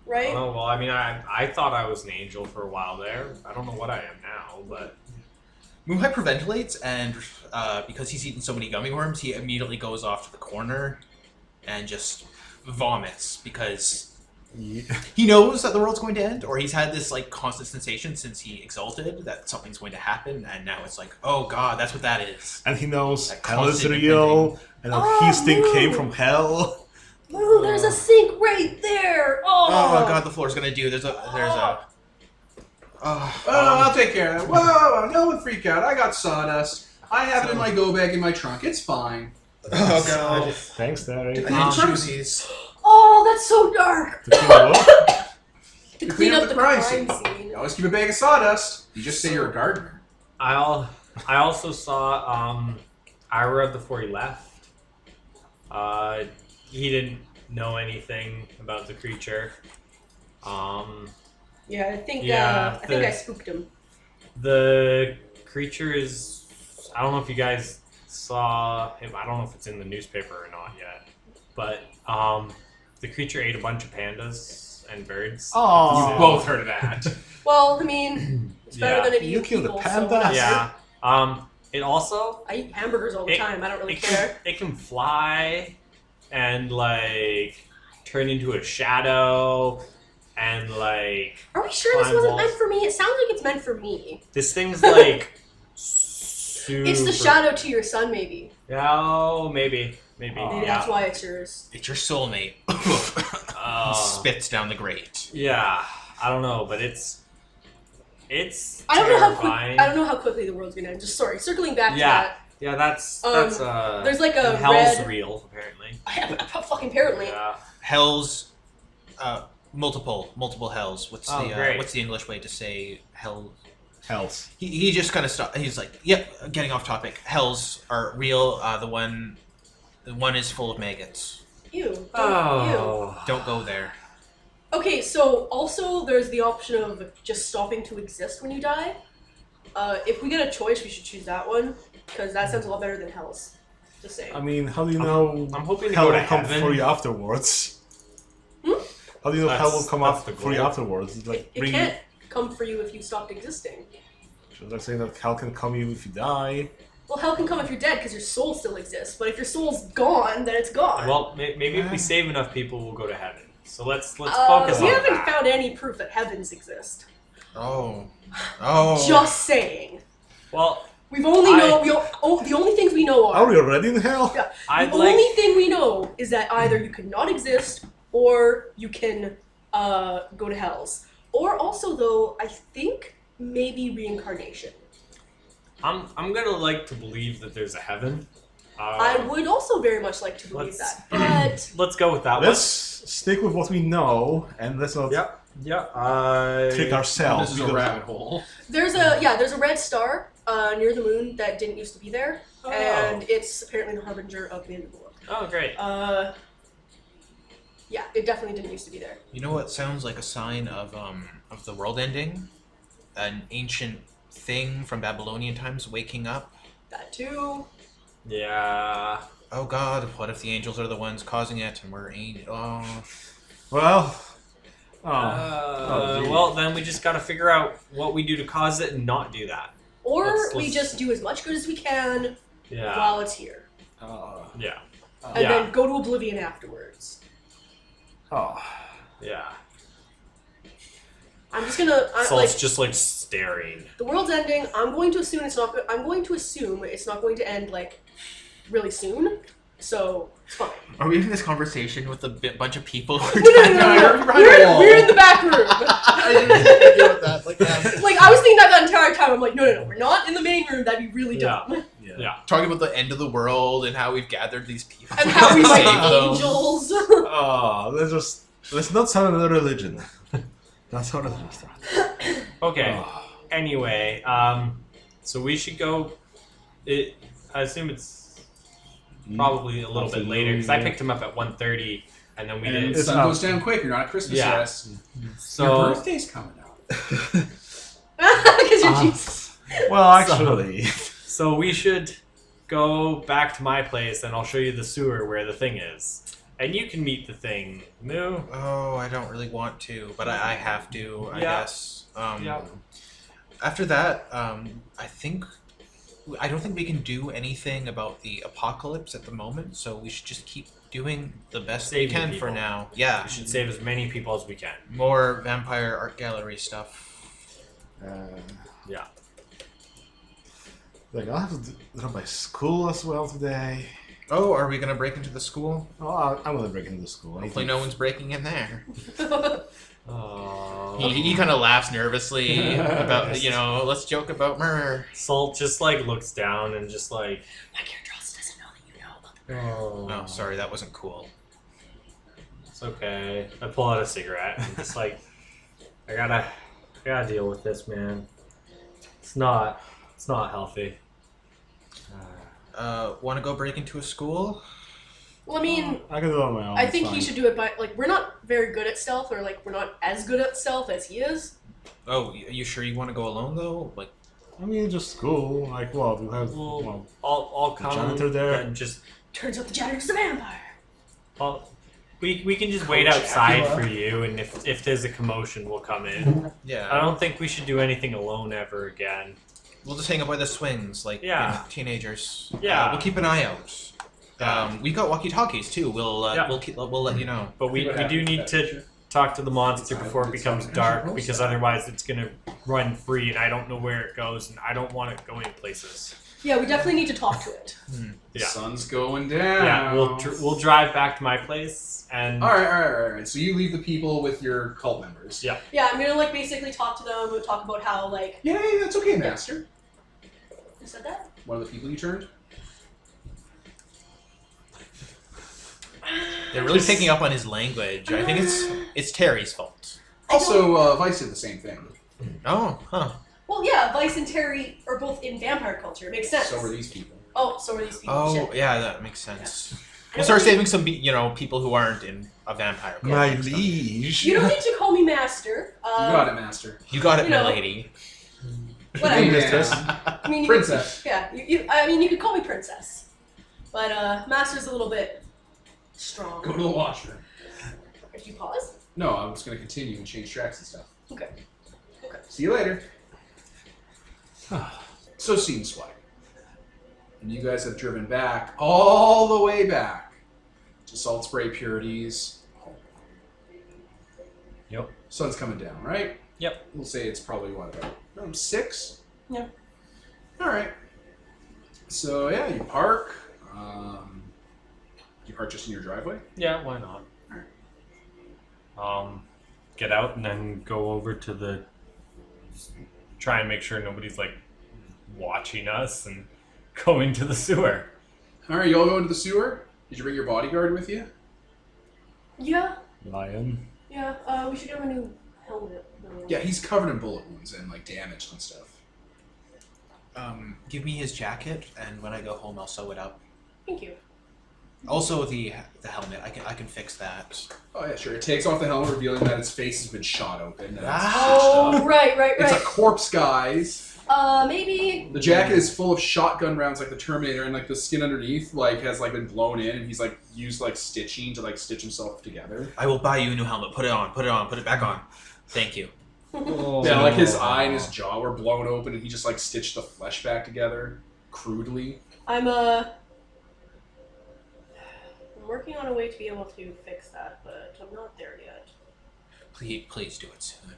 right? Oh well, I mean, I thought I was an angel for a while there. I don't know what I am now, but Moon hyperventilates, and because he's eaten so many gummy worms, he immediately goes off to the corner and just vomits because he knows that the world's going to end, or he's had this like constant sensation since he exalted that something's going to happen, and now it's like, oh god, that's what that is. And he knows That hell is constant real, and that his thing no. came from hell. Ooh, there's a sink right there. Oh, Oh god, the floor's gonna do. There's a. Oh, I'll take care of that. Whoa, no one freak out. I got sawdust. I have it in my go bag in my trunk. It's fine. Oh god. Thanks, Derek. I need choosies. Oh, that's so dark. To clean up. To clean up the crime scene. You always keep a bag of sawdust. You just say you're a gardener. I also saw Ira before he left. He didn't know anything about the creature. Yeah, I think Yeah, I think I spooked him. The creature is. I don't know if you guys saw him. I don't know if it's in the newspaper or not yet. But the creature ate a bunch of pandas and birds. Oh. You both heard of that. Well, I mean, it's better Yeah. than it You eating killed a people. panda? So whatever. Yeah. It also I eat hamburgers all the time. I don't really it care. It can fly and like turn into a shadow and like Are we sure this climb wasn't walls. meant for me? It sounds like it's meant for me. This thing's like super... It's the shadow to your son, maybe. Oh, maybe. Maybe Yeah. that's why it's yours. It's your soulmate. Spits down the grate. Yeah. I don't know, but it's I don't know terrifying. how quickly the world's gonna end. Just sorry, circling back to Yeah. that. Yeah, that's There's like a hell's red. real apparently. Fucking apparently. Yeah. Hell's multiple hells. What's Great. what's the English way to say hell? Hells. He just kind of stopped. He's like, "Yep, getting off topic. Hells are real. The one is full of maggots. Ew. Ew. Don't go there." Okay, so also there's the option of just stopping to exist when you die. If we get a choice, we should choose that one because that sounds a lot better than Hell's. Just saying. I mean, how do you know I'm hoping to hell go to will come heaven. for you afterwards? How do you know hell will come That's up the for you goal. afterwards? It's like It can't come for you if you stopped existing. So they're saying that hell can come you if you die. Well, hell can come if you're dead because your soul still exists. But if your soul's gone, then it's gone. Well, maybe if we save enough people, we'll go to heaven. So let's focus on we haven't that. found any proof that heavens exist. Oh. Just saying. Well, We've only the only things we know Are we already in hell? Yeah. I'd The like. only thing we know is that either you can not exist or you can go to Hell's. Or also, though, I think maybe reincarnation. I'm gonna like to believe that there's a heaven. I would also very much like to believe that, but Let's go with that Let's stick with what we know and let's not one. Yeah. trick ourselves. This is a because- rabbit hole. there's a red star near the moon that didn't used to be there, and it's apparently the harbinger of the end of the world. Oh, great. Yeah, it definitely didn't used to be there. You know what sounds like a sign of the world ending? An ancient thing from Babylonian times waking up. That too. Yeah. Oh God! What if the angels are the ones causing it, and we're Well, Well, then we just gotta figure out what we do to cause it and not do that. Or Let's- we just do as much good as we can Yeah. while it's here, Yeah. and then go to oblivion afterwards. Yeah. I'm just gonna So like it's just like staring. the world's ending. I'm going to assume it's not. I'm going to assume it's not going to end like really soon. So it's fine. Are we having this conversation with a bunch of people? No. We're in the back room. I didn't think deal with that. Like, Like I was thinking that entire time. I'm like, no, we're not in the main room. That'd be really dumb. Yeah. talking about the end of the world and how we've gathered these people. And how we might Save be them. angels. let's not start another religion. That's how it start. Okay. Anyway, so we should go. I assume it's probably a little bit later because I picked him up at 1:30, and then we And did. the sun goes down quick. You're not at Christmas Yeah. yet. So Your birthday's coming up. Because you're Jesus. Well, actually, So we should go back to my place, and I'll show you the sewer where the thing is, and you can meet the thing. Moo. Oh, I don't really want to, but I have to, I Yeah. guess. Yeah. After that, I don't think we can do anything about the apocalypse at the moment, so we should just keep doing the best we Saving can people. for now. Yeah, We should save as many people as we can. more vampire art gallery stuff. Yeah. like I'll have to do my school as well today. Oh, are we gonna break into the school? Oh, I'm gonna break into school. Hopefully no one's breaking in there. Oh. He kind of laughs nervously about, let's joke about murder. Salt just like looks down and just like. My character also doesn't know that you know about the Oh, sorry, that wasn't cool. It's okay. I pull out a cigarette and just like, I gotta deal with this, man. It's not healthy. Want to go break into a school? Well, I mean, I can do it on my own. I it's think fine. he should do it by, like, we're not very good at stealth, or, like, we're not as good at stealth as he is. Oh, are you sure you want to go alone though? Like, I mean, just cool. Like, what? We have Well, I'll come. janitor there. And just Turns out the janitor's a vampire. we can just wait outside for you, and if there's a commotion, we'll come in. yeah. I don't think we should do anything alone ever again. We'll just hang out by the swings, like teenagers. Yeah. We'll keep an eye out. We got walkie-talkies too. We'll let you know. But we do need to talk to the monster before it becomes dark, because otherwise it's gonna run free, and I don't know where it goes, and I don't want it going places. Yeah, we definitely need to talk to it. The Yeah. sun's going down. Yeah, we'll drive back to my place, and All right. So you leave the people with your cult members. Yeah. Yeah, I'm gonna, like, basically talk to them, talk about how, like... Yeah, that's okay, Master. Who said that? One of the people you turned. They're really picking up on his language. I think it's Terry's fault. Also, Vice did the same thing. Oh, huh. Well, yeah, Vice and Terry are both in vampire culture. It makes sense. So were these people. Oh, so are these people. Oh, Shit. yeah, that makes sense. We'll start saving some, people who aren't in a vampire cult. My liege. You don't need to call me Master. You got it, Master. You got it, You my know. lady. Whatever. Hey, mistress. I mean, Princess. I mean, you could call me Princess. But, Master's a little bit strong. Go to the washroom. Did you pause? No, I was going to continue and change tracks and stuff. Okay. See you later. So, scene swipe. And you guys have driven back, all the way back, to Salt Spray Purity's home. Yep. Sun's coming down, right? Yep. We'll say it's probably, what, around 6? Yeah. Alright. So, yeah, you park. You park just in your driveway? Yeah, why not? Get out and then go over to the... Try and make sure nobody's, like, watching us, and go into the sewer. Alright, you all go into the sewer? Did you bring your bodyguard with you? Yeah. Lion. Yeah, we should get him a new helmet. Yeah, he's covered in bullet wounds and, like, damaged and stuff. Give me his jacket, and when I go home, I'll sew it up. Thank you. Also, the helmet. I can fix that. Oh, yeah, sure. It takes off the helmet, revealing that its face has been shot open. And it's Oh, stitched up. right. It's a corpse, guys. Maybe... The jacket is full of shotgun rounds like the Terminator, and like the skin underneath has like been blown in, and he's like used like stitching to like stitch himself together. I will buy you a new helmet. Put it on. Put it back on. Thank you. Yeah, like his eye and his jaw were blown open, and he just like stitched the flesh back together crudely. I'm working on a way to be able to fix that, but I'm not there yet. Please do it soon.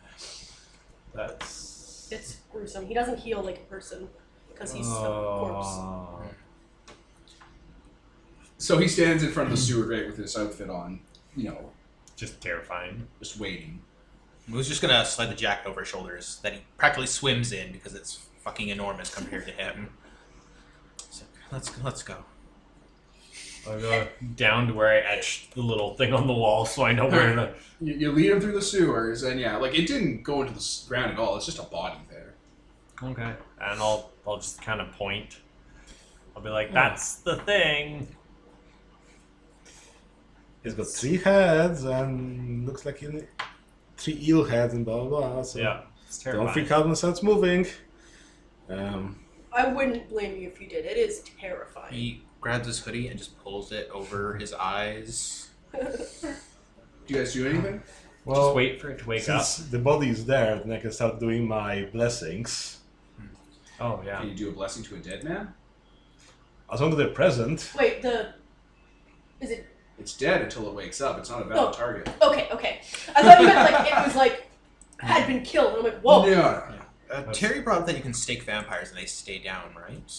That's... It's gruesome. He doesn't heal like a person because he's a corpse. So he stands in front of the sewer grate with his outfit on, Just terrifying. just waiting. Moo's just gonna slide the jacket over his shoulders that he practically swims in because it's fucking enormous compared to him. So, let's go. I'll go down to where I etched the little thing on the wall, so I know where to... You lead him through the sewers, and yeah, like it didn't go into the ground at all. It's just a body there. Okay. And I'll just kind of point. I'll be like, that's the thing. He's got 3 heads and looks like 3 eel heads and blah blah blah. So Yeah, it's don't terrifying. freak out when it starts moving. I wouldn't blame you if you did. It is terrifying. He grabs his hoodie and just pulls it over his eyes. Do you guys do anything? Well, Just wait for it to wake up. since the body is there, then I can start doing my blessings. Oh, yeah. Can you do a blessing to a dead man? As long as they're present. Wait, is it... It's dead until it wakes up. It's not a valid target. Okay. I thought you meant like it was like had been killed. And I'm like, whoa. No. Terry brought up that you can stake vampires and they stay down, right?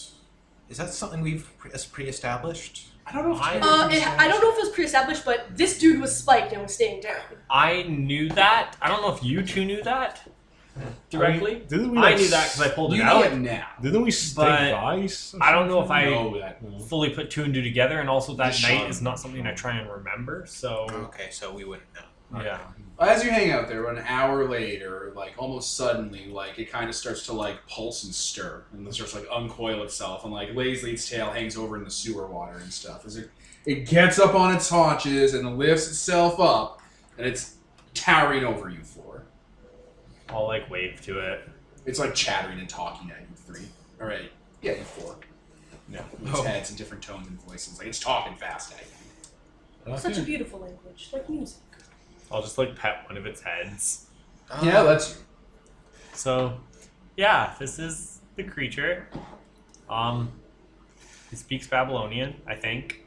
Is that something we've pre-established? I don't know if I don't know if it was pre-established, but this dude was spiked and was staying down. I knew that. I don't know if you two knew that directly. Didn't we? I knew that because I pulled it You know out. it now. Didn't we stake But Vice? or I don't know if something? I know that. fully put 2 and 2 together, and also that Just night shot is not something I try and remember, so... Okay, so we wouldn't know. Yeah. As you hang out there, about an hour later, like almost suddenly, like it kind of starts to like pulse and stir, and it starts to like uncoil itself, and like Lazely's tail hangs over in the sewer water and stuff. As it gets up on its haunches and lifts itself up, and it's towering over you four. I'll like wave to it. It's like chattering and talking at you three. All right, yeah, you four. Yeah. Its heads in different tones and voices, like it's talking fast at you. Such a beautiful language, like music. I'll just like pet one of its heads. Yeah, that's you. So, yeah, this is the creature. It speaks Babylonian, I think.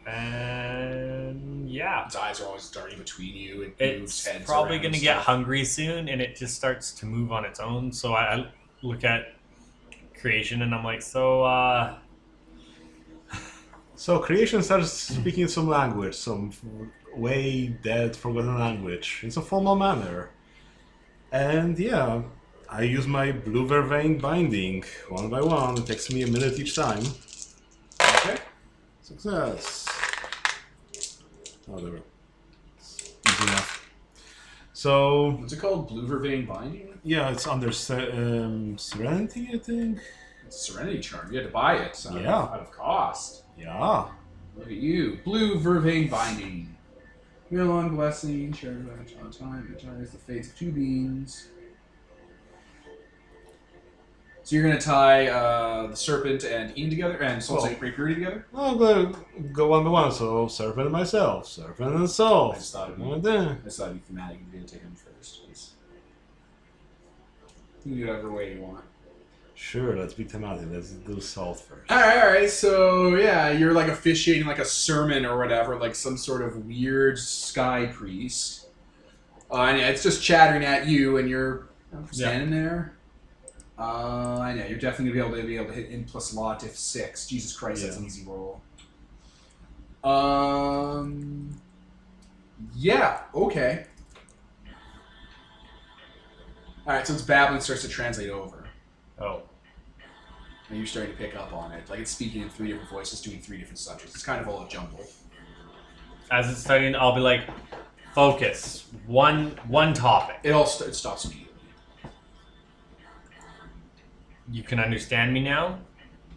And yeah, Its eyes are always darting between you. It moves it's heads probably around going to and get stuff. hungry soon, and it just starts to move on its own. So I look at creation, and I'm like, so So creation starts speaking some language, some way dead, forgotten language, in some formal manner. And yeah, I use my blue vervain binding one by one. It takes me a minute each time. Okay. Success. Oh, there we go. Easy enough. So What's it called? Blue Vervain Binding? yeah, it's under Serenity, I think. It's a Serenity Charm. You had to buy it out of cost. Yeah. Look at you. Blue Vervain Binding. Real on blessing, shares on time, it the fates of two beings. So you're going to tie the Serpent and Ian together, and Soul Well- Sacred Purity together? I'm gonna go one by one. So Serpent and myself, Serpent and Soul. I just thought it'd be, Right there. I just thought it'd be thematic. You're going to take him first. Please. You can do whatever way you want. Sure, let's be thematic. Let's do Soul first. Alright, so yeah, you're like officiating like a sermon or whatever, like some sort of weird sky priest. And it's just chattering at you, and you're standing there. I know, you're definitely going to be able to hit in plus law diff 6. Jesus Christ, that's an easy roll. Yeah, okay. Alright, so its babbling starts to translate over. oh, And you're starting to pick up on it. Like it's speaking in 3 different voices, doing 3 different subjects. It's kind of all a jumble. as it's starting, I'll be like, focus, one topic. It stops immediately. You can understand me now.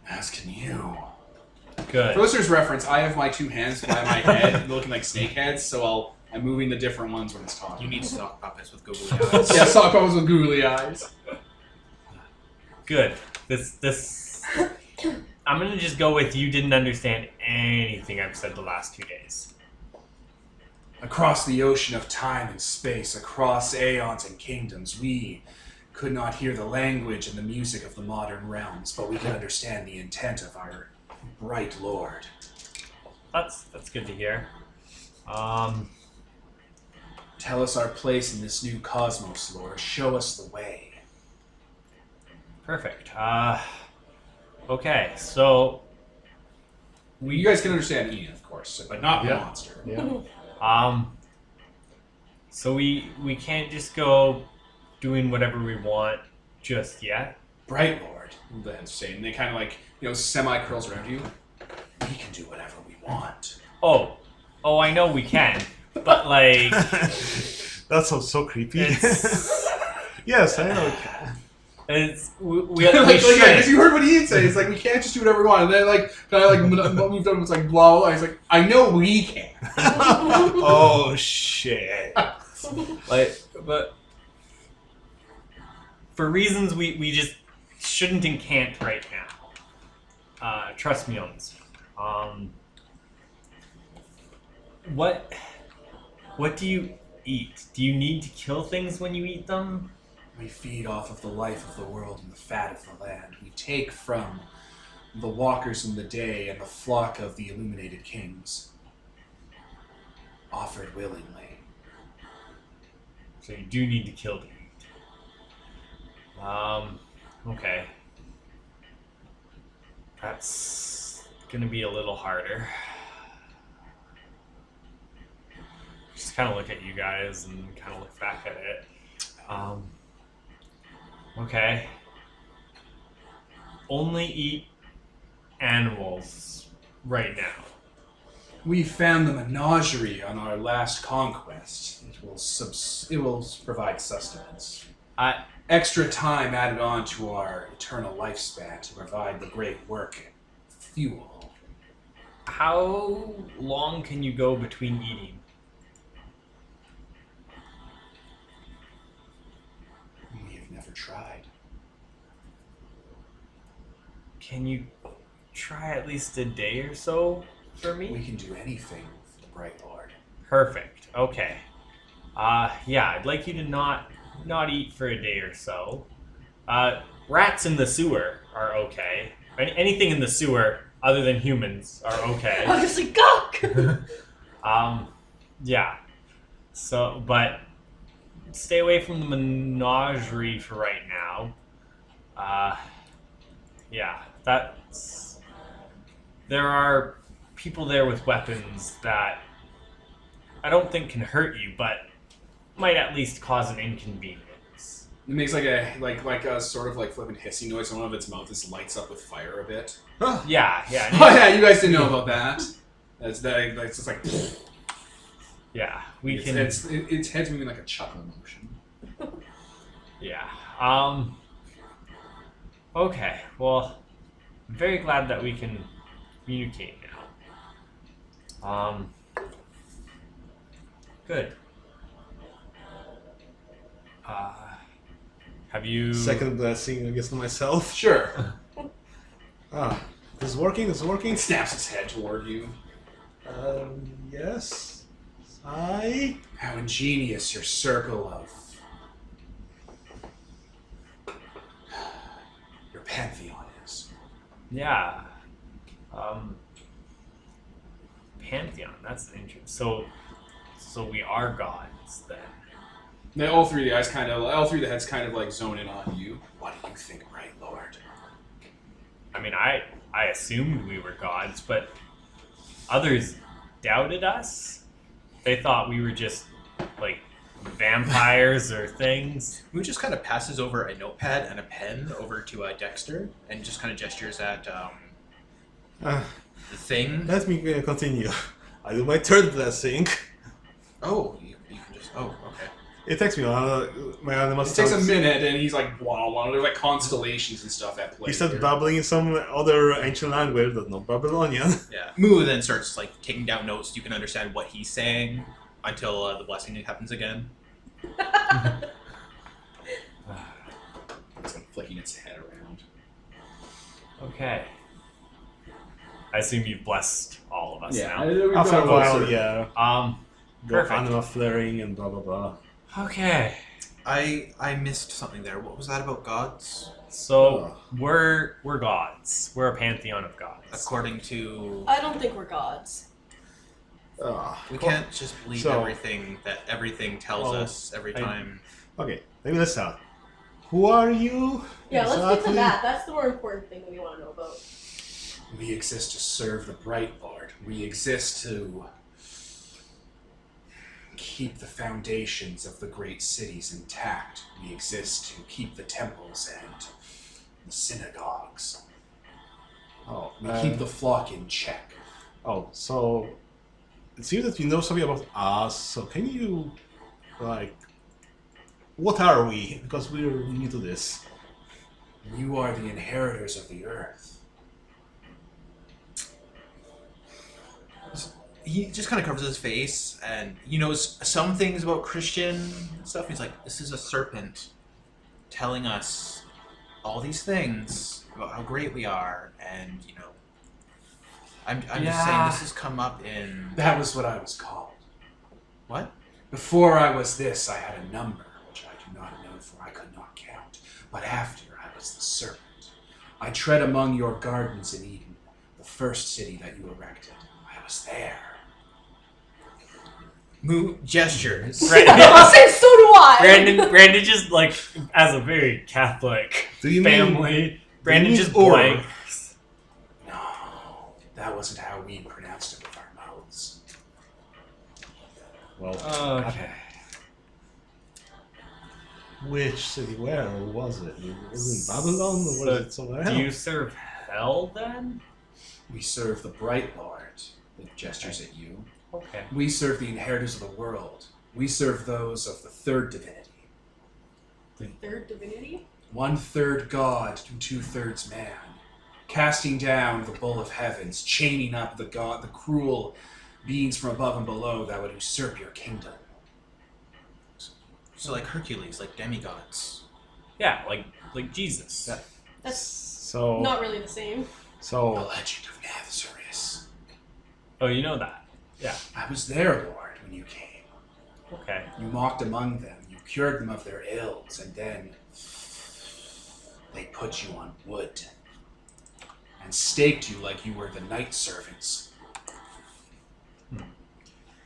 As can you. For Good. listeners' reference, I have my 2 hands by my head, looking like snake heads, so I'm moving the different ones when it's talking. You need sock puppets with googly eyes. Yeah, sock puppets with googly eyes. Good. This. I'm gonna just go with you didn't understand anything I've said the last 2 days. Across the ocean of time and space, across aeons and kingdoms, we could not hear the language and the music of the modern realms, but we can understand the intent of our bright lord. That's good to hear. Tell us our place in this new cosmos, Lord. Show us the way. Perfect. Okay, so You guys can understand Ian, of course, but not the Yeah. monster. Yeah. so we can't just go doing whatever we want just yet. Bright Lord, the heads say, and they kind of like, semi-curls around you. We can do whatever we want. Oh, I know we can, but like That sounds so creepy. it's Yes, I know. we Like, should. because you heard what Ian said, he's like, we can't just do whatever we want. And then, like, kind of like moved up and was like, blah, blah. He's like, I know we can. Oh shit. But for reasons we just shouldn't and can't right now. Trust me on this. What do you eat? Do you need to kill things when you eat them? We feed off of the life of the world and the fat of the land. We take from the walkers in the day and the flock of the illuminated kings. Offered willingly. So you do need to kill to eat. Okay. That's gonna be a little harder. Just kind of look at you guys and kind of look back at it. Okay. Only eat animals right now. We found the menagerie on our last conquest. It will provide sustenance. Extra time added on to our eternal lifespan to provide the great work fuel. How long can you go between eating? We have never tried. Can you try at least a day or so for We me? can do anything for the Bright Lord. Perfect. Okay. Yeah, I'd like you to not eat for a day or so. Rats in the sewer are okay. Anything in the sewer other than humans are okay. Obviously, gawk! Yeah. So, but stay away from the menagerie for right now. Yeah, there are people there with weapons that I don't think can hurt you, but might at least cause an inconvenience. It makes like a sort of like flippant hissing noise, and one of its mouth just lights up with fire a bit. Yeah. Oh yeah, you guys didn't know about that. That's just like Yeah, its head's moving like a chuckle motion. Yeah. Okay. Well, I'm very glad that we can communicate now. Good. Have you? Second blessing, I guess, to myself. Sure. This is working. This is working. It snaps its head toward you. Yes. How ingenious your circle of your pantheon is. Yeah. Pantheon. That's interesting. So we are gods then. Now, all three of the heads kind of like zone in on you. What do you think, Bright Lord? I mean, I assumed we were gods, but others doubted us. They thought we were just like vampires or things. Who just kind of passes over a notepad and a pen over to Dexter and just kind of gestures at the thing. Let me continue. I do my third blessing. Oh, you can just. Oh, okay. It takes me a while. My animal It takes a minute, and he's like, wow, there's like constellations and stuff at play. He starts here. babbling in some other ancient language that's not Babylonian. Yeah. Moo then starts like taking down notes. You can understand what he's saying until the blessing happens again. It's like flicking its head around. Okay. I assume you've blessed all of us now. After a while, yeah. The Perfect. animal flaring and blah blah blah. Okay. I missed something there. What was that about gods? So we're gods. We're a pantheon of gods. According to, I don't think we're gods. we can't just believe So- everything that everything tells us every time. Okay, maybe let's start. Who are you? Yeah, let's get to Exactly. that. That's the more important thing that we want to know about. We exist to serve the Bright Lord. We exist to keep the foundations of the great cities intact. We exist to keep the temples and the synagogues. Oh, We keep the flock in check. Oh, so it seems that you know something about us. So can you, like, what are we? Because we're new to this. You are the inheritors of the earth. He just kind of covers his face, and he knows some things about Christian stuff. He's like, this is a serpent telling us all these things about how great we are, and, you know, I'm just saying Yeah. this has come up in... That was what I was called. What? Before I was this, I had a number, which I do not know, for I could not count. But after, I was the serpent. I tread among your gardens in Eden, the first city that you erected. I was there. Moo gestures. I'll say so do I. Brandon just like as a very Catholic Do you family. Brandon mean just or? blanks. No, that wasn't how we pronounced it with our mouths. Well, Okay. which city? Where was it? Was it in Babylon or was it somewhere else? Do you serve hell then? We serve the Bright Lord. It gestures at you. Okay. We serve the inheritors of the world. We serve those of the third divinity. Third divinity? 1/3 God and 2/3 man. Casting down the bull of heavens, chaining up the cruel beings from above and below that would usurp your kingdom. So like Hercules, like demigods. Yeah, like Jesus. Yeah. That's So not really the same. The so legend of Nazareth. Oh, you know that. Yeah. I was there, Lord, when you came. Okay. You walked among them, you cured them of their ills, and then they put you on wood and staked you like you were the night servants.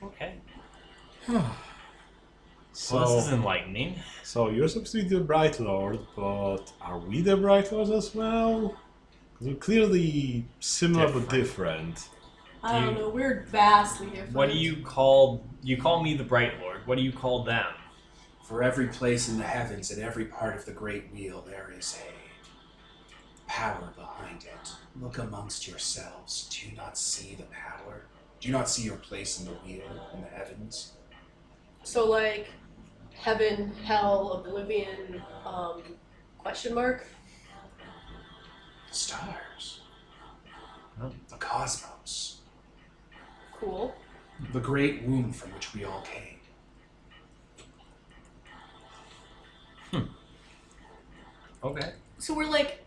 Okay. so Well, this is enlightening. so you're supposed to be the Bright Lord, but are we the Bright Lords as well? 'Cause we're clearly similar but different. I don't You- know. We're vastly different. What do you call? You call me the Bright Lord. What do you call them? For every place in the heavens and every part of the great wheel, there is a power behind it. Look amongst yourselves. Do you not see the power? Do you not see your place in the wheel in the heavens? So like, heaven, hell, oblivion, question mark? The stars. Oh. The cosmos. Cool. The great womb from which we all came. Okay. So we're like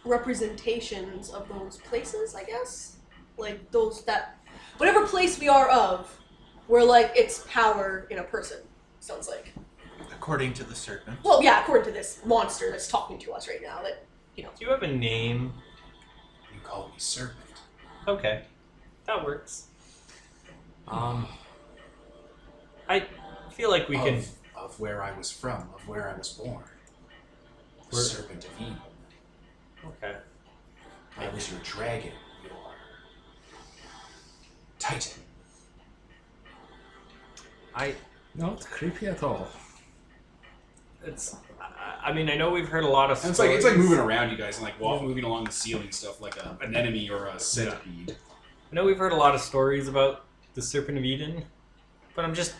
representations of those places, I guess. Like those that whatever place we are of, we're like its power in a person. Sounds like. According to the serpent. Well, yeah, according to this monster that's talking to us right now. That Do you have a name? You call me serpent. Okay, that works. I feel like we can. Of where I was from, of where I was born. The Where- serpent of Eden. Okay. I was your dragon, your titan. Not creepy at all. It's. I mean, I know we've heard a lot of. And stories. it's like moving around, you guys, and like moving along the ceiling stuff like an enemy or a centipede. I know we've heard a lot of stories about the Serpent of Eden, but I'm just.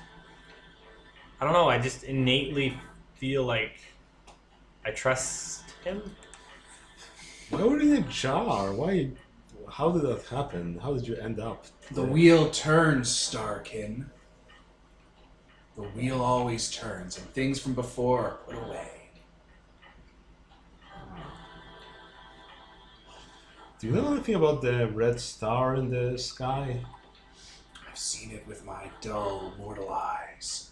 I don't know. I just innately feel like I trust him. Why were you in a jar? Why? How did that happen? How did you end up? The there? wheel turns, Starkin. The wheel always turns, and things from before are put away. Do you know anything about the red star in the sky? I've seen it with my dull mortal eyes.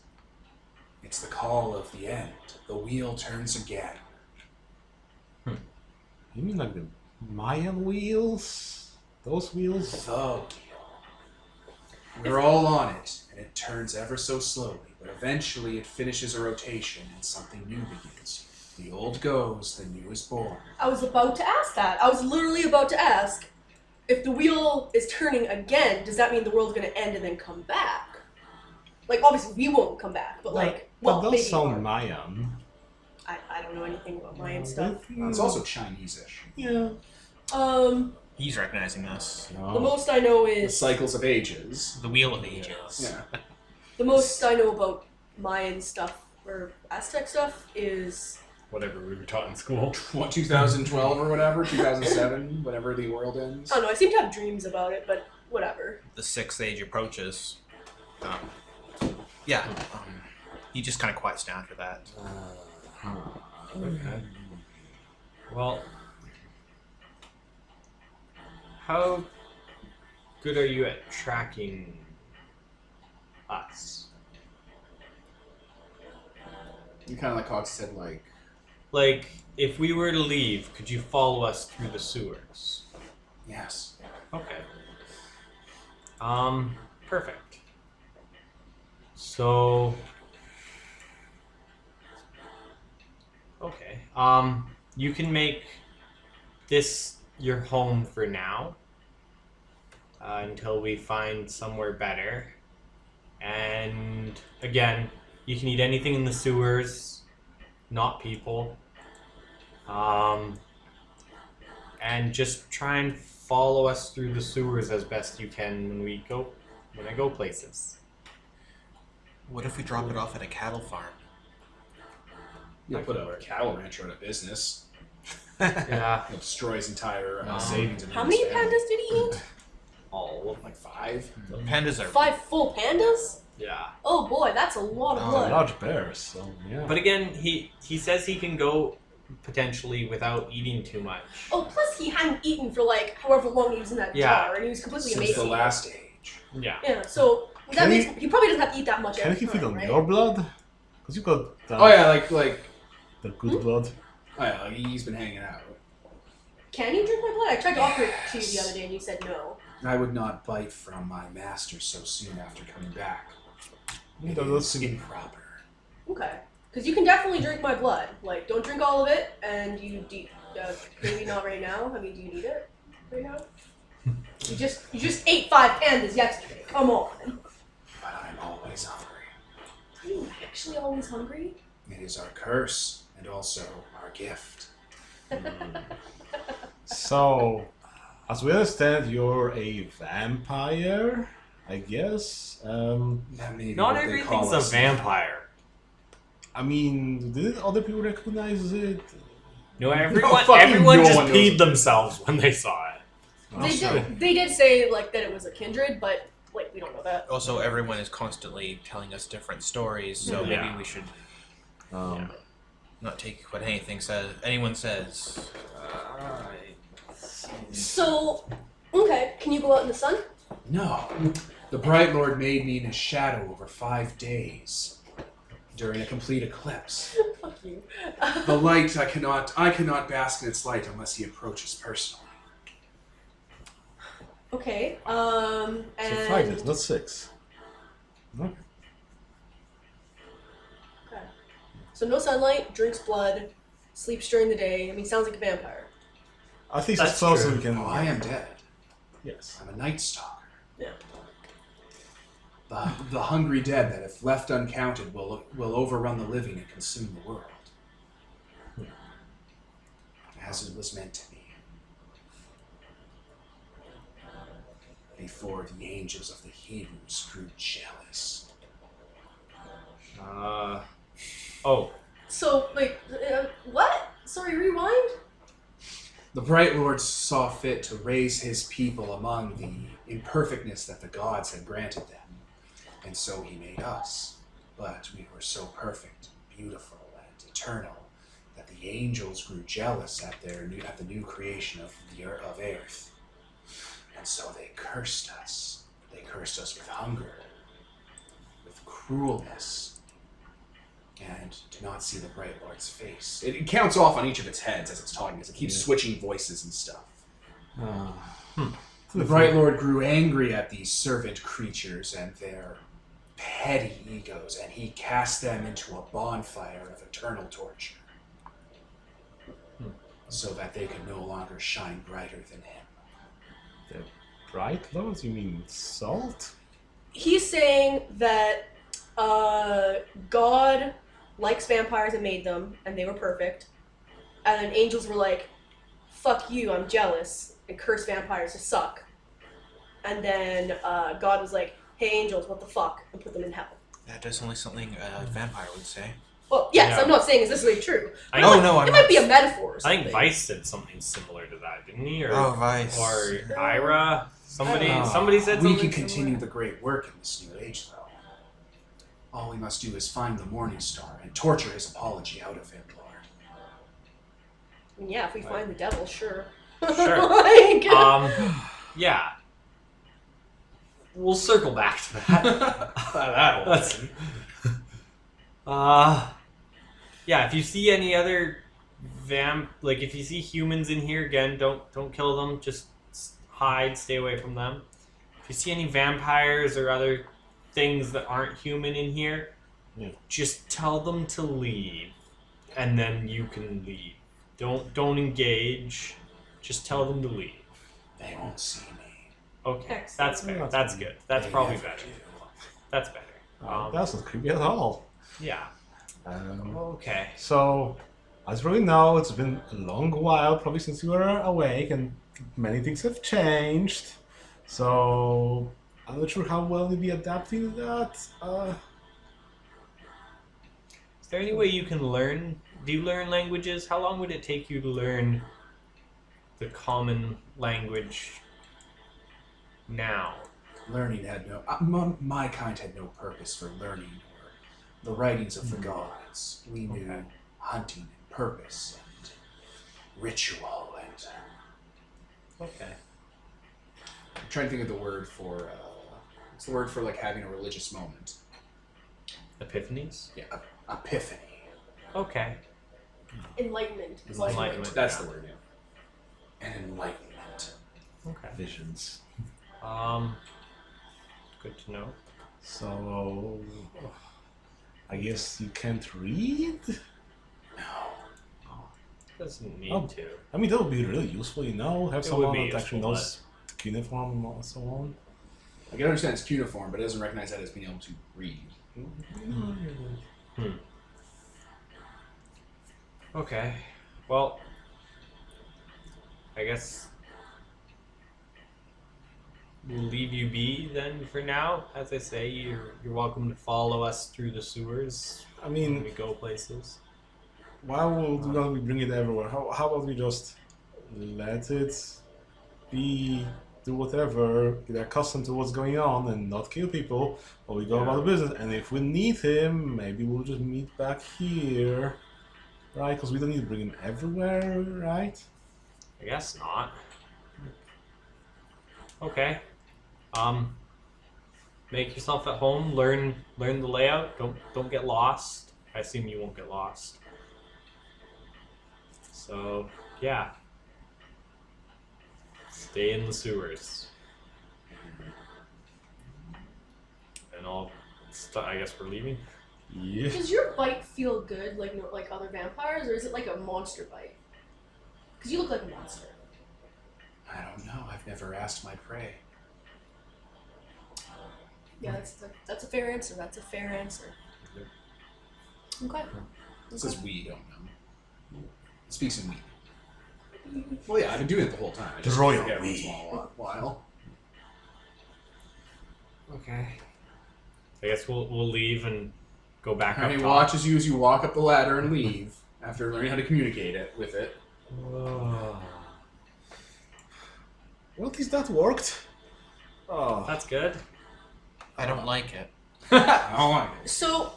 It's the call of the end. The wheel turns again. You mean like the Mayan wheels? Those wheels? The wheel. We're all on it, and it turns ever so slowly, but eventually it finishes a rotation and something new begins. The old goes, the new is born. I was about to ask that. I was literally about to ask if the wheel is turning again. Does that mean the world's going to end and then come back? Like obviously we won't come back, but like well but maybe. those sound Mayan. I don't know anything about Mayan stuff. It's also Chinese-ish. Yeah. He's recognizing this. The No. most I know The is cycles of ages. The Wheel of Ages. Yeah. the most I know about Mayan stuff or Aztec stuff is Whatever we were taught in school. What, 2012 or whatever? 2007? Whenever the world ends? I don't know. I seem to have dreams about it, but whatever. The Sixth Age approaches. He just kind of quiets down for that. Okay. Well, how good are you at tracking us? You kind of like cocks his head like, Like, if we were to leave, could you follow us through the sewers? yes. Okay. Perfect. So, okay. You can make this your home for now, until we find somewhere better. And again, you can eat anything in the sewers, not people. and just try and follow us through the sewers as best you can when I go places. What if we drop it off at a cattle farm? You'll put a cattle rancher out of business. Yeah. He'll destroy his entire savings. How many pandas did he eat? All of Like 5. Pandas are 5 full pandas? Yeah. Oh boy, that's a lot of Oh, blood. Large bears, so yeah. But again, he says he can go potentially without eating too much. Oh, plus he hadn't eaten for like however long he was in that jar, and he was completely Since the emaciated. last age. Yeah. Yeah, so that Can makes he probably doesn't have to eat that much. Can every he feed time, on right? your blood? Because you got Oh yeah, like the good blood. oh yeah, like he's been hanging out. Can you drink my blood? I tried to offer it to you the other day, and you said no. I would not bite from my master so soon after coming back. It That's is improper. Okay, because you can definitely drink my blood. Like, don't drink all of it, and maybe not right now. I mean, do you need it right now? You just ate 5 pandas yesterday. Come on. But I'm always hungry. Are you actually always hungry? It is our curse and also our gift. So, as we understand, you're a vampire, I guess. That may be Not what they call everything's a us. vampire. I mean, did other people recognize it? No, fucking everyone no just one knows. peed themselves when they saw it. They did say like that it was a kindred, but like we don't know that. also everyone is constantly telling us different stories, so Yeah. maybe we should Um, not take what anyone says. So, okay, can you go out in the sun? No. The Bright Lord made me in his shadow over 5 days during a complete eclipse. Fuck you. The light, I cannot bask in its light unless he approaches personally. Okay. so And 5 days, not 6. No? okay. So no sunlight, drinks blood, sleeps during the day. I mean, sounds like a vampire. I think That's it's close true. we can. Oh, I am dead. Yes. I'm a night stalker. Yeah. The hungry dead that, if left uncounted, will overrun the living and consume the world. As it was meant to be. Before the angels of the Hebrews grew jealous. Oh, So, like, what? Sorry, rewind? The Bright Lord saw fit to raise his people among the imperfectness that the gods had granted them. And so he made us. But we were so perfect, beautiful, and eternal that the angels grew jealous at the new creation of earth. And so they cursed us. They cursed us with hunger, with cruelness, and to not see the Bright Lord's face. It counts off on each of its heads as it's talking, as it keeps switching voices and stuff. The Bright Lord grew angry at these servant creatures and their petty egos, and he cast them into a bonfire of eternal torture, so that they could no longer shine brighter than him. The bright lords? You mean salt? He's saying that God likes vampires and made them, and they were perfect. And then angels were like, fuck you, I'm jealous, and cursed vampires to suck. And then God was like, hey angels, what the fuck, and put them in hell. That is only something a vampire would say. Well, yes, Yeah. I'm not saying it's necessarily true. I Oh, think- no, I'm It not. might be a metaphor or I something. think Vice did something similar to that, didn't he? Or, Oh, Vice. Or Ira. Somebody Ah. somebody said We something can continue similar. the great work in this new age, though. All we must do is find the Morning Star and torture his apology out of him, Lord. I mean, yeah, if we find the devil, sure. Sure. Like, Yeah. We'll circle back to that. That whole That's- thing. Yeah, if you see any other if you see humans in here, again, don't kill them. Just hide, stay away from them. If you see any vampires or other things that aren't human in here, just tell them to leave, and then you can leave. Don't engage. Just tell them to leave. They won't see me. Okay, Excellent. that's fair. That's good. That's They probably never better. do. That's better. That's not creepy at all. Yeah. Okay. So, as for we know, it's been a long while, probably since you were awake, and many things have changed. So I'm not sure how well you'll be adapting to that. Is there any way you can learn? Do you learn languages? How long would it take you to learn the common language now? Learning had no... my kind had no purpose for learning or the writings of the gods. We knew hunting and purpose and ritual and... Okay. I'm trying to think of the word for... what's the word for like having a religious moment? Epiphanies? Yeah, epiphany. Okay. Enlightenment. Enlightenment. That's the word, yeah. An enlightenment. Okay. Visions. Good to know. So I guess you can't read? No. Doesn't need Oh. to. I mean, that would be really useful, you know? Have It someone would be that actually useful, knows cuneiform and so on. I can understand it's cuneiform, but it doesn't recognize that as being able to read. Okay. Well, I guess we'll leave you be then for now. As I say, you're welcome to follow us through the sewers I when mean, we go places. why would we bring it everywhere? How about we just let it be, do whatever, get accustomed to what's going on and not kill people, or we go about the business. And if we need him, maybe we'll just meet back here, right? Because we don't need to bring him everywhere, right? I guess not. Okay. Make yourself at home. Learn the layout. Don't get lost. I assume you won't get lost. So yeah. Stay in the sewers. And I guess we're leaving. Yeah. Does your bite feel good, like other vampires, or is it like a monster bite? Because you look like a monster. I don't know. I've never asked my prey. Yeah, that's a fair answer. That's a fair answer. Okay. It says we don't know. It speaks in we. Well, yeah, I've been doing it the whole time. I just Royal forget every we. once in a while. Okay. I guess we'll leave and go back up And he top. watches you as you walk up the ladder and leave after learning how to communicate it with it. Oh, Well, at least that worked. Oh. that's good. I don't like it. I don't like it. So,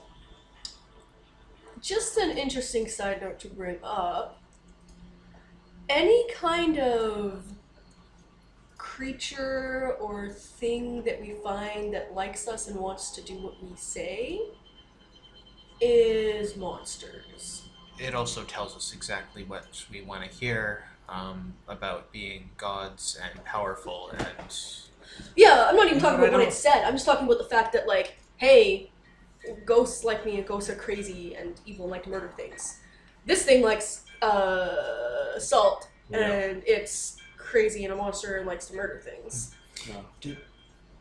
just an interesting side note to bring up. Any kind of creature or thing that we find that likes us and wants to do what we say is monsters. It also tells us exactly what we want to hear about being gods and powerful and... Yeah, I'm not even talking But I about what don't- it said. I'm just talking about the fact that, like, hey, ghosts like me and ghosts are crazy and evil and like to murder things. This thing likes salt and it's crazy and a monster and likes to murder things.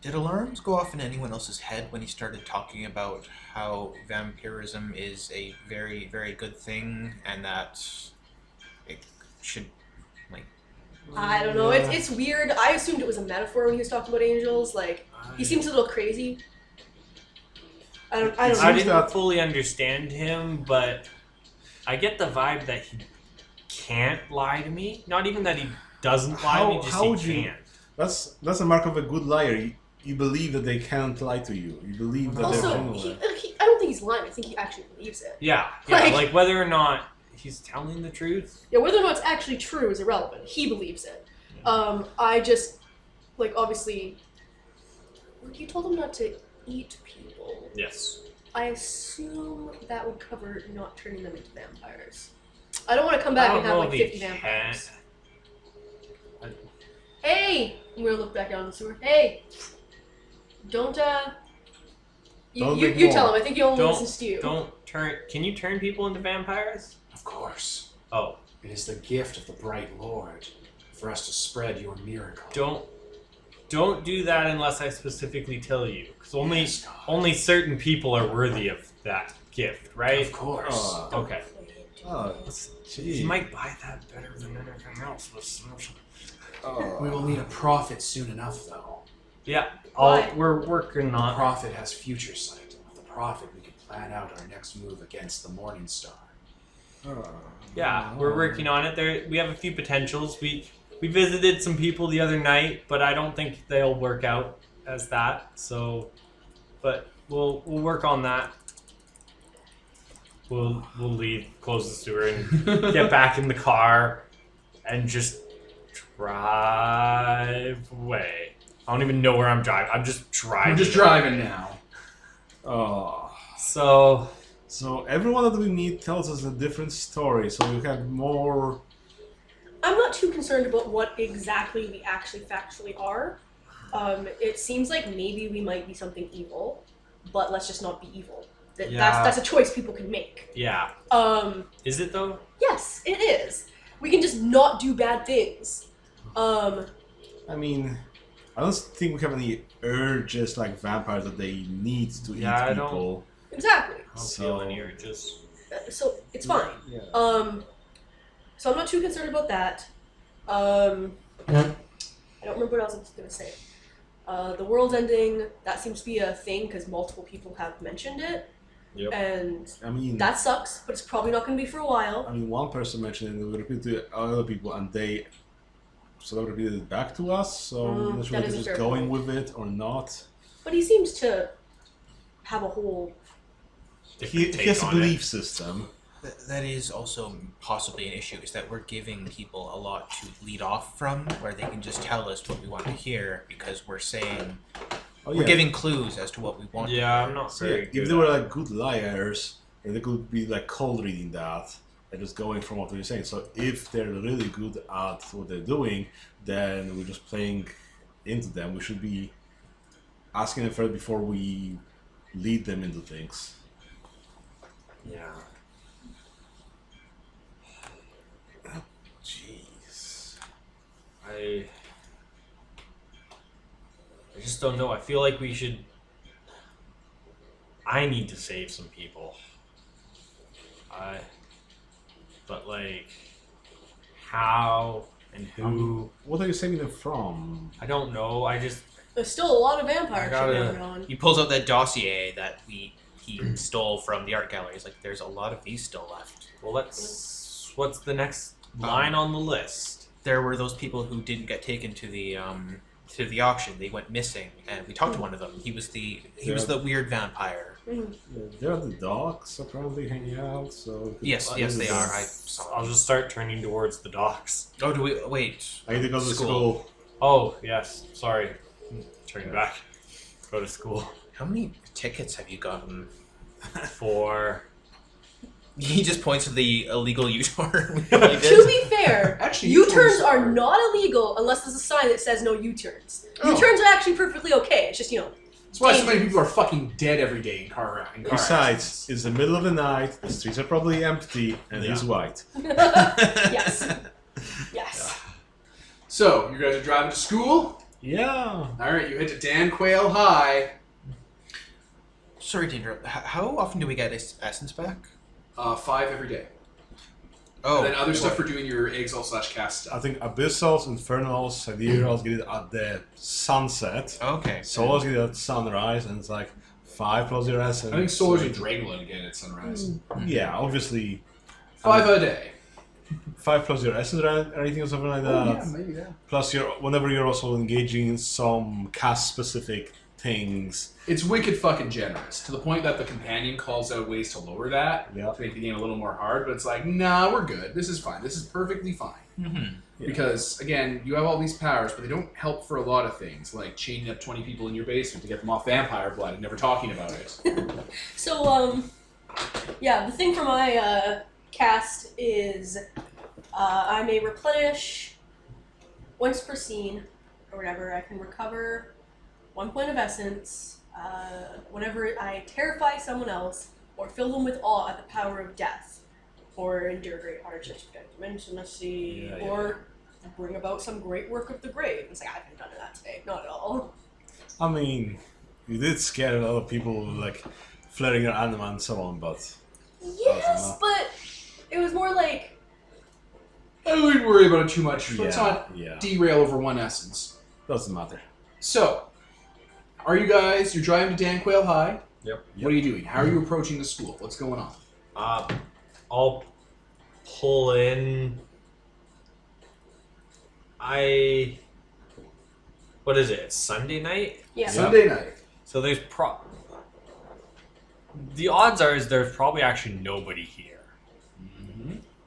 Did alarms go off in anyone else's head when he started talking about how vampirism is a very, very good thing and that it should, like... I don't know. It's weird. I assumed it was a metaphor when he was talking about angels. Like, he seems a little crazy. I don't I know. didn't fully understand him, but I get the vibe that he can't lie to me. Not even that he doesn't lie to me, just how would he you- can't. That's a mark of a good liar. You believe that they can't lie to you. You believe that they're Also, genuine. I don't think he's lying. I think he actually believes it. Yeah, Like- like whether or not he's telling the truth. Yeah, whether or not it's actually true is irrelevant. He believes it. I just, like, obviously, you told him not to eat people. Yes. I assume that would cover not turning them into vampires. I don't want to come back and have like 50 vampires. Hey! I'm gonna look back down the sewer. Hey! Don't, Don't you ignore. tell him. I think he only Don't- listens to you. Don't turn. Can you turn people into vampires? Of course. Oh, It is the gift of the bright Lord for us to spread your miracle. don't do that unless I specifically tell you, because Yes, God. only certain people are worthy of that gift, right? Of course. Okay. Oh, He might buy that better than anything else. We will need a prophet soon enough, though. Yeah, Why? we're working The on. prophet has future sight. With the prophet, we can plan out our next move against the Morning Star. Yeah, we're working on it. We have a few potentials. We visited some people the other night, but I don't think they'll work out as that. So, but we'll work on that. We'll leave, close the sewer, and get back in the car, and just drive away. I don't even know where I'm driving. I'm just driving. We're just driving now. Oh. So So everyone that we meet tells us a different story, so we have more... I'm not too concerned about what exactly we actually factually are. It seems like maybe we might be something evil, but let's just not be evil. That's a choice people can make. yeah, is it though? Yes, it is. We can just not do bad things. I mean, I don't think we have any urges like vampires that they need to eat I people. Exactly. I don't So- feel any urges. So it's fine. Yeah. So I'm not too concerned about that. I don't remember what else I was gonna say. The world's ending. That seems to be a thing because multiple people have mentioned it, Yep. and I mean, that sucks. But it's probably not gonna be for a while. I mean, one person mentioned it, and we repeated it to other people, and they sort of repeated it back to us. So I'm not sure that if is a they're just fair going point. with it or not. But he seems to have a whole. He has a belief system. That is also possibly an issue, is that we're giving people a lot to lead off from, where they can just tell us what we want to hear, because we're saying, Oh, we're giving clues as to what we want. Yeah, I'm not So, very yeah, good. if they were like good liars, then they could be like cold reading that and just going from what we're saying. So if they're really good at what they're doing, then we're just playing into them. We should be asking them first before we lead them into things. Yeah. Jeez. I just don't know. I feel like we should. I need to save some people. But like, how and who? What are you saving them from? I don't know. I just There's still a lot of vampire I shit gotta- going on. He pulls out that dossier that he stole from the art gallery. He's like, there's a lot of these still left. let's. What's the next line on the list? There were those people who didn't get taken to the auction. They went missing, and we talked to one of them. He was the weird vampire. They're at the docks, apparently hanging out. So Yes, they are. I saw. I'll just start turning towards the docks. Oh, do we wait? I need to go to school. Oh yes, sorry. Turning back. Go to school How many tickets have you gotten? for. He just points to the illegal U-turn. To be fair, Actually, U-turns are not illegal unless there's a sign that says no U-turns. Oh. U-turns are actually perfectly okay. It's just, That's why so many people are fucking dead every day in car Besides, accidents. it's the middle of the night, the streets are probably empty, and he's white. yes. Yes. So, you guys are driving to school? Yeah. Alright, you head to Dan Quayle High. Sorry to interrupt. How often do we get essence back? 5 every day. Oh, And then other stuff for doing your exalt/cast I stuff. think Abyssals, Infernals, Sidereals get it at the sunset. Okay. Solars get it at sunrise, and it's like 5 plus your essence. I think Solars and Dragonlord again at sunrise. Yeah, obviously 5 a day. 5 plus your essence or anything or something like that. maybe, yeah. Plus whenever you're also engaging in some cast specific things. It's wicked fucking generous, to the point that the companion calls out ways to lower that, Yeah. to make the game a little more hard, but it's like, nah, we're good. This is fine. This is perfectly fine. Mm-hmm. Yeah. Because, again, you have all these powers, but they don't help for a lot of things, like chaining up 20 people in your basement to get them off vampire blood and never talking about it. So, yeah, the thing for my cast is I may replenish once per scene, or whatever. I can recover 1 point of essence whenever I terrify someone else or fill them with awe at the power of death, or endure great hardships, intimacy, or bring about some great work of the grave. It's like, I haven't done that today, not at all. I mean, you did scare a lot of people like flaring your anima and so on, but Yes, but It was more like I wouldn't worry about it too much. Let's Yeah, not yeah. derail over one essence. Doesn't matter. So, you're driving to Dan Quayle High. Yep. What are you doing? How are you approaching the school? What's going on? I'll pull in. What is it? It's Sunday night? yeah. Sunday night. So there's the odds are is there's probably actually nobody here.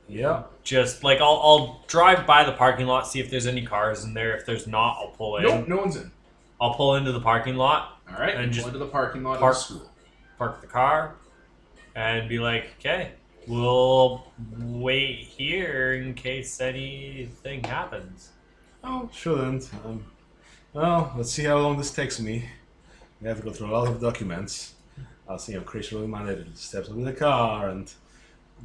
Yeah. Just like I'll drive by the parking lot, see if there's any cars in there. If there's not, I'll pull in. Nope, no one's in. I'll pull into the parking lot, All right, And and just go into the parking lot park- of the school. park the car, and be like, okay, we'll wait here in case anything happens. Oh, shouldn't. Well, let's see how long this takes me. We have to go through a lot of documents. I'll see him Chris really managed steps into the car and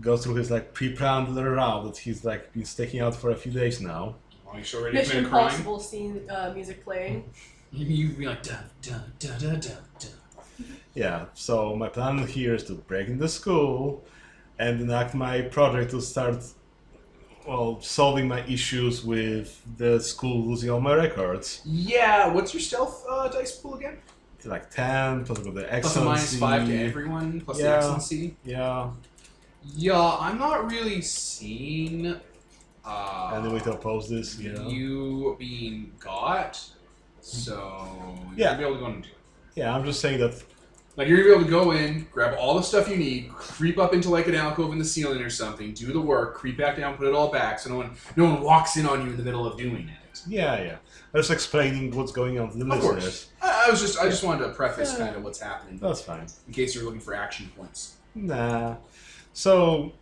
go through his like pre-planned little route that he's like been sticking out for a few days now. Are you sure ready to Mission commit a crime? Impossible scene music playing. You'd be like, dun, dun, dun, dun, dun, dun. Yeah, so my plan here is to break into school and enact my project to start, well, solving my issues with the school losing all my records. Yeah, what's your stealth dice pool again? It's like 10, plus the Plus or excellency. minus 5 to everyone, plus the Yeah. excellency. Yeah, Yeah, I'm not really seeing any way to oppose this, you know? you being got. So Yeah. you're gonna be able to go and do it. Yeah, I'm just saying that. Like you're gonna be able to go in, grab all the stuff you need, creep up into like an alcove in the ceiling or something, do the work, creep back down, put it all back, so no one walks in on you in the middle of doing it. Yeah. I'm just explaining what's going on to the Of listeners. course. I just wanted to preface kind of what's happening That's fine. in case you're looking for action points. Nah. So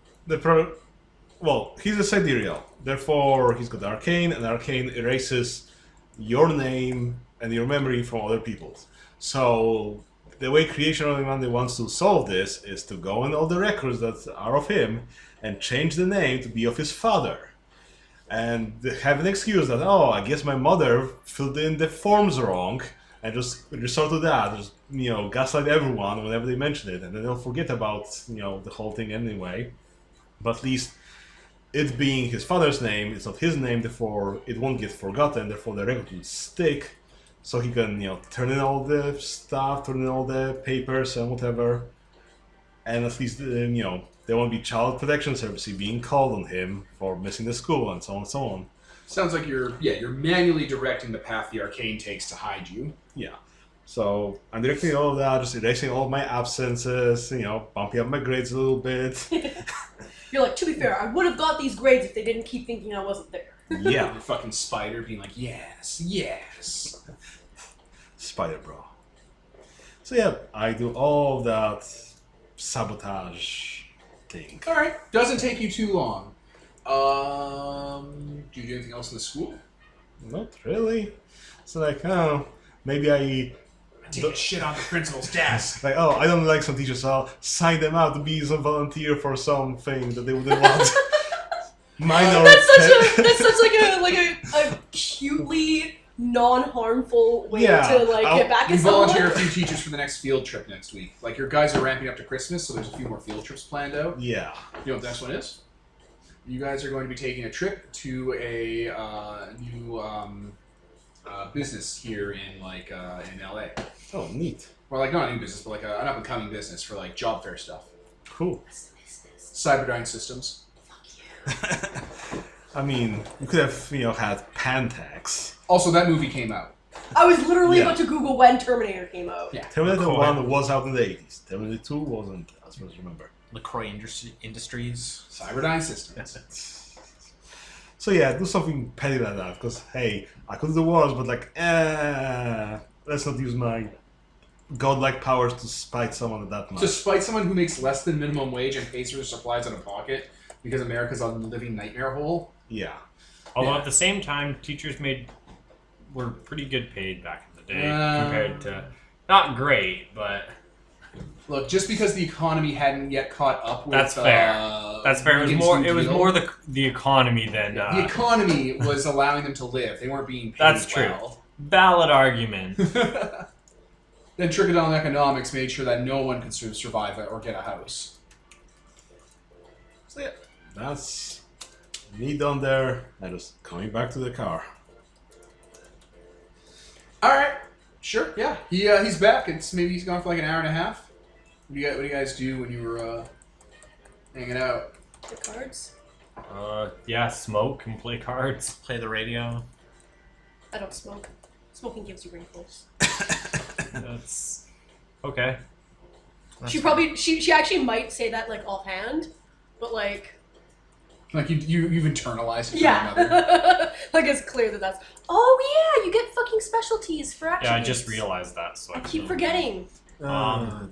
he's a sidereal. Therefore, he's got arcane, and arcane erases your name and your memory from other people's. So the way Creation Only Monday wants to solve this is to go in all the records that are of him and change the name to be of his father. And have an excuse that, oh, I guess my mother filled in the forms wrong, and just resort to that. Just, gaslight everyone whenever they mention it, and then they'll forget about, the whole thing anyway. But at least it being his father's name, it's not his name, therefore it won't get forgotten, therefore the record will stick. So he can, turn in all the stuff, turn in all the papers and whatever. And at least, there won't be child protection services being called on him for missing the school and so on and so on. Sounds like you're manually directing the path the arcane takes to hide you. Yeah. So I'm directing all of that, just erasing all my absences, bumping up my grades a little bit. You're like, to be fair, I would have got these grades if they didn't keep thinking I wasn't there. Yeah. The fucking spider being like, yes. Spider bro. So yeah, I do all of that sabotage thing. All right, doesn't take you too long. Do you do anything else in the school? Not really. It's like, oh, maybe I Take a shit on the principal's desk. like, oh, I don't like some teachers, so I'll sign them out to be some volunteer for something that they wouldn't want. Minor. That's such like a cutely non-harmful way Yeah, to get back You at someone. volunteer a few teachers for the next field trip next week. Like your guys are ramping up to Christmas, so there's a few more field trips planned out. Yeah. You know what the next one is? You guys are going to be taking a trip to a new business here in in LA, Oh, neat. or like not a new business, but like an up and coming business for like job fair stuff. Cool. Cyberdyne Systems. I mean, you could have, had Pantax. Also, that movie came out. I was literally Yeah. about to Google when Terminator came out. Yeah. Terminator Cool. 1 was out in the 80s. Terminator 2 wasn't, as far as I remember. LaCroix Industries. Cyberdyne Systems. So yeah, do something petty like that, because hey, I could do the wars, but let's not use my godlike powers to spite someone that much. To spite someone who makes less than minimum wage and pays for their supplies out of pocket because America's a living nightmare hole. Yeah. Although Yeah. at the same time, teachers were pretty good paid back in the day Um, compared to not great, but Look, just because the economy hadn't yet caught up with that's fair. That's fair. It was more deal, the economy than the economy was allowing them to live. They weren't being paid That's true. well. valid argument. Then trickle-down economics made sure that no one could survive or get a house. So yeah, That's me down there. I was coming back to the car. All right, sure, yeah. He's back. He's gone for like an hour and a half. What do you guys do when you were hanging out? The cards? Yeah, smoke and play cards. Play the radio. I don't smoke. Smoking gives you wrinkles. That's okay. She actually might say that like offhand, but like you've internalized it. From your mother. yeah, like it's clear that that's. Oh yeah, you get fucking specialties for attributes. Yeah, I just realized that. So I keep forgetting.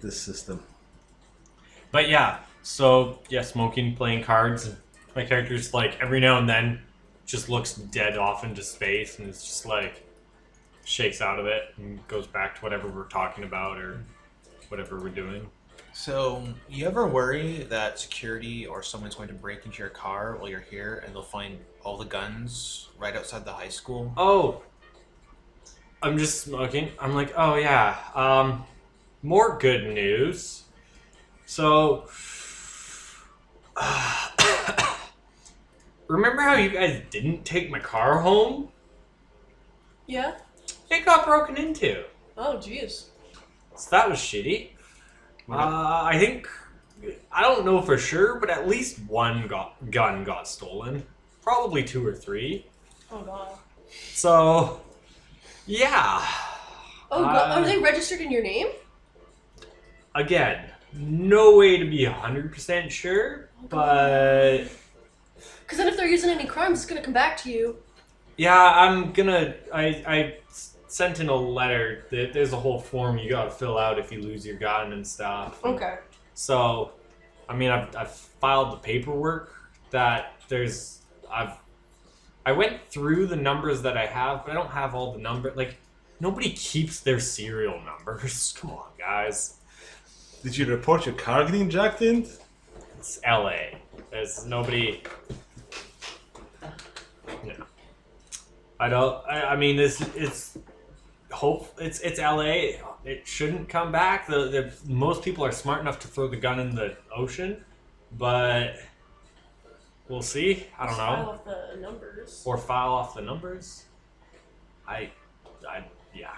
This system. But yeah, so yeah, smoking, playing cards. My character's like every now and then just looks dead off into space and it's just like shakes out of it and goes back to whatever we're talking about or whatever we're doing. So, you ever worry that security or someone's going to break into your car while you're here and they'll find all the guns right outside the high school? Oh, I'm just smoking. I'm like, oh yeah, more good news. So, remember how you guys didn't take my car home? Yeah. It got broken into. Oh jeez. So that was shitty. I think, I don't know for sure, but at least one gun got stolen. Probably 2 or 3. Oh god. So, yeah. Oh god, are they registered in your name? Again, no way to be 100% sure, but... Because then if they're using any crimes, it's gonna come back to you. Yeah, I'm gonna... I sent in a letter. There's a whole form you gotta fill out if you lose your gun and stuff. Okay. So, I mean, I've filed the paperwork that there's... I went through the numbers that I have, but I don't have all the numbers. Like, nobody keeps their serial numbers. Come on, guys. Did you report your car getting jacked in? It's LA. There's nobody... No. I mean, it's LA. It shouldn't come back. The most people are smart enough to throw the gun in the ocean, but we'll see. I don't know. File off the numbers. Or file off the numbers. Yeah.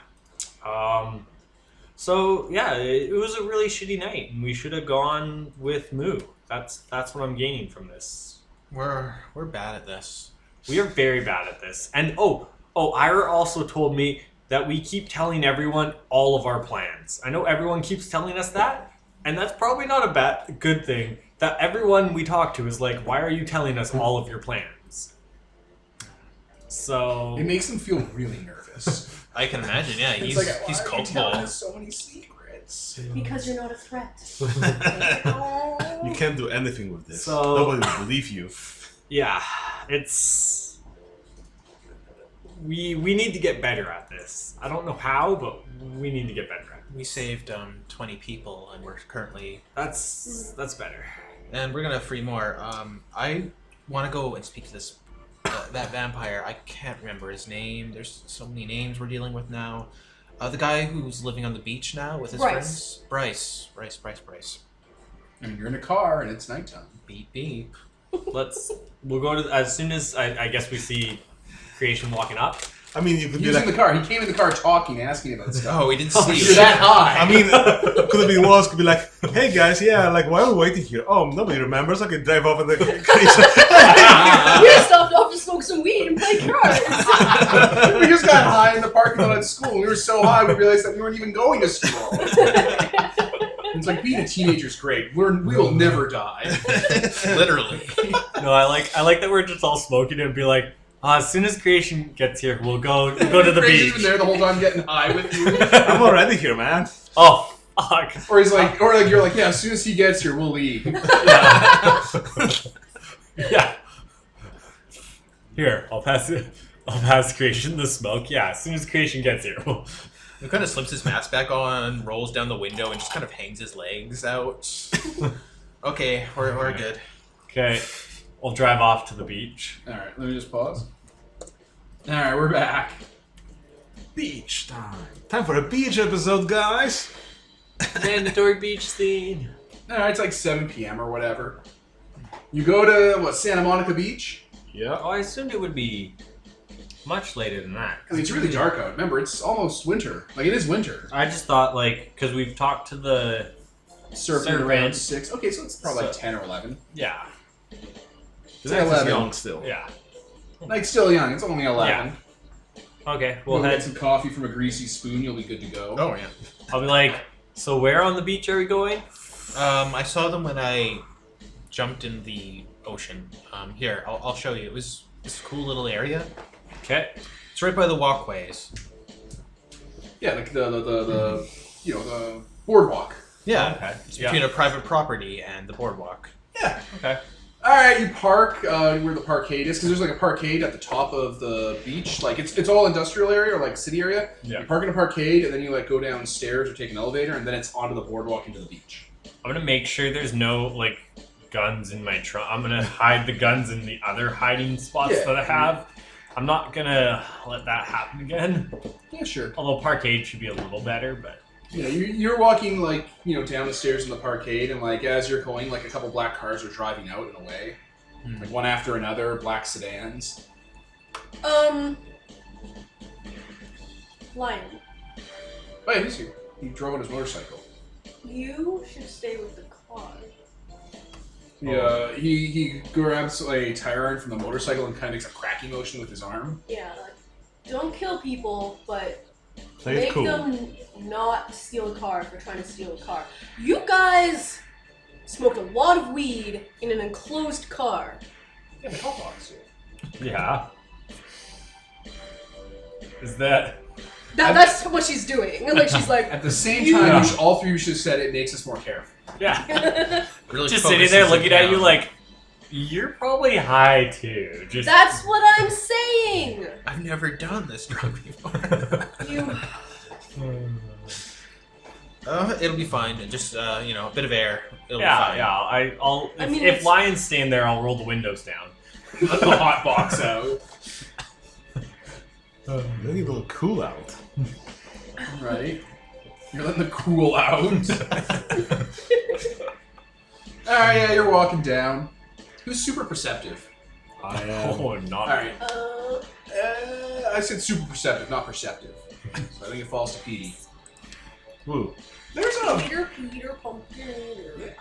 So yeah, it was a really shitty night, and we should have gone with Moo. That's what I'm gaining from this. We're bad at this. We are very bad at this. And Ira also told me that we keep telling everyone all of our plans. I know everyone keeps telling us that, and that's probably not a good thing. That everyone we talk to is like, why are you telling us all of your plans? So It makes him feel really nervous. I can imagine, yeah. It's He's like, why are you telling culpable. us so many secrets? Because you're not a threat. You can't do anything with this. So- Nobody will believe you. yeah, it's we need to get better at this. I don't know how, but we need to get better at it. We saved 20 people, and we're currently... That's better. And we're gonna free more. I want to go and speak to this that vampire. I can't remember his name. There's so many names we're dealing with now. The guy who's living on the beach now with his friends. Bryce. I mean, you're in a car and it's nighttime. Beep beep. We'll go to as soon as I guess we see Creation walking up. I mean, you could He be was like... in the car. He came in the car talking, asking about stuff. Oh, we didn't see You're you. that high. I mean, could have been worse. Could be like, hey guys, yeah, like why are we waiting here? Oh, nobody remembers. I can drive off in the creation. We just stopped off to smoke some weed and play cards. We just got high in the parking lot at school. We were so high, we realized that we weren't even going to school. It's like being a teenager's great. We will never die. Literally. No, I like that we're just all smoking and be like, as soon as Creation gets here, we'll go to the Grace has beach. been there the whole time getting high with you. I'm already here, man. Oh, fuck. Or you're like, yeah, as soon as he gets here, we'll leave. Yeah. Here, I'll pass Creation the smoke. Yeah, as soon as Creation gets here. He kind of slips his mask back on, rolls down the window, and just kind of hangs his legs out. Okay, we're good. Okay, we'll drive off to the beach. Alright, let me just pause. Alright, we're back. Beach time. Time for a beach episode, guys. Mandatory beach scene. Alright, it's like 7 p.m. or whatever. You go to, Santa Monica Beach? Yeah. Oh, I assumed it would be much later than that. I mean, it's really dark out. Remember, it's almost winter. Like, it is winter. I just thought, like, because we've talked to the... Serpent Serpent. around 6. Okay, so it's probably like So- 10 or 11. Yeah. It's 11. young still. Yeah. Like, still young. It's only 11. Okay, We'll we'll get head... some coffee from a greasy spoon. You'll be good to go. Oh yeah. I'll be like, so where on the beach are we going? I saw them when I jumped in the ocean. Here, I'll show you. It was this cool little area. Okay. It's right by the walkways. Yeah, like the the boardwalk. Yeah. Okay. It's Yeah. between a private property and the boardwalk. Yeah. Okay. All right, you park where the parkade is, because there's like a parkade at the top of the beach. Like it's all industrial area or like city area. Yeah. You park in a parkade, and then you like go downstairs or take an elevator, and then it's onto the boardwalk into the beach. I'm gonna make sure there's no, like, guns in my trunk. I'm gonna hide the guns in the other hiding spots Yeah. that I have. I'm not gonna let that happen again. Yeah, sure. Although parkade should be a little better, but... Yeah, you're walking like down the stairs in the parkade, and like as you're going, like a couple black cars are driving out and away, like one after another, black sedans. Lion, Oh, yeah, he's here. He drove on his motorcycle. you should stay with the car. He grabs a tire iron from the motorcycle and kind of makes a cracking motion with his arm. Yeah, don't kill people, but Play it make cool. them not steal a car for trying to steal a car. You guys smoked a lot of weed in an enclosed car. Yeah, the hot box. Yeah. Is that... That's what she's doing. Like she's like, At the same You- time, Yeah. all three of you should have said it makes us more careful. Yeah. Really Just sitting there focuses looking it at you down. like, you're probably high too. Just... that's what I'm saying. I've never done this drug before. You. It'll be fine. Just a bit of air. It'll be Yeah, fine. yeah. I'll. I If, mean, if it's- lions stand there, I'll roll the windows down. Let the hot box out. They need a little cool out. Right? You're letting the cool out. Alright, yeah, you're walking down. Who's super perceptive? I am. Oh, not. Alright. I said super perceptive, not perceptive. So I think it falls to Petey. Woo. There's a... Peter Pumpkin.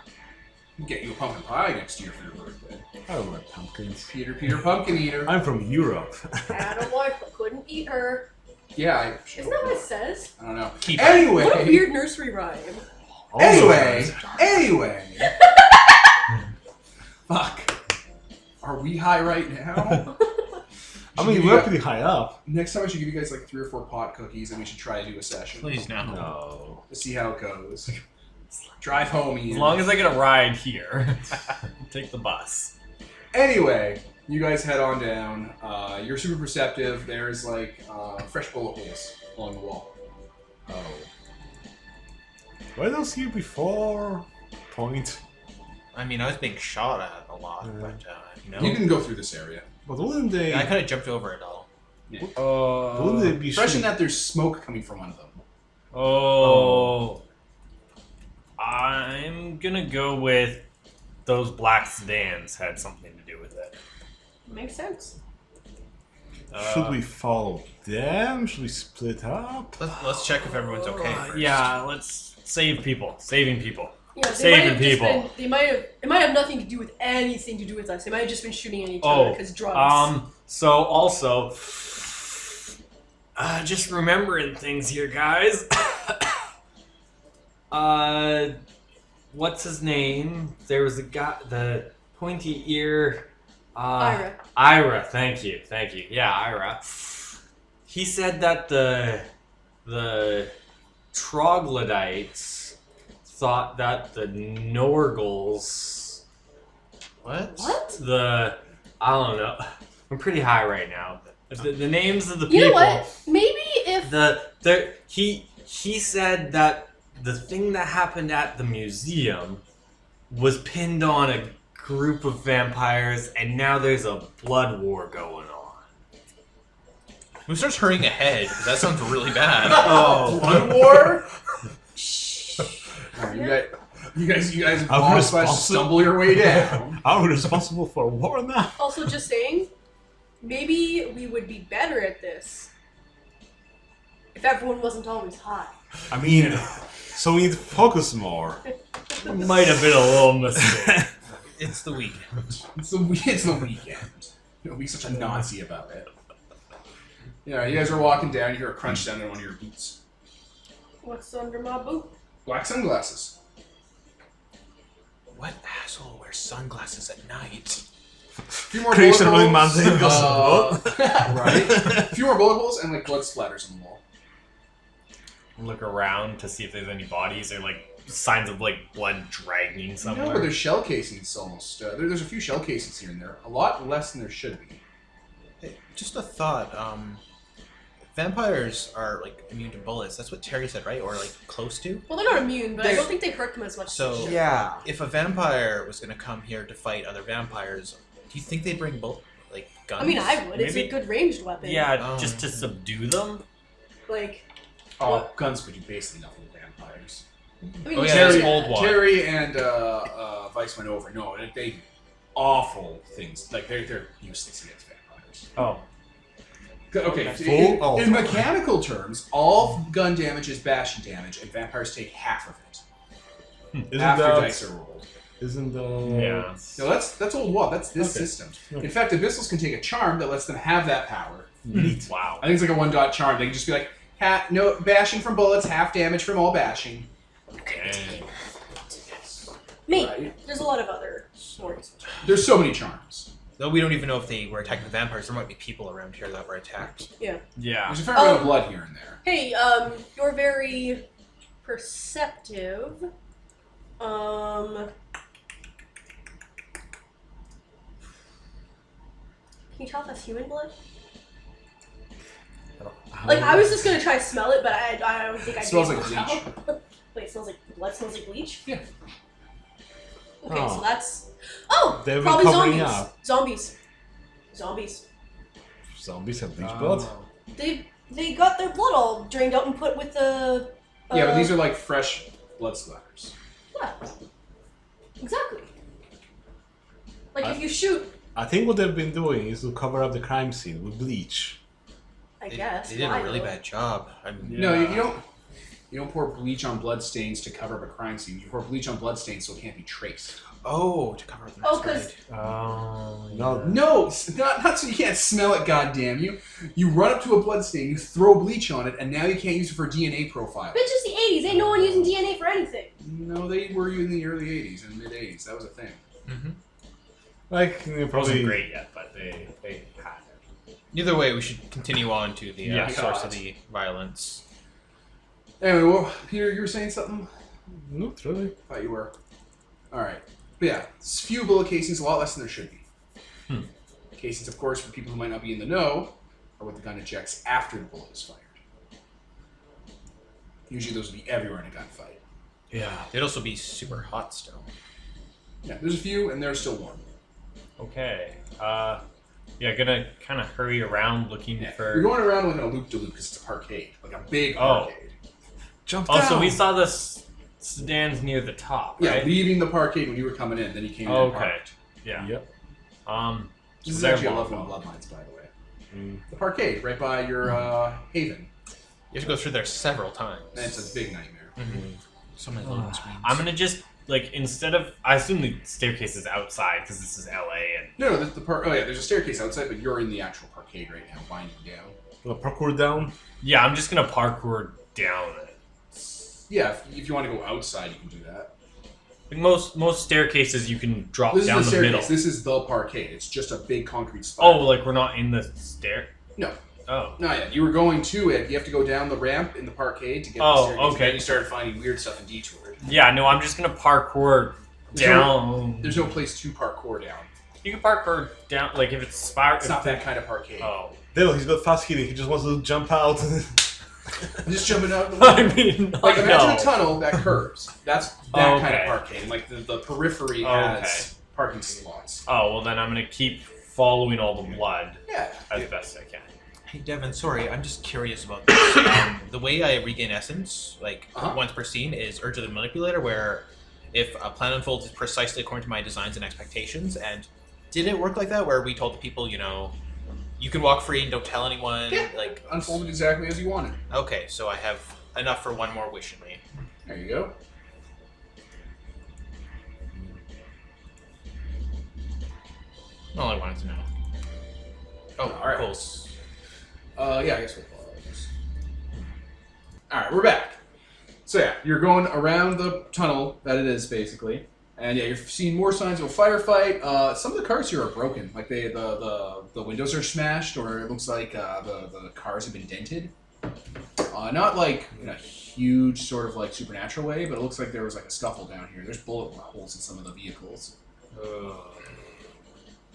Get you a pumpkin pie next year for your birthday. I don't like pumpkins. Peter Pumpkin Eater. I'm from Europe. Had a wife but couldn't eat her. Yeah, Isn't that what it says? I don't know. Keep Anyway. What a weird nursery rhyme. Anyway. Fuck. Are we high right now? I mean, we're pretty high up. Next time I should give you guys like 3 or 4 pot cookies and we should try to do a session. Please no. No. To see how it goes. Drive home, Ian. As long as I get a ride here, take the bus. Anyway, you guys head on down. You're super perceptive. There's like fresh bullet holes along the wall. Oh. Why don't see you before? Point. I mean, I was being shot at a lot, Yeah. but no. You can go through this area. But wouldn't they? I kind of jumped over it all. Wouldn't they be Fresh in shooting? that there's smoke coming from one of them. Oh. I'm gonna go with those black sedans had something to do with it. Makes sense. Should we follow them? Should we split up? Let's check if everyone's okay. First. Yeah, let's save people. Saving people. Yeah, they Saving might have just people. been. It might have nothing to do with anything to do with us. They might have just been shooting at each other because drugs. So also, just remembering things here, guys. What's his name? There was a guy, the pointy ear. Ira, thank you. Yeah, Ira. He said that the troglodytes thought that the Norgals, What? I don't know. I'm pretty high right now. The names of the You people. know what? Maybe if He said that the thing that happened at the museum was pinned on a group of vampires, and now there's a blood war going on. Who starts hurrying ahead? 'Cause that sounds really bad. Oh, blood war? Alright, You guys I'm boss slash responsible. stumble your way down. Are we responsible for war now? Also, just saying, maybe we would be better at this if everyone wasn't always high. I mean, so we need to focus more. Might have been a little mistake. It's the weekend. It's the weekend. Don't be such a Nazi about it. Yeah, you guys are walking down. You hear a crunch down in one of your boots. What's under my boot? Black sunglasses. What asshole wears sunglasses at night? A few more Creation bullet of holes. Monday goes Right. A few more bullet holes and like blood splatters on the wall. Look around to see if there's any bodies or like signs of like blood dragging somewhere. No, but there's shell casings almost. There's a few shell casings here and there. A lot less than there should be. Hey, just a thought. Vampires are like immune to bullets. That's what Terry said, right? Or like close to. Well, they're not immune, but I don't think they hurt them as much. So- as they should. Yeah. If a vampire was going to come here to fight other vampires, do you think they'd bring guns? I mean, I would. It's a Maybe- good ranged weapon. Yeah, just to subdue them. Like, Oh, guns would do basically nothing with vampires. I mean, Oh, you yeah, should- there's Terry, old one. Terry and Vice went over. No, they awful things. Like they're useless against vampires. Oh, Okay, Full? in mechanical terms, all gun damage is bashing damage, and vampires take half of it Isn't after that? dice are rolled. Isn't that? Yeah. No, that's old WoW. That's this Okay. system. Okay. In fact, abyssals can take a charm that lets them have that power. Neat. wow. I think it's like a 1-dot charm. They can just be like, no bashing from bullets, half damage from all bashing. Dang. me. Right? There's a lot of other stories. There's so many charms. Though we don't even know if they were attacking the vampires. There might be people around here that were attacked. Yeah. There's a fair amount of blood here and there. Hey, you're very perceptive. Can you tell if that's human blood? Like, I was just gonna try to smell it, but I don't think I Smells did. like bleach. Wait, it smells like blood? Smells like bleach? Yeah. Okay, Oh. so that's. Oh! They've been probably covering zombies. up. Zombies. Zombies have bleach Oh. blood. They got their blood all drained out and put with the. Yeah, but these are like fresh blood splatters. Yeah. Exactly. Like if you shoot, I think what they've been doing is to cover up the crime scene with bleach. I They, guess. they did why a really though? bad job. No, you don't pour bleach on blood stains to cover up a crime scene. You pour bleach on blood stains so it can't be traced. Oh, to cover up the Oh, next 'cause- raid. Oh. No. No, not so you can't smell it, goddamn you. You run up to a blood stain, you throw bleach on it, and now you can't use it for DNA profile. But it's just the 80s. Ain't no one using DNA for anything. No, they were in the early 80s and mid 80s. That was a thing. Mm-hmm. Like you know, It probably. wasn't great yet, but they had it. Either way, we should continue on to the Yeah. source God. of the violence. Anyway, well, Peter, you were saying something? Not really. Thought you were. Alright. But yeah, few bullet casings, a lot less than there should be. Casings, of course, for people who might not be in the know, are what the gun ejects after the bullet is fired. Usually those would be everywhere in a gunfight. Yeah. They'd also be super hot still. Yeah, there's a few, and they're still warm. Okay. Yeah, gonna kind of hurry around looking Yeah. for. You're going around like a loop-de-loop because it's a parkade. Like a big Oh. parkade. Jump Oh, down. so we saw the sedans near the top, Yeah, right? leaving the parkade when you were coming in, then you came in and Okay. parked. Yeah. Yep. This is they're actually a long level in gone. Bloodlines, by the way. Mm. The parkade, right by your haven. You have to go through there several times. And it's a big nightmare. So many loading screens. I'm gonna just like instead of I assume the staircase is outside because this is LA and No, oh yeah, there's a staircase outside, but you're in the actual parkade right now, winding down. Parkour down. yeah, I'm just gonna parkour down it. Yeah, if you want to go outside, you can do that. Like most staircases you can drop This down is the the middle. staircase. This is the parkade. It's just a big concrete spot. Oh, like we're not in the stair. No. Oh. Not yet. You were going to it. You have to go down the ramp in the parkade to get Oh, the staircase. okay. Then you started finding weird stuff in Detour. Yeah, no, I'm just gonna parkour down. There's no place to parkour down. You can parkour down like if it's spiral. It's not that kind of parkade. Oh. Dale, he's got fast healing. He just wants to jump out. Just jumping out the window. I mean, Like imagine no. a tunnel that curves. That's that kind of Okay. parkade. And like the periphery Okay. has parking slots. Oh well, then I'm gonna keep following all the blood Yeah. as best I can. Hey Devin, sorry, I'm just curious about this. The way I regain essence, like Uh-huh. once per scene, is Urge of the Manipulator, where if a plan unfolds precisely according to my designs and expectations. And did it work like that, where we told the people, you know, you can walk free and don't tell anyone? Yeah. Like, Unfolded exactly as you wanted. okay, so I have enough for one more wish in me. There you go. All I wanted to know. Oh, All right. cool. Yeah, I guess we'll follow this. All right, we're back. So yeah, you're going around the tunnel that it is basically, and yeah, you're seeing more signs of a firefight. Some of the cars here are broken, like the windows are smashed, or it looks like the cars have been dented. Not like in a huge sort of like supernatural way, but it looks like there was like a scuffle down here. There's bullet holes in some of the vehicles.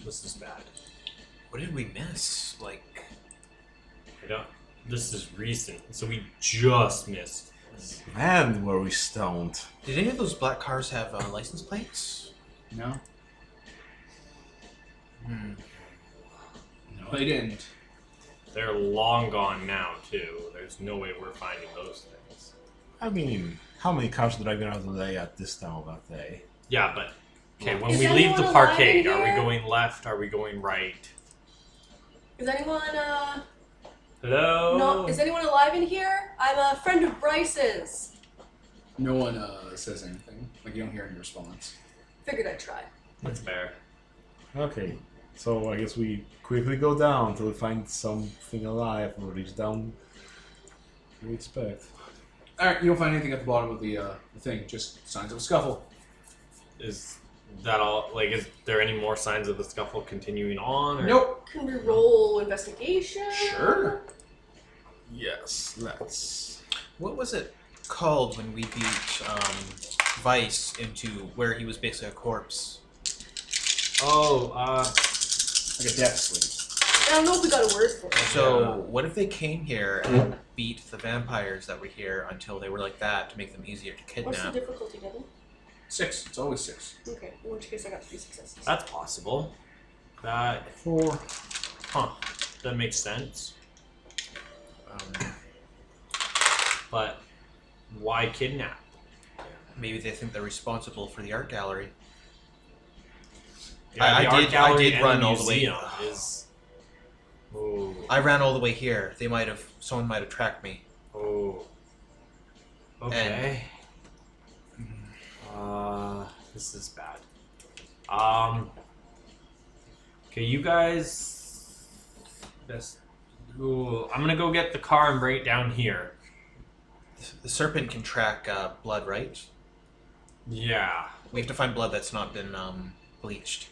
This is bad. What did we miss? Like, I don't. This is recent, so we just missed. Man, were we stoned. did any of those black cars have license plates? No, Hmm. no, they didn't. They're long gone now too. There's no way we're finding those things. I mean, how many cars are driving around today at this time of that day? Yeah, but okay. When Is we leave the anyone alive parkade, in are we here? going left? Are we going right? Is anyone Hello. no? Is anyone alive in here? I'm a friend of Bryce's. No one says anything. Like you don't hear any response. Figured I'd try. That's fair. Okay, so I guess we quickly go down till we find something alive or reach down. What do we expect? All right, you don't find anything at the bottom of the thing. Just signs of a scuffle. Is that all? Like, is there any more signs of the scuffle continuing on? Or? Nope. Can we roll investigation? Sure. Yes, let's. What was it called when we beat Vice into where he was basically a corpse? Oh, Like a death sleep. I don't know if we got a word for it. So, Yeah. what if they came here and beat the vampires that were here until they were like that to make them easier to What's the kidnap? difficulty, Devin? 6. It's always 6. Okay, in which case I got 3 successes. that's possible. That 4. that makes sense. But why kidnap? Maybe they think they're responsible for the art gallery. Yeah, I the art did gallery and run the all the way. museum Is, oh, I ran all the way here. Someone might have tracked me. oh. Okay. This is bad. Okay, you guys. I'm gonna go get the car and bring it down here. The serpent can track blood, right? Yeah. We have to find blood that's not been bleached.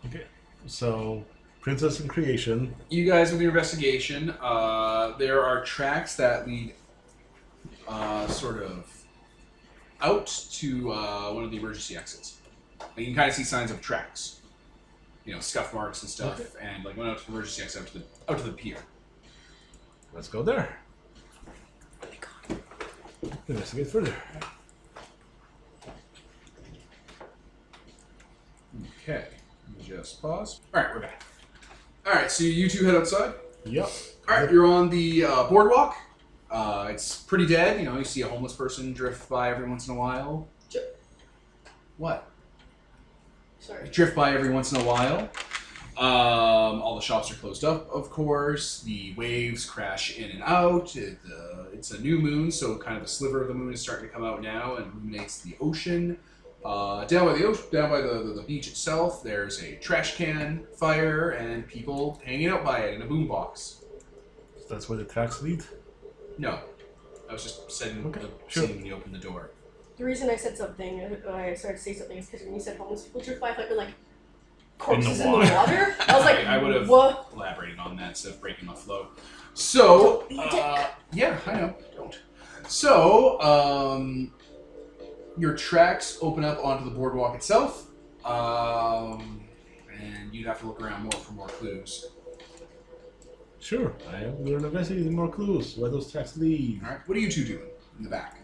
Okay, so Princess in Creation. You guys with your investigation, there are tracks that lead sort of out to one of the emergency exits. Like you can kind of see signs of tracks, you know, scuff marks and stuff, and like went out to the emergency exit out to the pier. Let's go there. Investigate further. Okay, let me just pause. All right, we're back. All right, so you two head outside. Yep. All right, you're on the boardwalk. It's pretty dead. You know, you see a homeless person drift by every once in a while. What? Sorry. Drift by every once in a while. All the shops are closed up, of course. The waves crash in and out. It's a new moon, so kind of a sliver of the moon is starting to come out now and illuminates the ocean. Down by the beach itself, there's a trash can fire and people hanging out by it in a boombox. That's where the tracks lead. No, I was just setting Okay, the sure. scene when you opened the door. The reason I said something, I started to say something, is because when you said homeless people drift by, I thought you were like corpses in the water. water. I was like, I would have what? elaborated on that instead of breaking my flow. So, Don't- yeah, I know. Don't. So, your tracks open up onto the boardwalk itself, and you'd have to look around more for more clues. Sure. We're investigating more clues. Where those tracks lead. All right, what are you two doing in the back?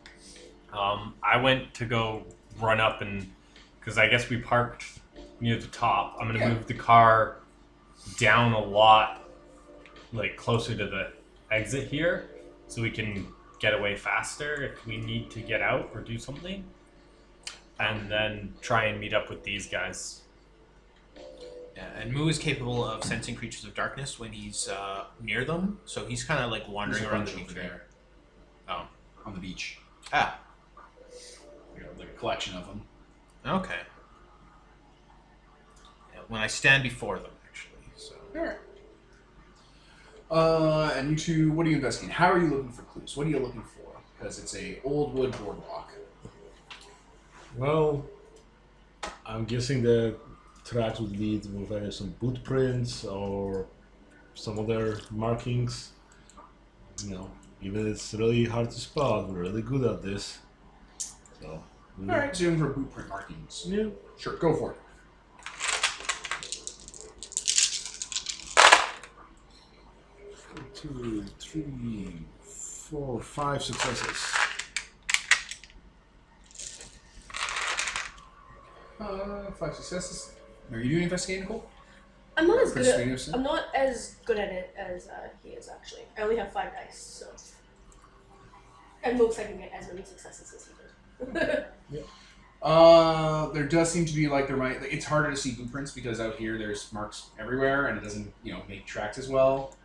I went to go run up and because I guess we parked near the top. I'm gonna move the car down a lot, like closer to the exit here, so we can get away faster if we need to get out or do something. and then try and meet up with these guys. Yeah, and Moo is capable of sensing creatures of darkness when he's near them, so he's kind of like wandering There's a around the bunch beach over there. Oh. On the beach. Ah, Like a collection of them. okay. Yeah, when I stand before them, actually. So. Alright. And you two, what are you investigating? How are you looking for clues? What are you looking for? Because it's a old wood boardwalk. Well, I'm guessing the tracks would lead with either some boot prints or some other markings. You know, even it's really hard to spot, we're really good at this. So, Alright, so you're looking for boot print markings. yeah. Sure, go for it. 2, 3, 4, 5 successes. 5 successes. Are you doing investigating, Nicole? I'm not as good Persuade at yourself? I'm not as good at it as he is actually. I only have 5 dice, so at most I can get as many successes as he did. There does seem to be like there might. It's harder to see blueprints because out here there's marks everywhere and it doesn't make tracks as well.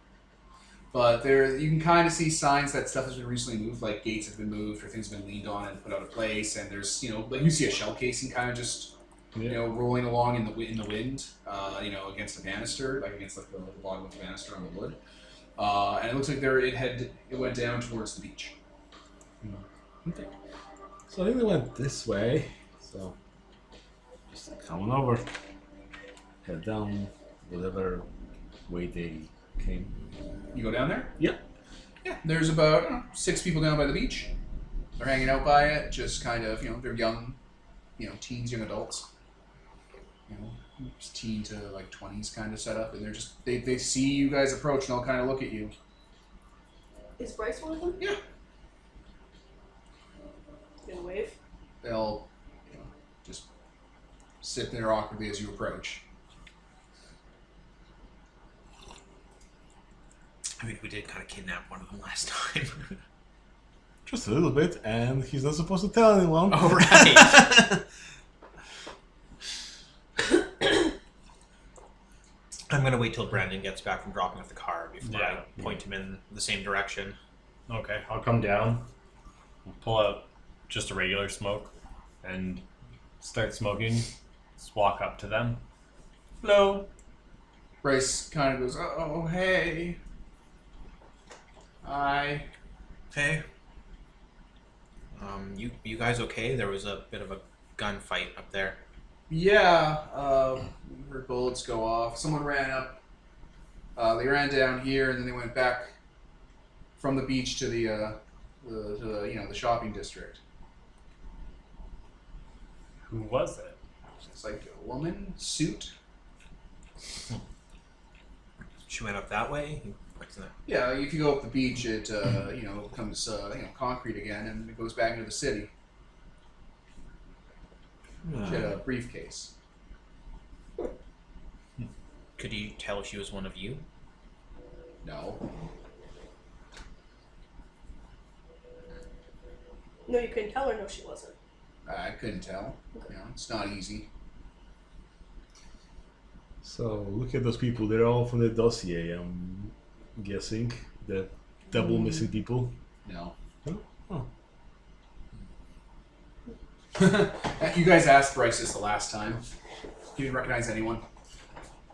But there you can kind of see signs that stuff has been recently moved, like gates have been moved or things have been leaned on and put out of place. And there's like you see a shell casing kind of just rolling along in the wind, against a banister, like against the bottom of the banister on the wood. And it looks like it went down towards the beach. Okay. So I think they went this way. So just come on over. Head down whatever way they came. You go down there? Yep. Yeah, there's about 6 people down by the beach. They're hanging out by it, just kind of, they're young, teens, young adults. Just teen to like 20s kind of setup, and they're just, they see you guys approach and they'll kind of look at you. Is Bryce one of them? Yeah. Gonna wave. They'll, just sit there awkwardly as you approach. I mean, we did kind of kidnap one of them last time. Just a little bit, and he's not supposed to tell anyone. Oh, right. I'm going to wait till Brandon gets back from dropping off the car before I point him in the same direction. Okay, I'll come down, pull out just a regular smoke, and start smoking. Just walk up to them. Hello. Bryce kind of goes, oh, hey. Hi. Hey. You guys okay? There was a bit of a gunfight up there. Yeah, we heard bullets go off. Someone ran up. They ran down here, and then they went back from the beach to the shopping district. Who was it? It's like a woman, suit. She went up that way? What's that? Yeah, if you go up the beach, it becomes concrete again, and it goes back into the city. She had a briefcase. Could you tell if she was one of you? No. No, you couldn't tell her. No, she wasn't. I couldn't tell. It's not easy. So look at those people. They're all from the dossier. I'm guessing the double missing people. No. Oh. You guys asked Bryce this the last time. You didn't recognize anyone.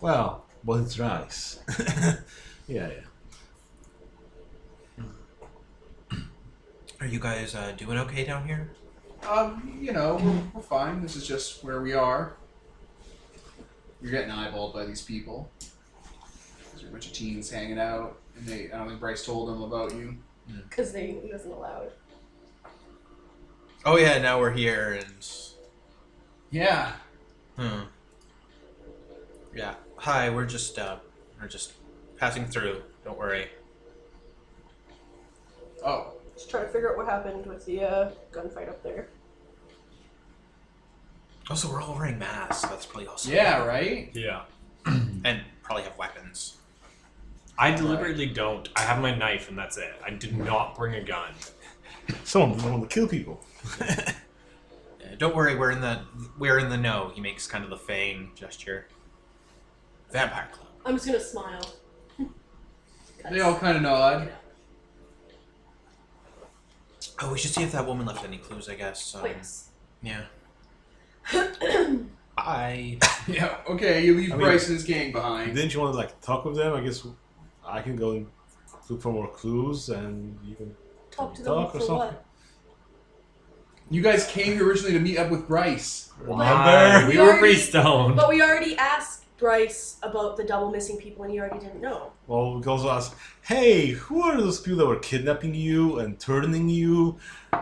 Well, but it's rice. yeah. Are you guys doing okay down here? We're fine. This is just where we are. You're getting eyeballed by these people. There's a bunch of teens hanging out, and I don't think Bryce told them about you. Because he wasn't allowed. Oh yeah, now we're here and... Yeah. Yeah. Hi, we're just passing through. Don't worry. Oh. Just trying to figure out what happened with the gunfight up there. Also, we're all wearing masks. That's probably also... Yeah, right? Yeah. And probably have weapons. I deliberately don't. I have my knife and that's it. I did not bring a gun. Someone doesn't want to kill people. Don't worry, we're in the know. He makes kind of the fang gesture. Vampire Club. I'm just gonna smile. They all kind of nod. Oh, we should see if that woman left any clues, I guess. Oh, yes. Yeah. Bye. Yeah, okay, you leave I mean, Bryce and his gang behind. Didn't you want to like talk with them? I guess I can go and look for more clues, and you can Talk to them talk for or something. what? You guys came here originally to meet up with Bryce. Why? We were pretty stoned. But we already asked Bryce about the double missing people, and he already didn't know. Well, we can also ask, hey, who are those people that were kidnapping you and turning you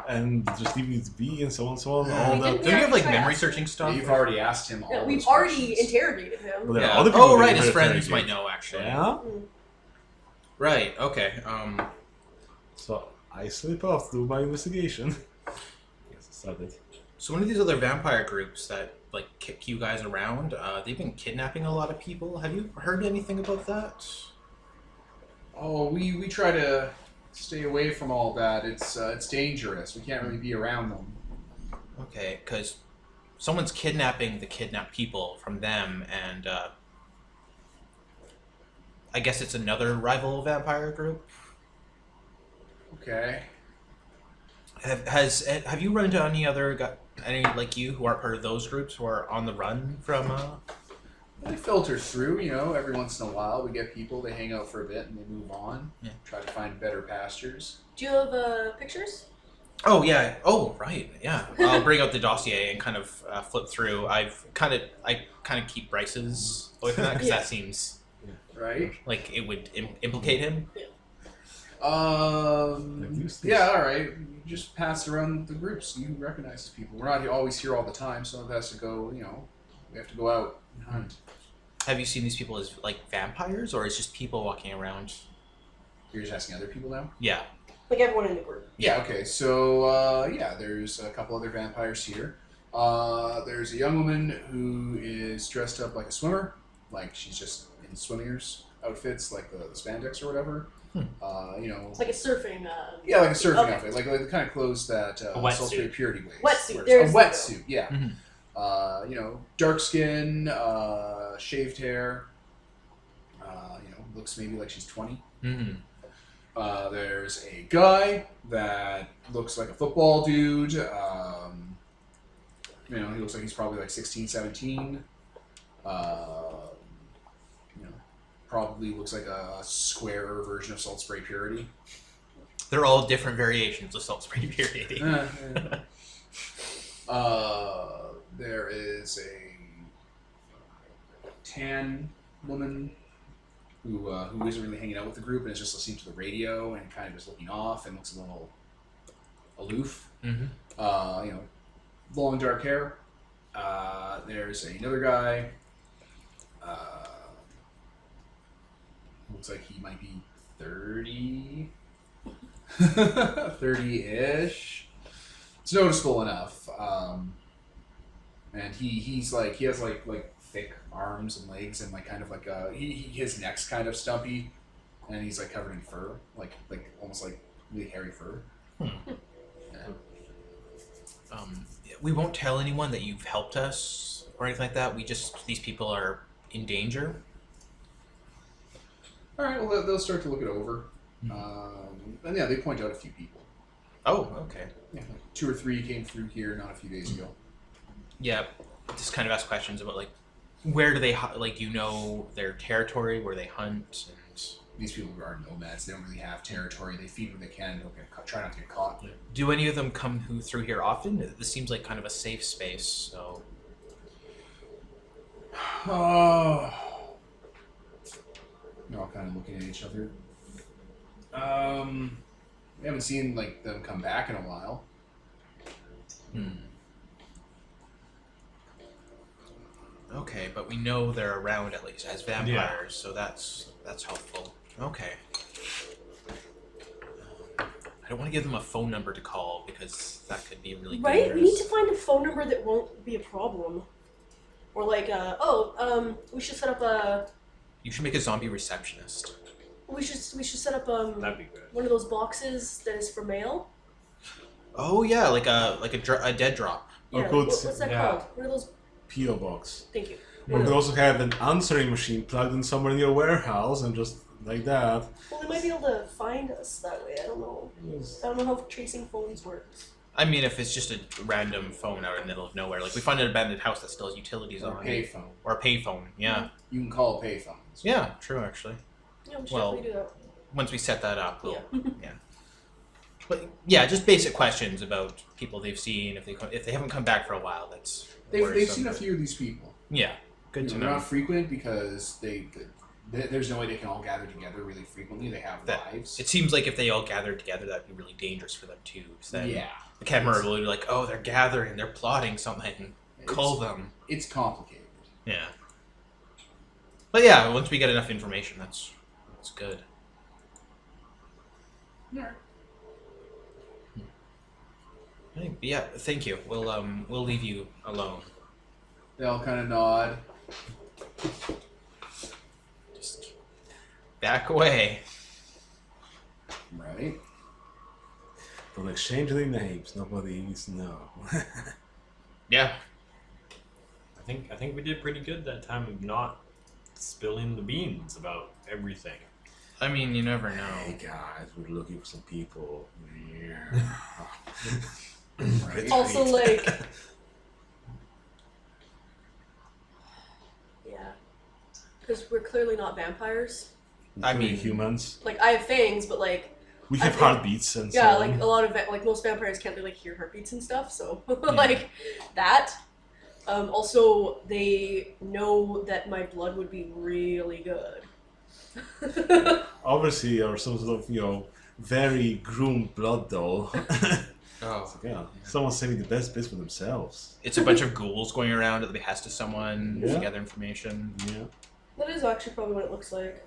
and just leaving you to be and so on and so on? All We that. didn't- Don't you have like Yeah, memory yeah. searching stuff? You've already asked him all Yeah, we've those already questions. interrogated him. Well, there are Yeah. other people Oh, that right. you His heard friends interrogate. might know, actually. Yeah. Right. Okay. So I slip off to my investigation. Yes, I started. So one of these other vampire groups that like kick you guys around, they've been kidnapping a lot of people. Have you heard anything about that? Oh, we try to stay away from all that. It's dangerous. We can't really be around them. Okay, because someone's kidnapping the kidnapped people from them, and I guess it's another rival vampire group. Okay. Have you run into any like you who aren't part of those groups who are on the run from? They filter through, every once in a while we get people, they hang out for a bit and they move on. Yeah. Try to find better pastures. Do you have pictures? Oh yeah. Oh right. Yeah. I'll bring out the dossier and kind of flip through. I kind of keep Bryce's away from that because Yeah. that seems Right? like it would implicate him. Yeah, alright. Just pass around the groups. You recognize the people. We're not always here all the time. Some of us have to go, we have to go out and hunt. Have you seen these people as like vampires, or is just people walking around? You're just asking other people now? Yeah. Like everyone in the group. Yeah, okay. So, there's a couple other vampires here. There's a young woman who is dressed up like a swimmer. Like, she's just in swimmers outfits, like the spandex or whatever. It's like a surfing. Yeah, like a surfing Okay. outfit. Like the kind of clothes that wetsuit. Salisbury Purity wears. Wetsuit, wears. there's A the wetsuit, yeah. Mhm. Dark skin, shaved hair. Looks maybe like she's 20. Mm-hmm. There's a guy that looks like a football dude. He looks like he's probably like 16, 17. Probably looks like a squarer version of Salt Spray Purity. They're all different variations of Salt Spray Purity. There is a tan woman who isn't really hanging out with the group and is just listening to the radio and kind of just looking off and looks a little aloof. Mm-hmm. Long dark hair. There's another guy. Looks like he might be 30. 30-ish. It's noticeable enough. And he has thick arms and legs and like kind of like his neck's kind of stumpy and he's like covered in fur, like almost like really hairy fur. We won't tell anyone that you've helped us or anything like that. These people are in danger. All right, well they'll start to look it over. And yeah, they point out a few people. Oh, okay. Yeah, like 2 or 3 came through here not a few days ago. Yeah, just kind of ask questions about like where do they do you know their territory, where they hunt, and These people are nomads. They don't really have territory. They feed when they can. Don't get try not to get caught. do any of them come through here often? This seems like kind of a safe space, so They're all kind of looking at each other. We haven't seen like them come back in a while. Okay, but we know they're around at least as vampires, so that's helpful. Okay. I don't want to give them a phone number to call because that could be really Right? dangerous. We need to find a phone number that won't be a problem. Or like, we should set up a. You should make a zombie receptionist. We should set up That'd be good. one of those boxes that is for mail. Oh yeah, like a dead drop. Or Yeah, could what's that yeah. called? What are those? P.O. box. Thank you. Or could also have an answering machine plugged in somewhere in your warehouse and just like that. Well, they might be able to find us that way. I don't know. Yes. I don't know how tracing phones works. I mean, if it's just a random phone out in the middle of nowhere, like we find an abandoned house that still has utilities Or a on it. payphone. Or a payphone, yeah. You can call payphones. Yeah, true, actually. Yeah, we should Well, definitely do that. Once we set that up, we'll, Yeah. yeah. But yeah, just basic questions about people they've seen. If they haven't come back for a while, that's They've worrisome, seen a but- few of these people. Yeah, good You to know, they're know. not frequent because there's no way they can all gather together really frequently. They have That- lives. It seems like if they all gathered together, that'd be really dangerous for them too. 'Cause then Yeah. the camera will be like, "Oh, they're gathering, they're plotting something. Call them." It's complicated. Yeah. But yeah, once we get enough information, that's good. Hey, yeah, thank you. We'll leave you alone. They all kind of nod. Just back away. Right. Don't exchange any names. Nobody needs to know. Yeah. I think we did pretty good that time of not spilling the beans about everything. I mean, you never know. Hey guys, we're looking for some people. Right. Also, like, yeah, because we're clearly not vampires. I Including mean- humans. Like, I have fangs, but like, We I have think- heartbeats and yeah, so like on. a lot of like most vampires can't really hear heartbeats and stuff. So like that. Also, they know that my blood would be really good. Obviously, you're some sort of, very groomed blood doll. Oh. Yeah, someone's saving the best bits for themselves. It's a bunch of ghouls going around at the behest of someone Yeah. to gather information. Yeah. That is actually probably what it looks like.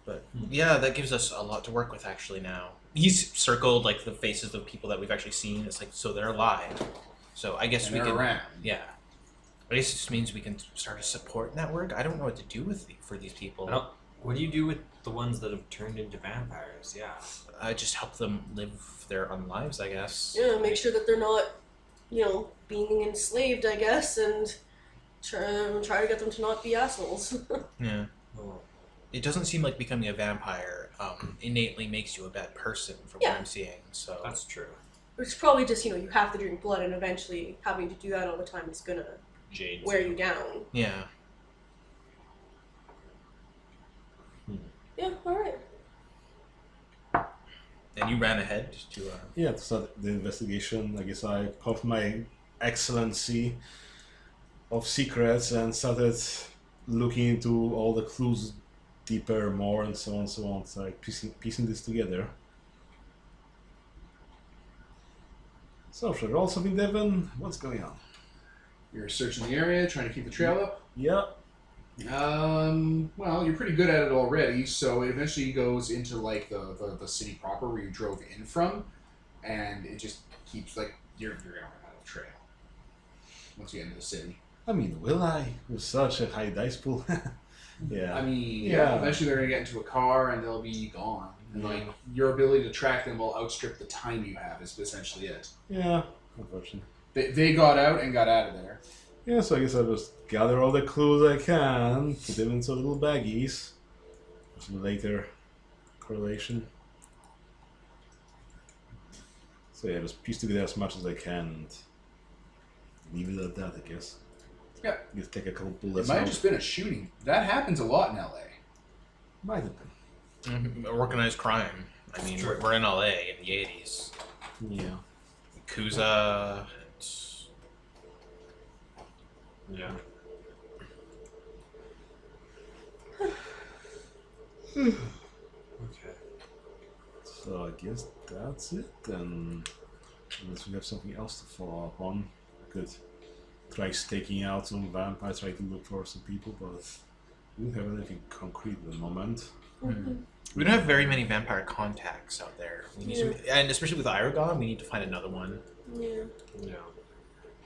But yeah, that gives us a lot to work with actually now. He's circled like the faces of people that we've actually seen. It's like, so they're alive. So I guess And we they're can. around. Yeah. I guess this means we can start a support network. I don't know what to do for these people. What do you do with the ones that have turned into vampires? Yeah. I just help them live their own lives, I guess. Yeah, make sure that they're not, being enslaved, I guess, and try to get them to not be assholes. Yeah. Oh. It doesn't seem like becoming a vampire innately makes you a bad person from Yeah. what I'm seeing. So That's true. It's probably just, you have to drink blood, and eventually having to do that all the time is gonna Jade. wear you down. yeah. Yeah, alright. And you ran ahead to. Yeah, to start the investigation, I guess I puffed my excellency of secrets and started looking into all the clues deeper, more, and so on, so on. So like piecing this together. So, should I roll something, Devin? What's going on? You're searching the area, trying to keep the trail up. Yeah. Well, you're pretty good at it already, so it eventually goes into like the city proper where you drove in from, and it just keeps like you're gonna run out of trail once you get into the city. I mean, will I? With such a high dice pool? Yeah. I mean, Yeah. eventually they're gonna get into a car and they'll be gone. And like your ability to track them will outstrip the time you have is essentially it. Yeah, unfortunately. They got out and got out of there. Yeah, so I guess I'll just gather all the clues I can, put them into little baggies for some later correlation. So yeah, just piece together as much as I can and leave it at that, I guess. Yeah. Just take a couple It bullets might have out. just been a shooting. That happens a lot in LA. Might have been. Organized crime. I mean, Sure. we're in LA in the 80s. Yeah. Yakuza. It's... Yeah. Okay. So I guess that's it then. Unless we have something else to follow up on. I could try staking out some vampires, try to look for some people, but we don't have anything concrete at the moment. We don't have very many vampire contacts out there. We need some, and especially with Aragon, we need to find another one. Yeah. Yeah.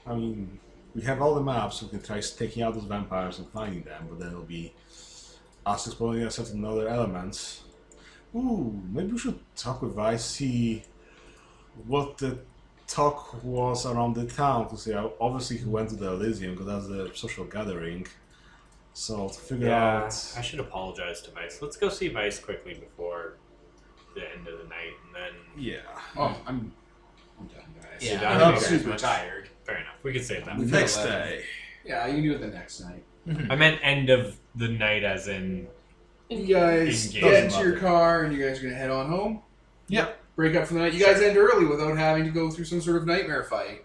I mean, we have all the maps, so we can try staking out those vampires and finding them, but then it'll be us exploring certain other elements. Ooh, maybe we should talk with Vi, see what the talk was around the town to say, obviously he went to the Elysium because that's the social gathering. So to figure out... I should apologize to Vice. Let's go see Vice quickly before the end of the night, and then... Yeah. Oh, I'm done, guys. Yeah, I'm I'm okay. super tired. Fair enough. We can save that. We- Next 11. day. Yeah, you can do it the next night. I meant end of the night as in... You guys Engage. get into your car and you guys are going to head on home. Yep. Break up for the night. You guys end early without having to go through some sort of nightmare fight.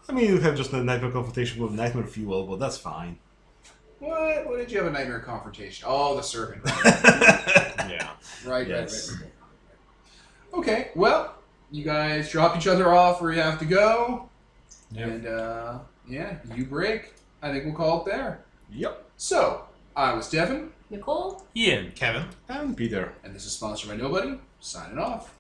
I mean, you have just a nightmare confrontation with nightmare fuel, but that's fine. What? What did you have a nightmare confrontation? Oh, the serpent. Right, Yeah. right, Yes. right. Okay, well, you guys drop each other off where you have to go. Yep. And, yeah, you break. I think we'll call it there. Yep. So, I was Devin, Nicole? Ian. Kevin? And Peter. and this is sponsored by Nobody. Signing off.